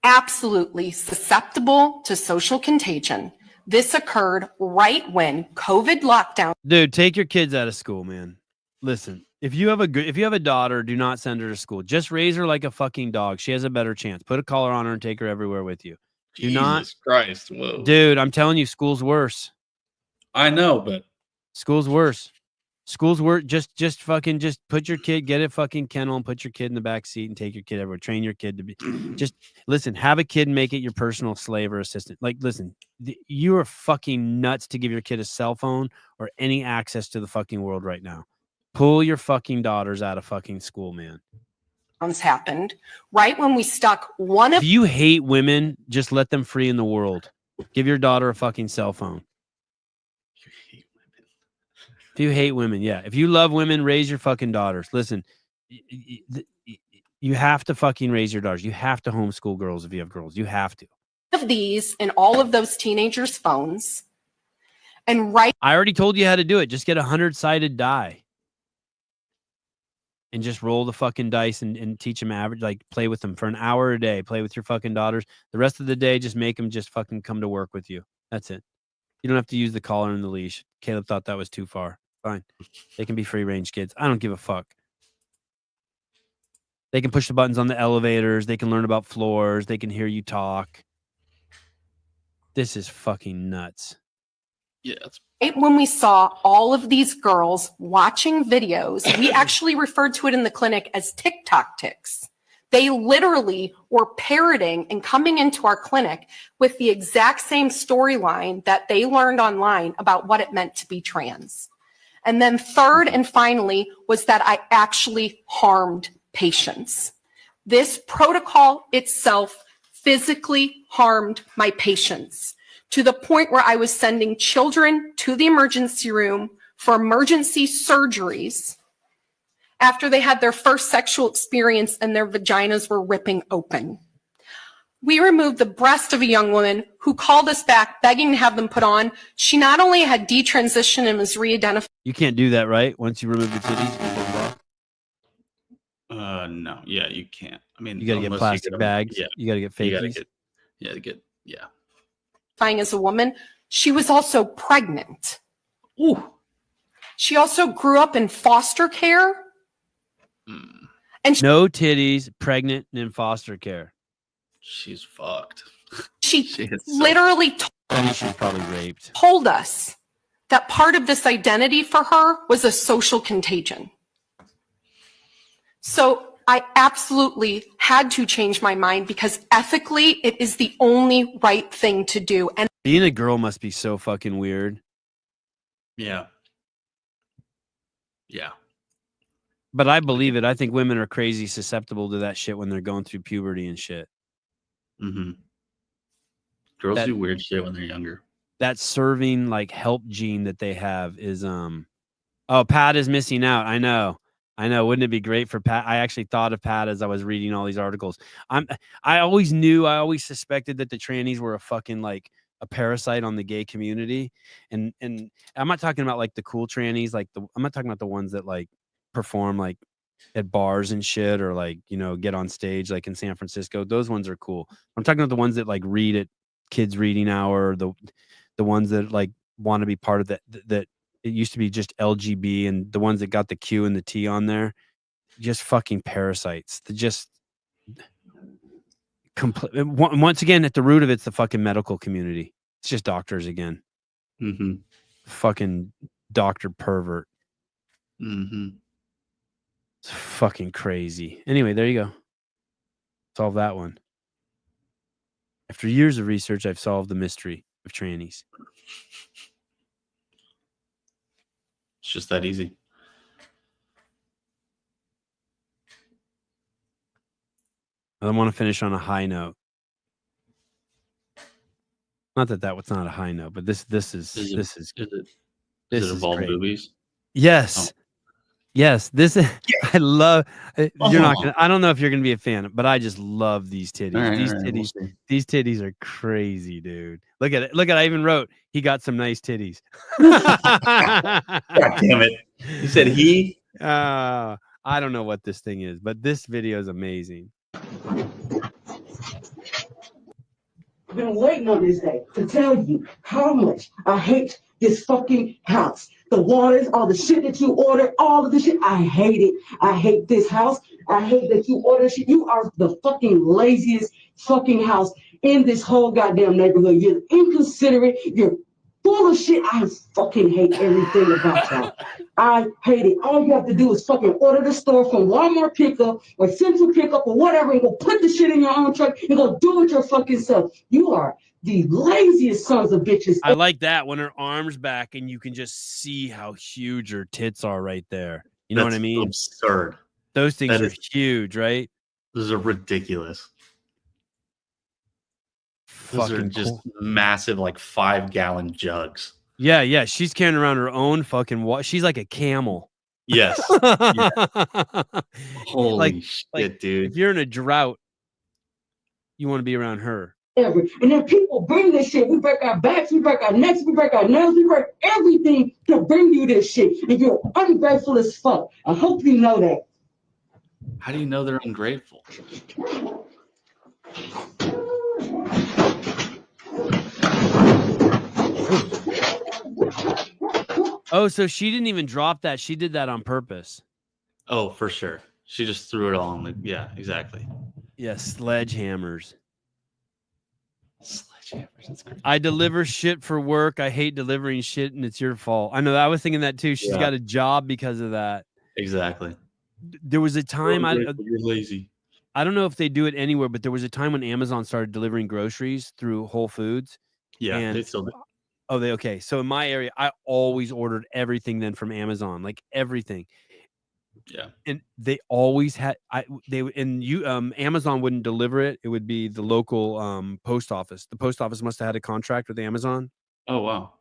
absolutely susceptible to social contagion. This occurred right when COVID lockdown. Dude, take your kids out of school, man. Listen, if you have a daughter, do not send her to school. Just raise her like a fucking dog. She has a better chance. Put a collar on her and take her everywhere with you. Do not, Jesus Christ. Whoa. dude. I'm telling you, school's worse. I know, but School's worse. School's worse. Just fucking put your kid, get a fucking kennel and put your kid in the back seat and take your kid everywhere. Train your kid to be. Just listen. Have a kid and make it your personal slave or assistant. Like, listen, you are fucking nuts to give your kid a cell phone or any access to the fucking world right now. Pull your fucking daughters out of fucking school, man. Happened right when we stuck one of. If you hate women, just let them free in the world. Give your daughter a fucking cell phone. If you hate women, yeah. If you love women, raise your fucking daughters. Listen, you have to fucking raise your daughters. You have to homeschool girls if you have girls. You have to. Of these in all of those teenagers' phones. And right. I already told you how to do it. Just get 100-sided die. And just roll the fucking dice and teach them average, like play with them for an hour a day. Play with your fucking daughters. The rest of the day, just make them just fucking come to work with you. That's it. You don't have to use the collar and the leash. Caleb thought that was too far. Fine. They can be free range kids. I don't give a fuck. They can push the buttons on the elevators. They can learn about floors. They can hear you talk. This is fucking nuts. Yeah. It's When we saw all of these girls watching videos, we actually referred to it in the clinic as TikTok ticks. They literally were parroting and coming into our clinic with the exact same storyline that they learned online about what it meant to be trans. And then third and finally was that I actually harmed patients. This protocol itself physically harmed my patients to the point where I was sending children to the emergency room for emergency surgeries after they had their first sexual experience and their vaginas were ripping open. We removed the breast of a young woman who called us back begging to have them put on. She not only had detransitioned and was re-identified. You can't do that, right? Once you remove the titties. no. Yeah, you can't. I mean, You got to get unless plastic get 'em- bags. Yeah. You got to get You gotta fakies. yeah. As a woman, she was also pregnant. Ooh. She also grew up in foster care. And No titties, pregnant, and in foster care. She's fucked. she is so- literally She's probably raped. told us that part of this identity for her was a social contagion. So I absolutely had to change my mind because ethically it is the only right thing to do. And Being a girl must be so fucking weird. Yeah. Yeah. But I believe it. I think women are crazy susceptible to that shit when they're going through puberty and shit. Mm-hmm. Girls That- do weird shit when they're younger. That serving like help gene that they have is oh, Pat is missing out. I know. Wouldn't it be great for Pat? I actually thought of Pat as I was reading all these articles. I always suspected that the trannies were a fucking like a parasite on the gay community. And I'm not talking about like the cool trannies, I'm not talking about the ones that like perform like at bars and shit or like, you know, get on stage like in San Francisco. Those ones are cool. I'm talking about the ones that like read at kids reading hour, the ones that like want to be part of that it used to be just LGB, and the ones that got the Q and the T on there, just fucking parasites. They're just once again, at the root of it's the fucking medical community. It's just doctors again. Mm-hmm. Fucking doctor pervert. Mm-hmm. It's fucking crazy. Anyway, there you go. Solve that one. After years of research, I've solved the mystery of trannies. It's just that easy. I want to finish on a high note. Not that that was not a high note, but this is involve great. boobies? Yes. Oh. Yes, this is. I love. You're not Oh. gonna. I don't know if you're gonna be a fan, but I just love these titties. All right, These all right, we'll titties. see. These titties are crazy, dude. Look at it. Look at. I even wrote. He got some nice titties. God damn it! You said he. I don't know what this thing is, but this video is amazing. I've been waiting on this day to tell you how much I hate this fucking house. The waters, all the shit that you order, all of the shit. I hate it. I hate this house. I hate that you order shit. You are the fucking laziest fucking house in this whole goddamn neighborhood. You're inconsiderate. You're full of shit. I fucking hate everything about y'all. I hate it. All you have to do is fucking order the store from Walmart pickup or Central pickup or whatever and go put the shit in your own truck and go do it your fucking self. You are the laziest sons of bitches. I like that when her arms back and you can just see how huge her tits are right there. You know what I mean? Absurd. Those things are huge, right? Those are ridiculous. Those are Fucking just cool. massive, like 5-gallon jugs. Yeah, yeah. She's carrying around her own fucking she's like a camel. Yes. Yeah. Holy shit, dude. If you're in a drought, you want to be around her. Ever. And then people bring this shit. We break our backs, we break our necks, we break our nails, we break everything to bring you this shit. And you're ungrateful as fuck. I hope you know that. How do you know they're ungrateful? Oh, so she didn't even drop that. She did that on purpose. Oh, for sure. She just threw it all on the. Yeah, exactly. Yeah, sledgehammers. Sledgehammers. That's great. I deliver shit for work. I hate delivering shit, and it's your fault. I know. I was thinking that too. She's got a job because of that. Exactly. There was a time you're lazy. I don't know if they do it anywhere, but there was a time when Amazon started delivering groceries through Whole Foods. Yeah, they still do. Oh, okay. So in my area, I always ordered everything then from Amazon, like everything. Yeah. And they always had Amazon wouldn't deliver it. It would be the local post office. The post office must have had a contract with Amazon. Oh, wow.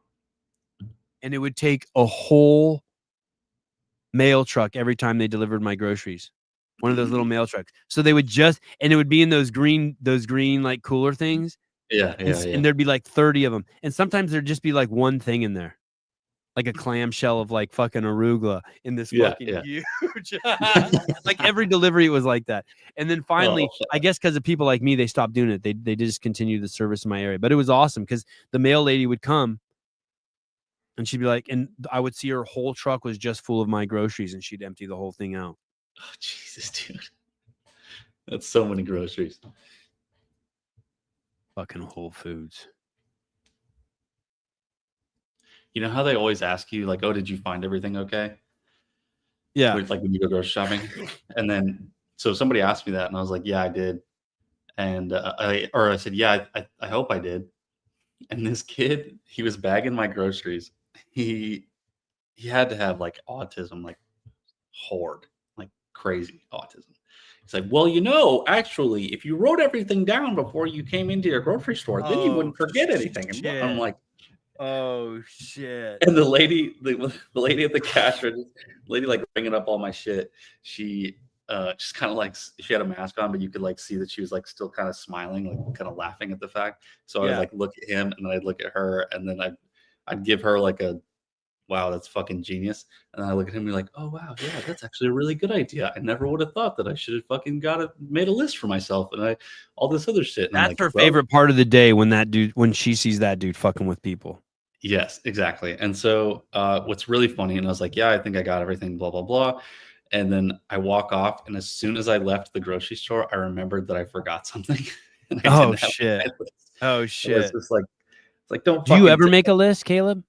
And it would take a whole mail truck every time they delivered my groceries. One of those little mail trucks. So they would and it would be in those green like cooler things. Yeah, And there'd be like 30 of them. And sometimes there'd just be like one thing in there. Like a clamshell of like fucking arugula in this fucking huge. Like every delivery was like that. And then finally, I guess because of people like me, they stopped doing it. They discontinued the service in my area. But it was awesome because the mail lady would come and she'd be like, and I would see her whole truck was just full of my groceries and she'd empty the whole thing out. Oh, Jesus, dude. That's so many groceries. Fucking Whole Foods. You know how they always ask you, like, oh, did you find everything okay? Yeah. Like when you go grocery shopping. And then, so somebody asked me that, and I was like, yeah, I did. And I said, yeah, I hope I did. And this kid, he was bagging my groceries. He had to have like autism, like horde, like crazy autism. He's like, well, actually, if you wrote everything down before you came into your grocery store, then you wouldn't forget anything. And I'm like, oh shit. And the lady at the cash register, lady like bringing up all my shit, she just kind of like, she had a mask on, but you could like see that she was like still kind of smiling, like kind of laughing at the fact. So I would like look at him and then I'd look at her and then I'd give her like a, wow, that's fucking genius. And then I look at him and be like, oh wow, yeah, that's actually a really good idea. I never would have thought that I should have fucking made a list for myself and all this other shit. And that's like, her favorite part of the day when she sees that dude fucking with people. Yes, exactly. And so what's really funny, and I was like, yeah, I think I got everything, blah, blah, blah. And then I walk off, and as soon as I left the grocery store, I remembered that I forgot something. Oh shit. Oh shit. It's just like, don't. Do you ever make a list, Caleb?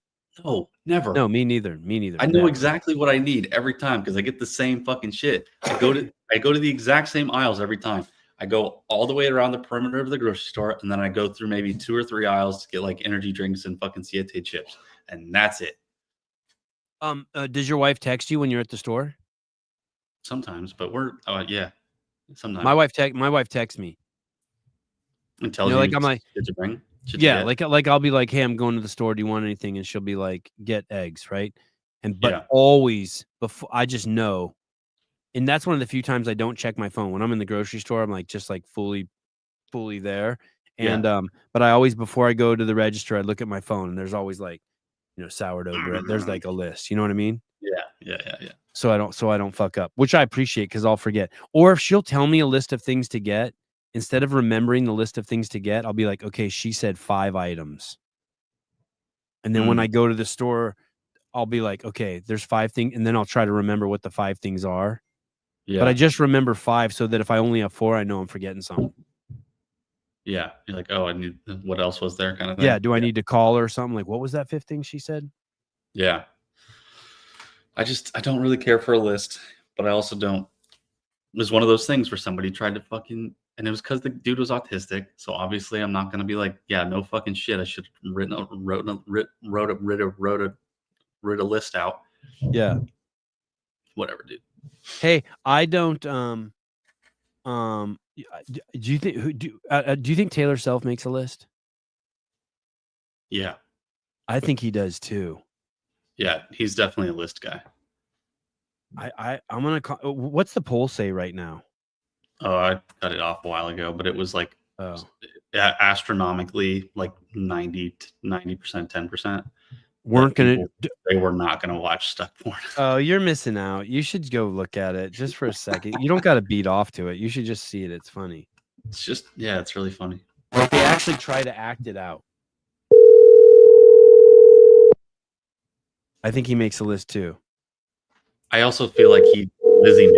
No, never. No, me neither. Me neither. I know exactly what I need every time because I get the same fucking shit. I go to the exact same aisles every time. I go all the way around the perimeter of the grocery store, and then I go through maybe 2 or 3 aisles to get like energy drinks and fucking Siete chips, and that's it. Does your wife text you when you're at the store? Sometimes, but sometimes. My wife texts me and tells like I'm like, to bring. Should you Yeah, get? like I'll be like, hey, I'm going to the store. Do you want anything? And she'll be like, get eggs, right? And but Yeah. always before I just know, and that's one of the few times I don't check my phone when I'm in the grocery store. I'm like just like fully there. And but I always before I go to the register, I look at my phone and there's always like, sourdough bread. There's like a list. You know what I mean? Yeah. So I don't fuck up, which I appreciate because I'll forget. Or if she'll tell me a list of things to get, instead of remembering the list of things to get, I'll be like, okay, she said 5 items. And then when I go to the store, I'll be like, okay, there's 5 things. And then I'll try to remember what the 5 things are. Yeah. But I just remember 5 so that if I only have 4, I know I'm forgetting something. Yeah. You're like, oh, I need what else was there kind of thing. Yeah. Do I need to call her or something? Like, what was that 5th thing she said? Yeah. I don't really care for a list, but I also don't. It was one of those things where somebody tried to fucking, and it was because the dude was autistic. So obviously I'm not going to be like, yeah, no fucking shit. I should have wrote a list out. Yeah. Whatever, dude. Hey, I don't, do you think, do you think Taylor Self makes a list? Yeah. I think he does too. Yeah. He's definitely a list guy. I'm going to what's the poll say right now? Oh, I cut it off a while ago, but it was like astronomically like 90%, 10%. They were not going to watch stuck porn. Oh, you're missing out. You should go look at it just for a second. You don't got to beat off to it. You should just see it. It's funny. It's just, yeah, it's really funny. Like they actually try to act it out. I think he makes a list too. I also feel like Lizzie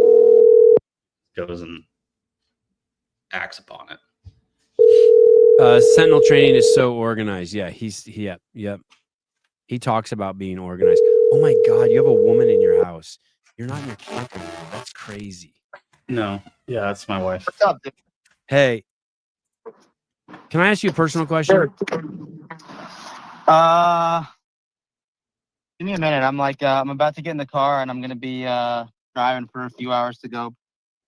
goes and acts upon it. Sentinel training is so organized. Yeah, yep. He talks about being organized. Oh my God, you have a woman in your house. You're not in your camp anymore. That's crazy. No. Yeah, that's my wife. What's up, dude? Hey, can I ask you a personal question? Sure. Give me a minute. I'm about to get in the car and I'm gonna be driving for a few hours to go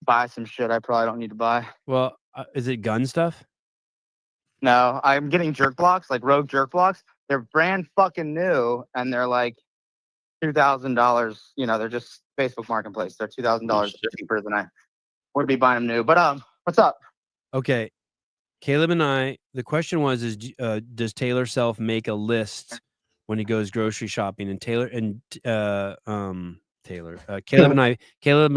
buy some shit I probably don't need to buy. Well, is it gun stuff? No, I'm getting jerk blocks, like Rogue jerk blocks. They're brand fucking new and they're like $2,000. They're just Facebook Marketplace. They're $2,000 cheaper than I would be buying them new. But what's up? Okay, Caleb and I. The question was: does Taylor Self make a list when he goes grocery shopping? And Caleb and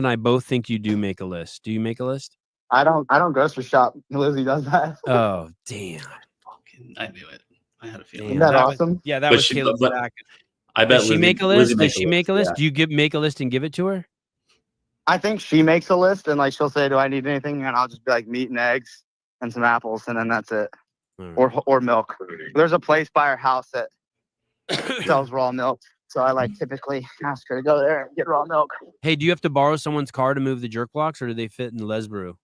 I both think you do make a list. Do you make a list? I don't grocery shop. Lizzie does that. Oh damn! I knew it. I had a feeling. Isn't that awesome? That was Caleb's back. I bet Does she make a list? Does she make a list? Yeah. Do you make a list and give it to her? I think she makes a list and like she'll say, "Do I need anything?" And I'll just be like meat and eggs and some apples, and then that's it. Or milk. There's a place by our house that sells raw milk, so I typically ask her to go there and get raw milk. Hey, do you have to borrow someone's car to move the jerk blocks, or do they fit in the Lesbro?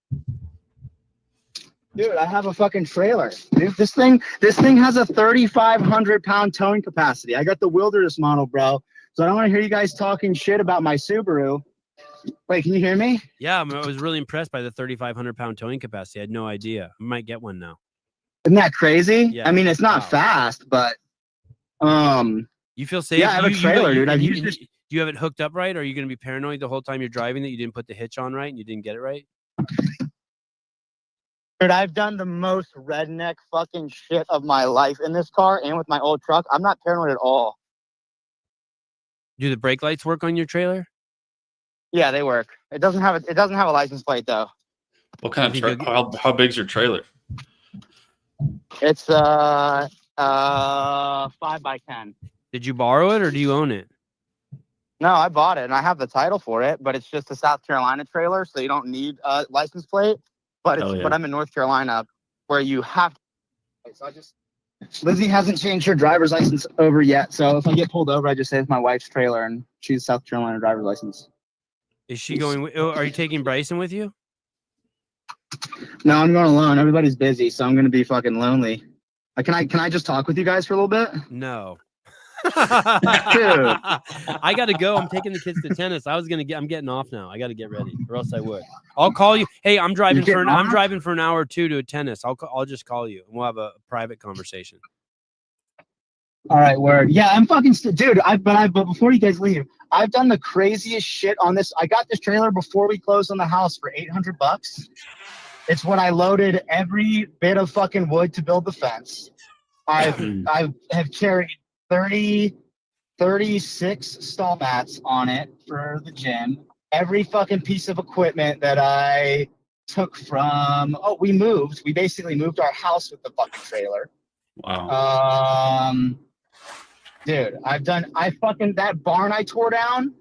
Dude, I have a fucking trailer. Dude, this thing has a 3,500 pound towing capacity. I got the wilderness model, bro. So I don't want to hear you guys talking shit about my Subaru. Wait, can you hear me? Yeah, I was really impressed by the 3,500 pound towing capacity. I had no idea. I might get one now. Isn't that crazy? Yeah. I mean, it's not fast, but you feel safe? Yeah, I have a trailer, dude. Do you have it hooked up right? Or are you going to be paranoid the whole time you're driving that you didn't put the hitch on right and you didn't get it right? Dude, I've done the most redneck fucking shit of my life in this car and with my old truck. I'm not paranoid at all. Do the brake lights work on your trailer? Yeah, they work. It doesn't have a license plate though. What kind of how big's your trailer? It's 5x10. Did you borrow it or do you own it? No, I bought it and I have the title for it, but it's just a South Carolina trailer, so you don't need a license plate. But but I'm in North Carolina where you have to. So Lizzie hasn't changed her driver's license over yet. So if I get pulled over, I just say it's my wife's trailer and she's South Carolina driver's license. Is she going? Are you taking Bryson with you? No, I'm going alone. Everybody's busy, so I'm going to be fucking lonely. Can I just talk with you guys for a little bit? No. I got to go. I'm taking the kids to tennis. I'm getting off now. I got to get ready, or else I would. I'll call you. Hey, I'm driving for an hour or two to a tennis. I'll just call you and we'll have a private conversation. All right, word. Yeah, I'm fucking dude. But before you guys leave, I've done the craziest shit on this. I got this trailer before we closed on the house for $800. It's when I loaded every bit of fucking wood to build the fence. I have carried 36 stall mats on it for the gym. Every fucking piece of equipment that I took from. Oh, we basically moved our house with the fucking trailer. Wow. Dude, that barn I tore down,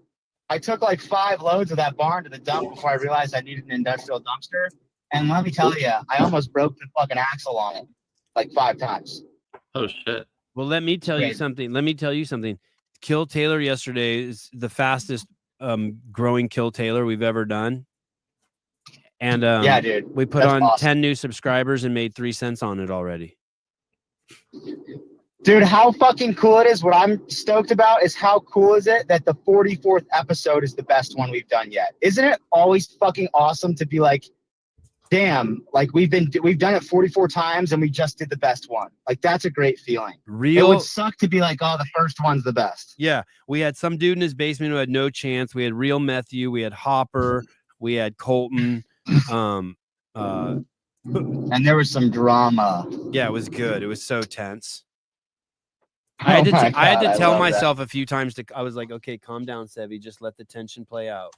I took like 5 loads of that barn to the dump before I realized I needed an industrial dumpster. And let me tell you, I almost broke the fucking axle on it like 5 times. Oh, shit. Well, let me tell you something. Kill Taylor yesterday is the fastest growing Kill Taylor we've ever done. And yeah, dude, we put on awesome. 10 new subscribers and made 3 cents on it already. Dude, how fucking cool it is. What I'm stoked about is how cool is it that the 44th episode is the best one we've done yet. Isn't it always fucking awesome to be like, damn, like we've done it 44 times and we just did the best one. Like that's a great feeling. It would suck to be like, oh, the first one's the best. Yeah. We had some dude in his basement who had no chance. We had Real Matthew, we had Hopper, we had Colton. And there was some drama. Yeah, it was good. It was so tense. I had to tell myself a few times I was like, okay, calm down, Sevy. Just let the tension play out.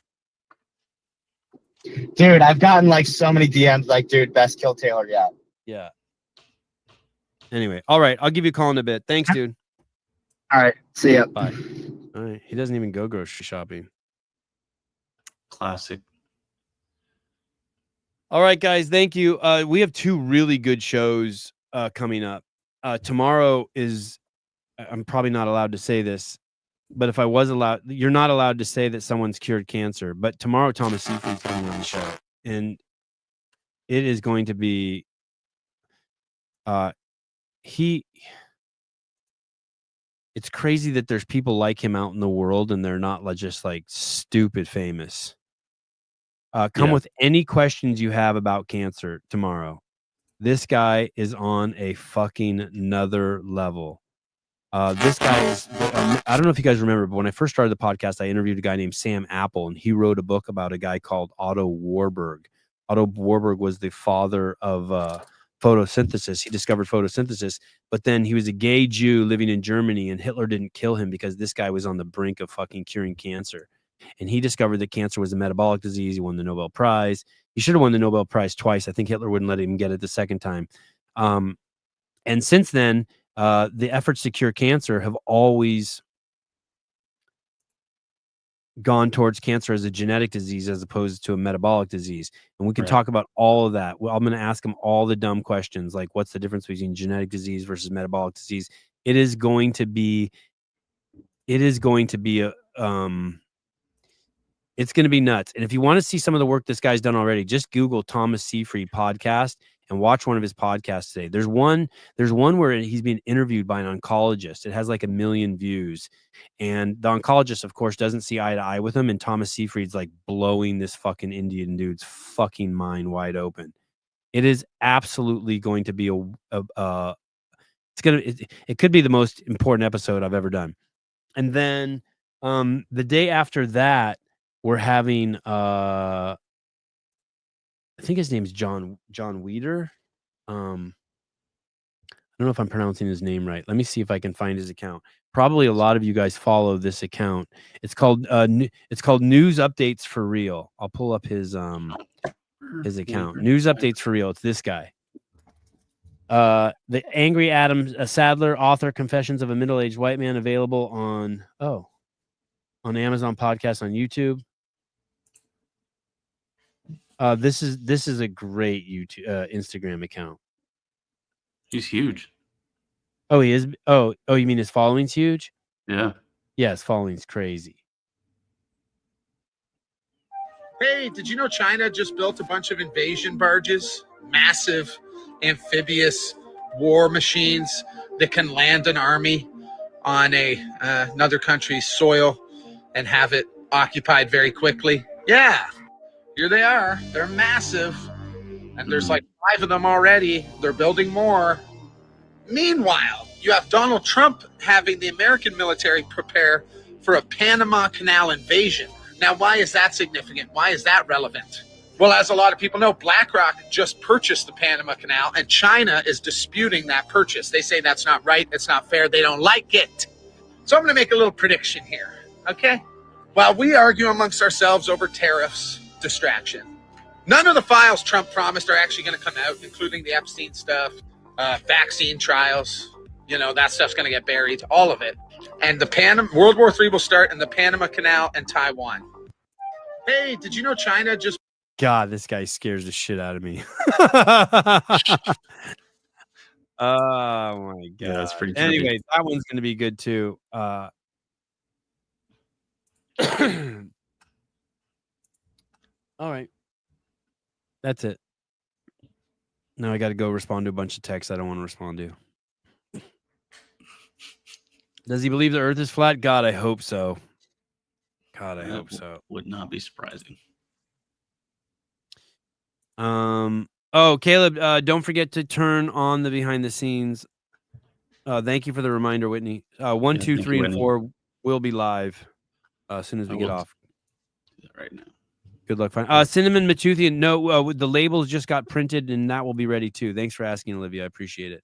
Dude, I've gotten like so many DMs like, dude, best Kill Taylor yet. Yeah. Anyway, all right. I'll give you a call in a bit. Thanks, dude. All right. See ya. Bye. All right. He doesn't even go grocery shopping. Classic. All right, guys. Thank you. We have 2 really good shows coming up. Tomorrow is, I'm probably not allowed to say this, but if I was allowed, you're not allowed to say that someone's cured cancer. But tomorrow, Thomas Seyfried's coming on the show, and it is going to be. It's crazy that there's people like him out in the world, and they're not just like stupid famous. Come with any questions you have about cancer tomorrow. This guy is on a fucking another level. This guy is, I don't know if you guys remember, but when I first started the podcast, I interviewed a guy named Sam Apple, and he wrote a book about a guy called Otto Warburg. Otto Warburg was the father of photosynthesis. He discovered photosynthesis, but then he was a gay Jew living in Germany, and Hitler didn't kill him because this guy was on the brink of fucking curing cancer. And he discovered that cancer was a metabolic disease. He won the Nobel Prize. He should have won the Nobel Prize twice. I think Hitler wouldn't let him get it the second time. And since then, the efforts to cure cancer have always gone towards cancer as a genetic disease as opposed to a metabolic disease. And we can talk about all of that. Well, I'm going to ask him all the dumb questions, like what's the difference between genetic disease versus metabolic disease? It's going to be nuts. And if you want to see some of the work this guy's done already, just Google Thomas Seyfried podcast and watch one of his podcasts today. There's one where he's being interviewed by an oncologist. It has like 1 million views. And the oncologist, of course, doesn't see eye to eye with him. And Thomas Seyfried's like blowing this fucking Indian dude's fucking mind wide open. It is absolutely going to be it could be the most important episode I've ever done. And then the day after that, we're having I think his name's John Weider. I don't know if I'm pronouncing his name right. Let me see if I can find his account. Probably a lot of you guys follow this account. It's called News Updates for Real. I'll pull up his account. News Updates for Real. It's this guy. The Angry Adam Sadler, author, Confessions of a Middle-Aged White Man, available on Amazon Podcast, on YouTube. This is a great YouTube Instagram account. He's huge. Oh, he is. Oh, you mean his following's huge? Yeah. Yeah, his following's crazy. Hey, did you know China just built a bunch of invasion barges? Massive amphibious war machines that can land an army. on another country's soil and have it occupied very quickly? Yeah, here they are. They're massive, and there's like 5 of them already. They're building more. Meanwhile, you have Donald Trump having the American military prepare for a Panama Canal invasion. Now, why is that significant? Why is that relevant? Well, as a lot of people know, BlackRock just purchased the Panama Canal, and China is disputing that purchase. They say that's not right, it's not fair, they don't like it. So I'm going to make a little prediction here, okay? While we argue amongst ourselves over tariffs, distraction, none of the files Trump promised are actually going to come out, including the Epstein stuff, vaccine trials. You know, that stuff's going to get buried, all of it. And the World War III will start in the Panama Canal and Taiwan. Hey, did you know China just... God, this guy scares the shit out of me. Oh my god. Yeah, that's pretty trippy. Anyway, that one's gonna be good too. All right. That's it. Now I gotta go respond to a bunch of texts I don't want to respond to. Does he believe the earth is flat? God, I hope so. God, I hope so. Would not be surprising. Oh, Caleb, don't forget to turn on the behind the scenes. Thank you for the reminder, Whitney. 1, 2, 3, and 4 will be live as soon as we get off. Do that right now. Good luck. Cinnamon Matuthian. No, the labels just got printed and that will be ready too. Thanks for asking, Olivia. I appreciate it.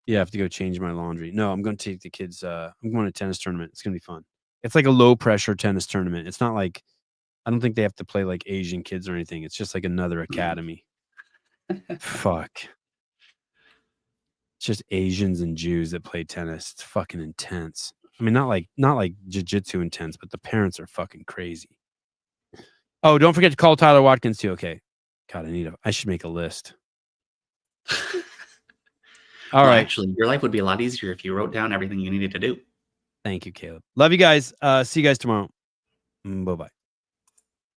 Yeah, I have to go change my laundry. No, I'm going to take the kids. I'm going to a tennis tournament. It's going to be fun. It's like a low pressure tennis tournament. It's not like, I don't think they have to play like Asian kids or anything. It's just like another academy. Fuck. It's just Asians and Jews that play tennis. It's fucking intense. I mean, not like jiu-jitsu intense, but the parents are fucking crazy. Oh, don't forget to call Tyler Watkins too. Okay. God, I should make a list. All right. Actually, your life would be a lot easier if you wrote down everything you needed to do. Thank you, Caleb. Love you guys. See you guys tomorrow. Bye-bye.